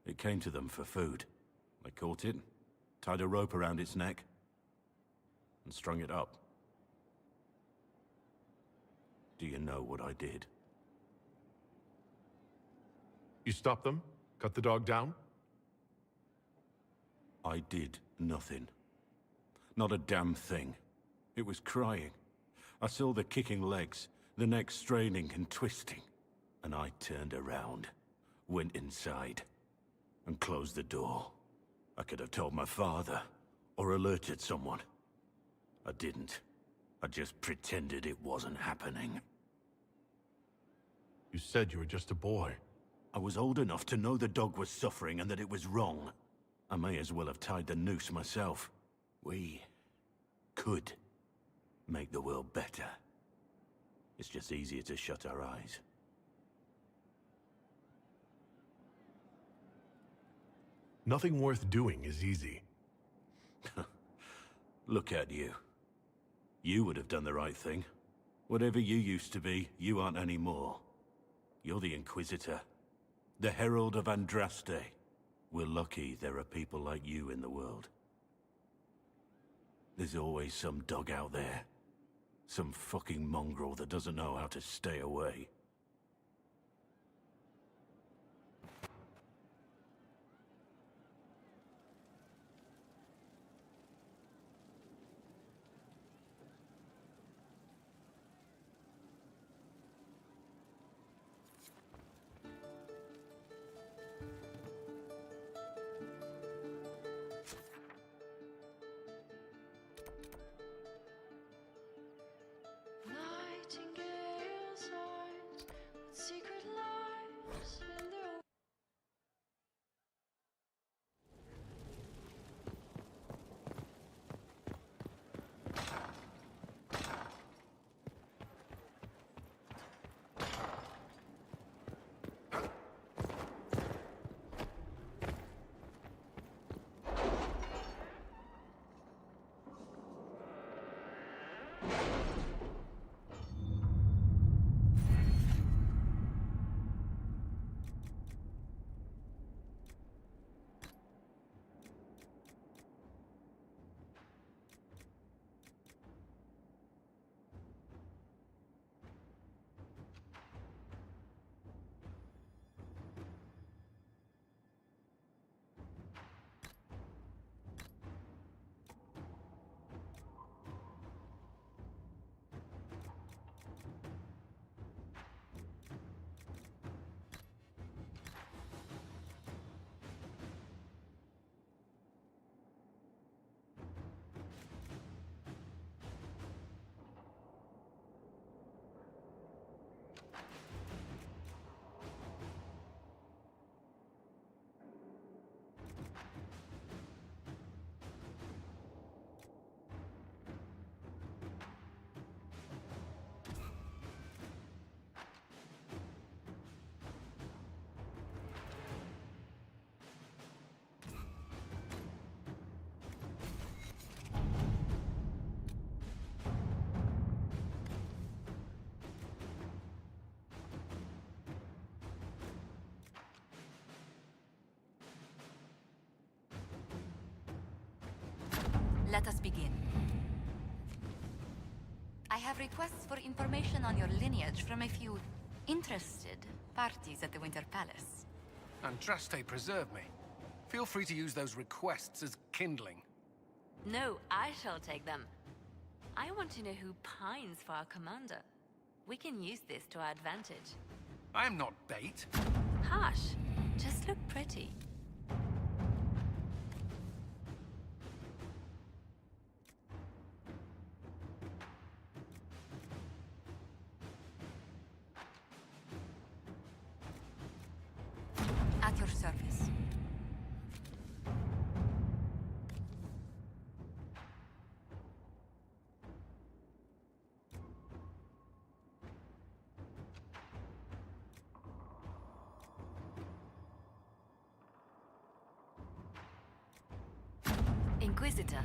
It came to them for food. They caught it, tied a rope around its neck, and strung it up. Do you know what I did? You stopped them? Cut the dog down? I did nothing. Not a damn thing. It was crying. I saw the kicking legs, the neck straining and twisting. And I turned around, went inside, and closed the door. I could have told my father, or alerted someone. I didn't. I just pretended it wasn't happening. You said you were just a boy. I was old enough to know the dog was suffering and that it was wrong. I may as well have tied the noose myself. We could make the world better. It's just easier to shut our eyes. Nothing worth doing is easy. Look at you. You would have done the right thing. Whatever you used to be, you aren't anymore. You're the Inquisitor. The Herald of Andraste. We're lucky there are people like you in the world. There's always some dog out there. Some fucking mongrel that doesn't know how to stay away. Nightingale's eyes, with secret lives in their Let us begin. I have requests for information on your lineage from a few interested parties at the Winter Palace. Andraste preserve me. Feel free to use those requests as kindling. No, I shall take them. I want to know who pines for our commander. We can use this to our advantage. I am not bait. Hush. Just look pretty. At your service. Inquisitor.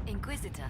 Inquisitor.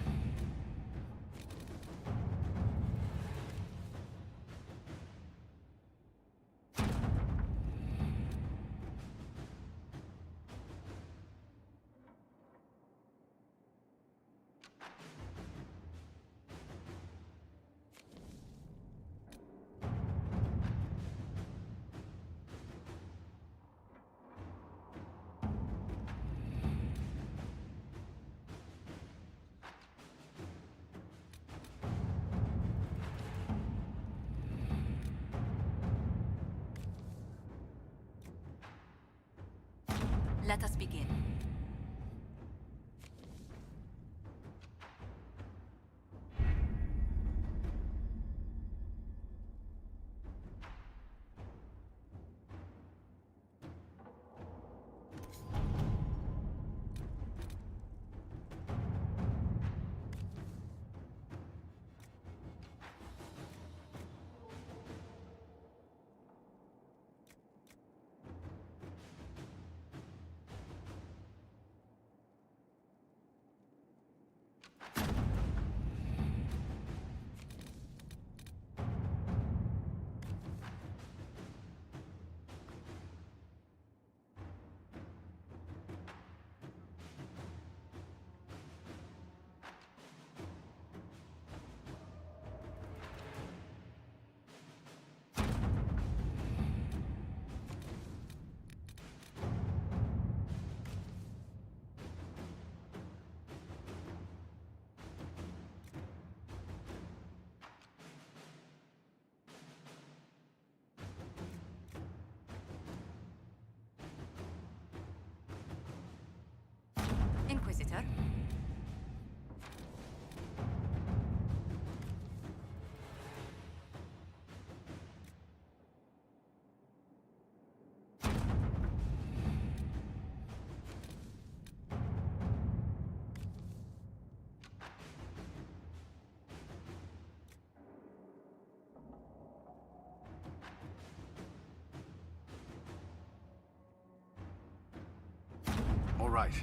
Let us begin. Inquisitor. All right.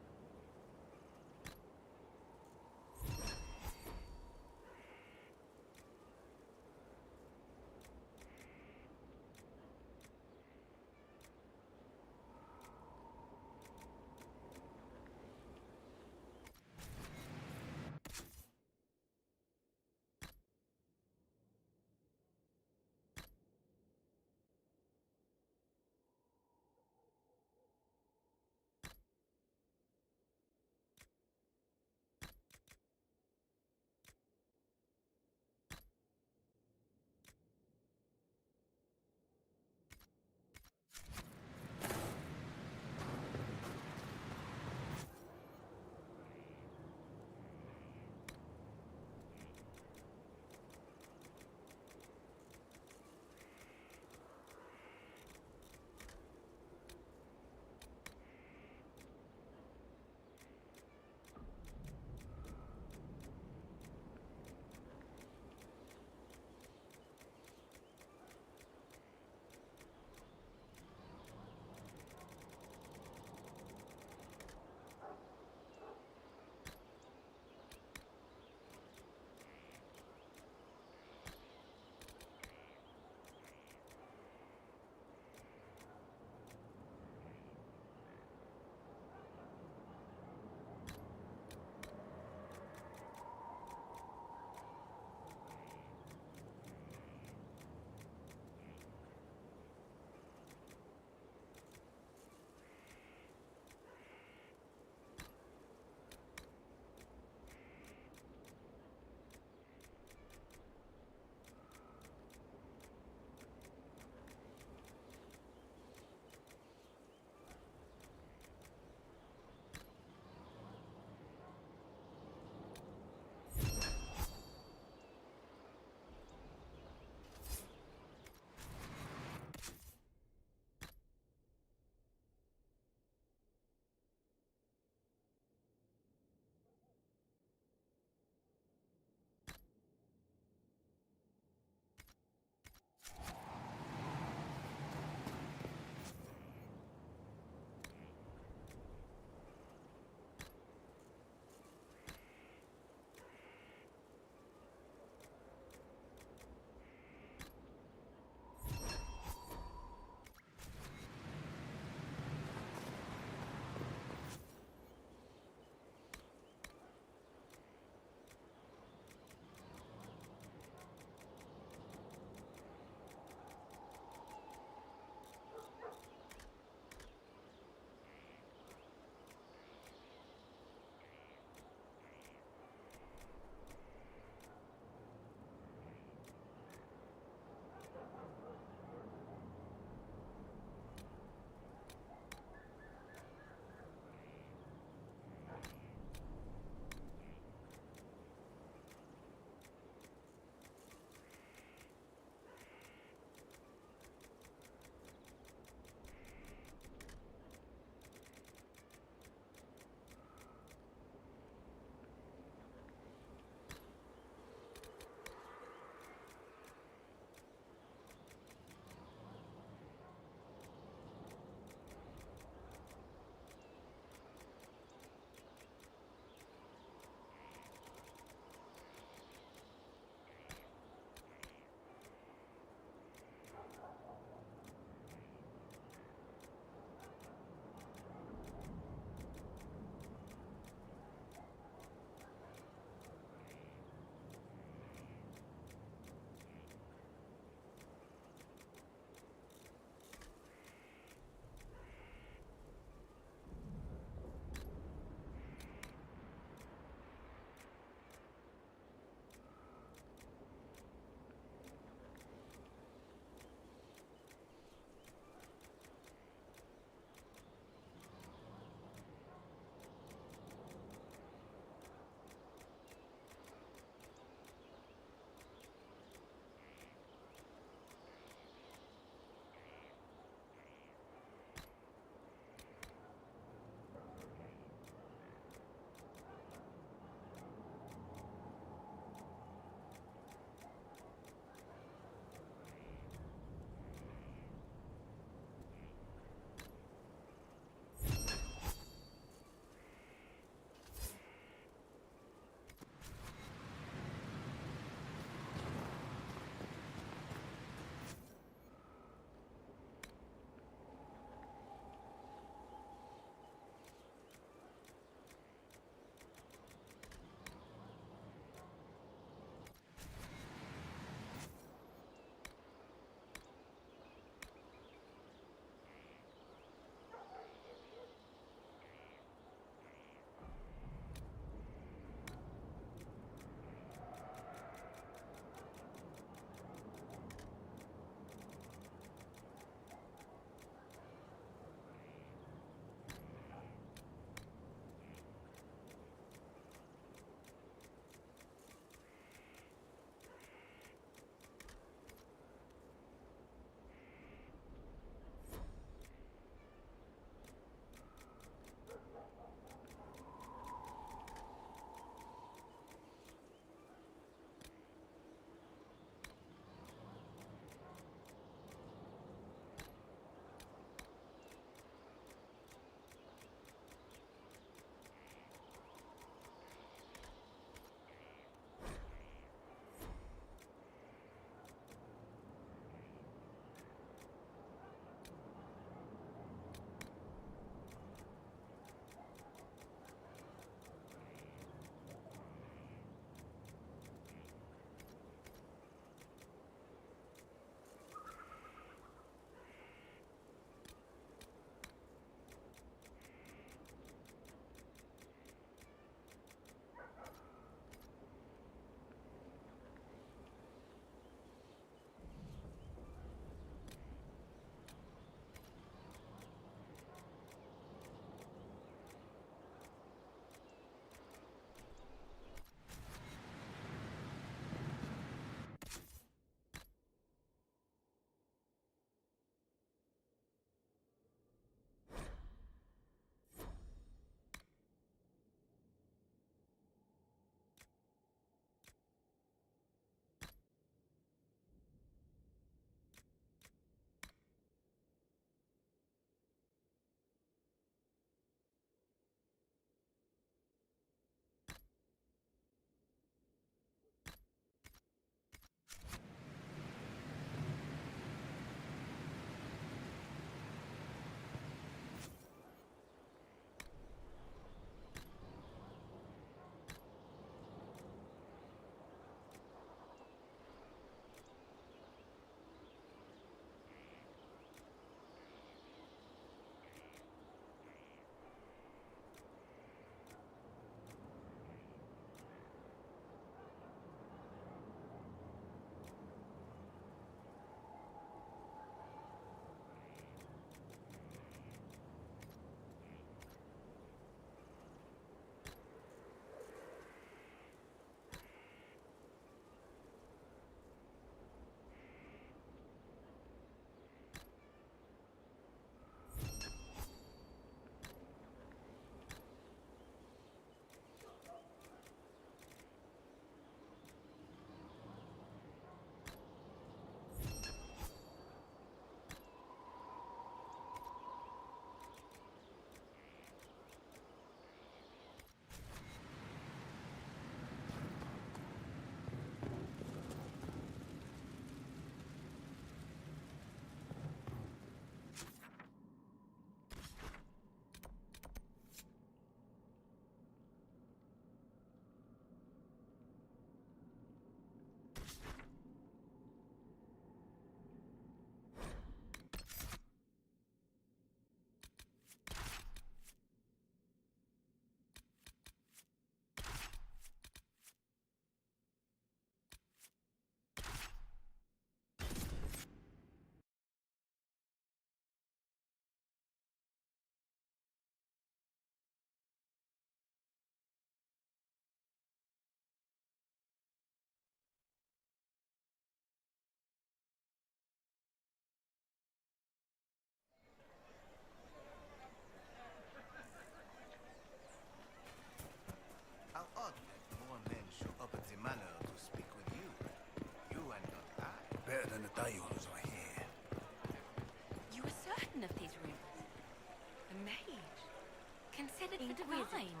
considered for divine.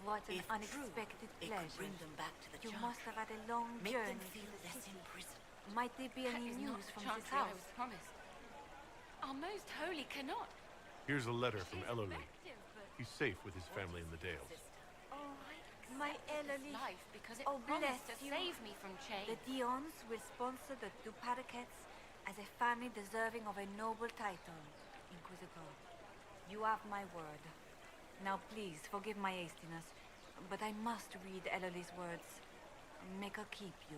What an unexpected pleasure. Bring them back to the You junk. must have had a long Make journey them feel to the less city. imprisoned. Might there be any news from this I house? was promised. Our most holy cannot. Here's a letter from Ellery. He's safe with his family in the Dales. Oh, my Ellery. Life because it Oh, promised bless to you. save me from chains. The Dions will sponsor the two parakeets as a family deserving of a noble title, Inquisitor. You have my word. Now please, forgive my hastiness, but I must read Ellery's words. Make her keep you.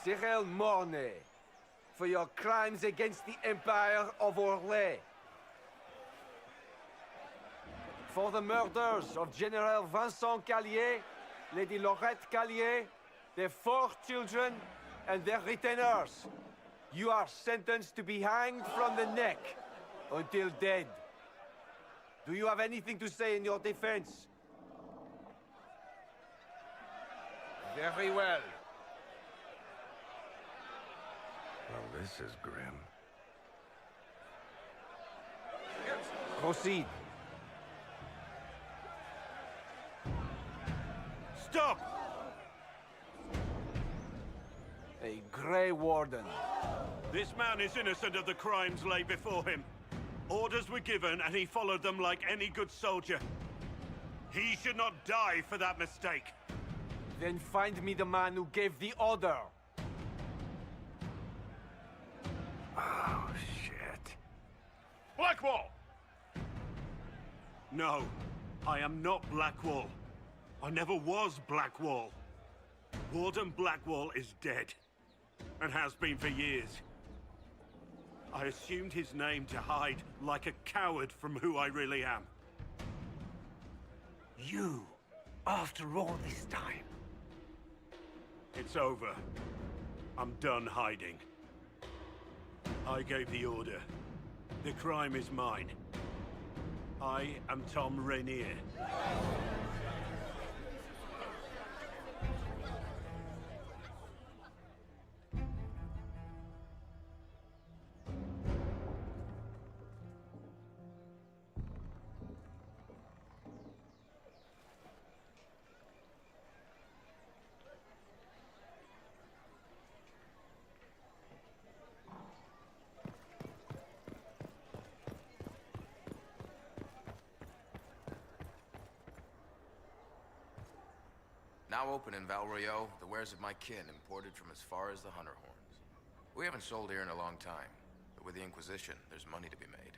Cyril Mornay, for your crimes against the Empire of Orlais. For the murders of General Vincent Callier, Lady Laurette Callier, their 4 children, and their retainers. You are sentenced to be hanged from the neck until dead. Do you have anything to say in your defense? Very well. Well, this is grim. Proceed. Stop! A Grey Warden. This man is innocent of the crimes laid before him. Orders were given, and he followed them like any good soldier. He should not die for that mistake. Then find me the man who gave the order. Oh, shit. Blackwall! No, I am not Blackwall. I never was Blackwall. Warden Blackwall is dead, and has been for years. I assumed his name to hide like a coward from who I really am. You, after all this time. It's over. I'm done hiding. I gave the order. The crime is mine. I am Tom Rainier. Now open in Valrio, the wares of my kin imported from as far as the Hunter Horns. We haven't sold here in a long time, but with the Inquisition, there's money to be made.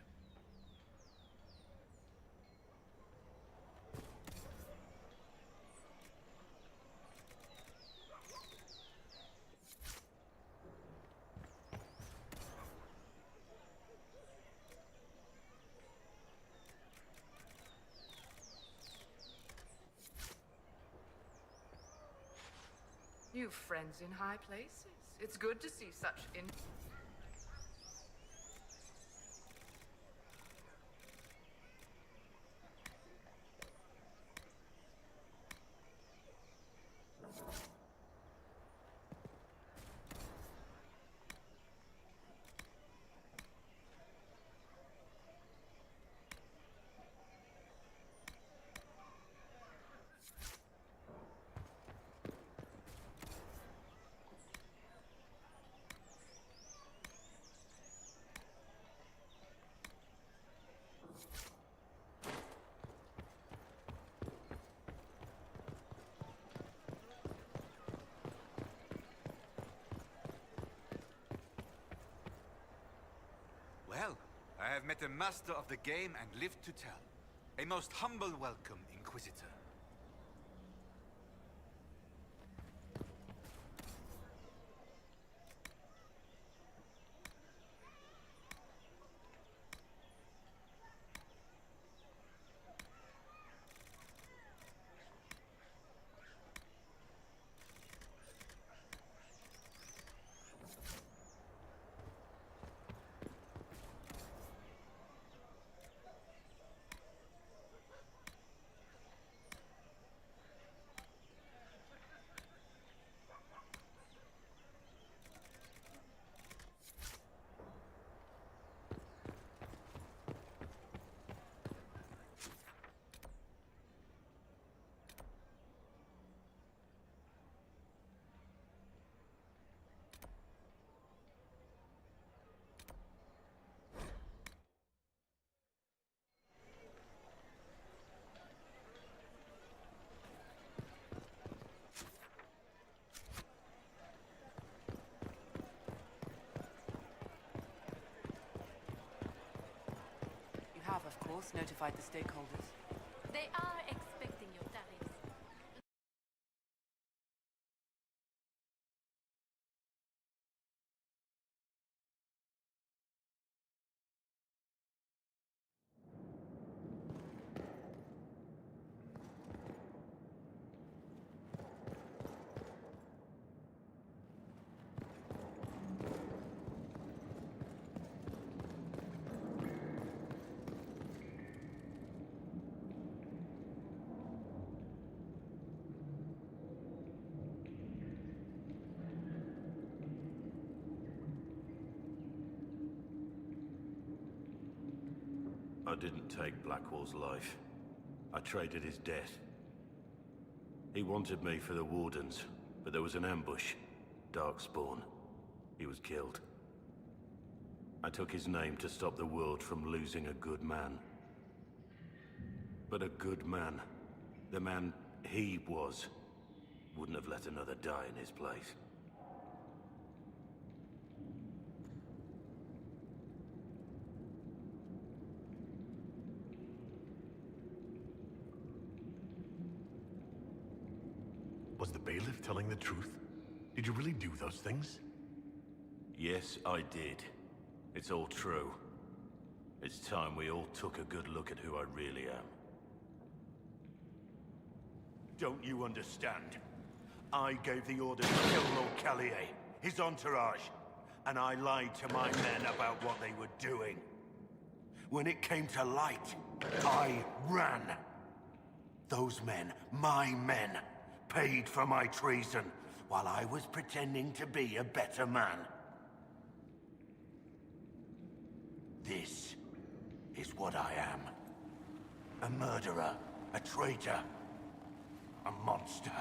You've friends in high places. It's good to see such have met a master of the game and lived to tell. A most humble welcome, Inquisitor. Have, of course, notified the stakeholders. They are expecting your tariffs. I didn't take Blackwall's life. I traded his death. He wanted me for the Wardens, but there was an ambush. Darkspawn. He was killed. I took his name to stop the world from losing a good man. But a good man, the man he was, wouldn't have let another die in his place. Was the bailiff telling the truth? Did you really do those things? Yes, I did. It's all true. It's time we all took a good look at who I really am. Don't you understand? I gave the order to kill Lord Callier, his entourage, and I lied to my men about what they were doing. When it came to light, I ran. Those men, my men, paid for my treason, while I was pretending to be a better man. This is what I am. A murderer, a traitor, a monster.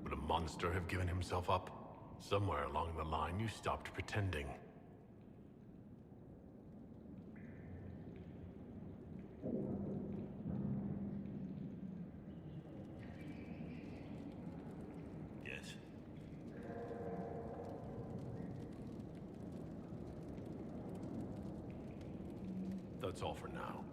Would a monster have given himself up? Somewhere along the line, you stopped pretending. Yes. That's all for now.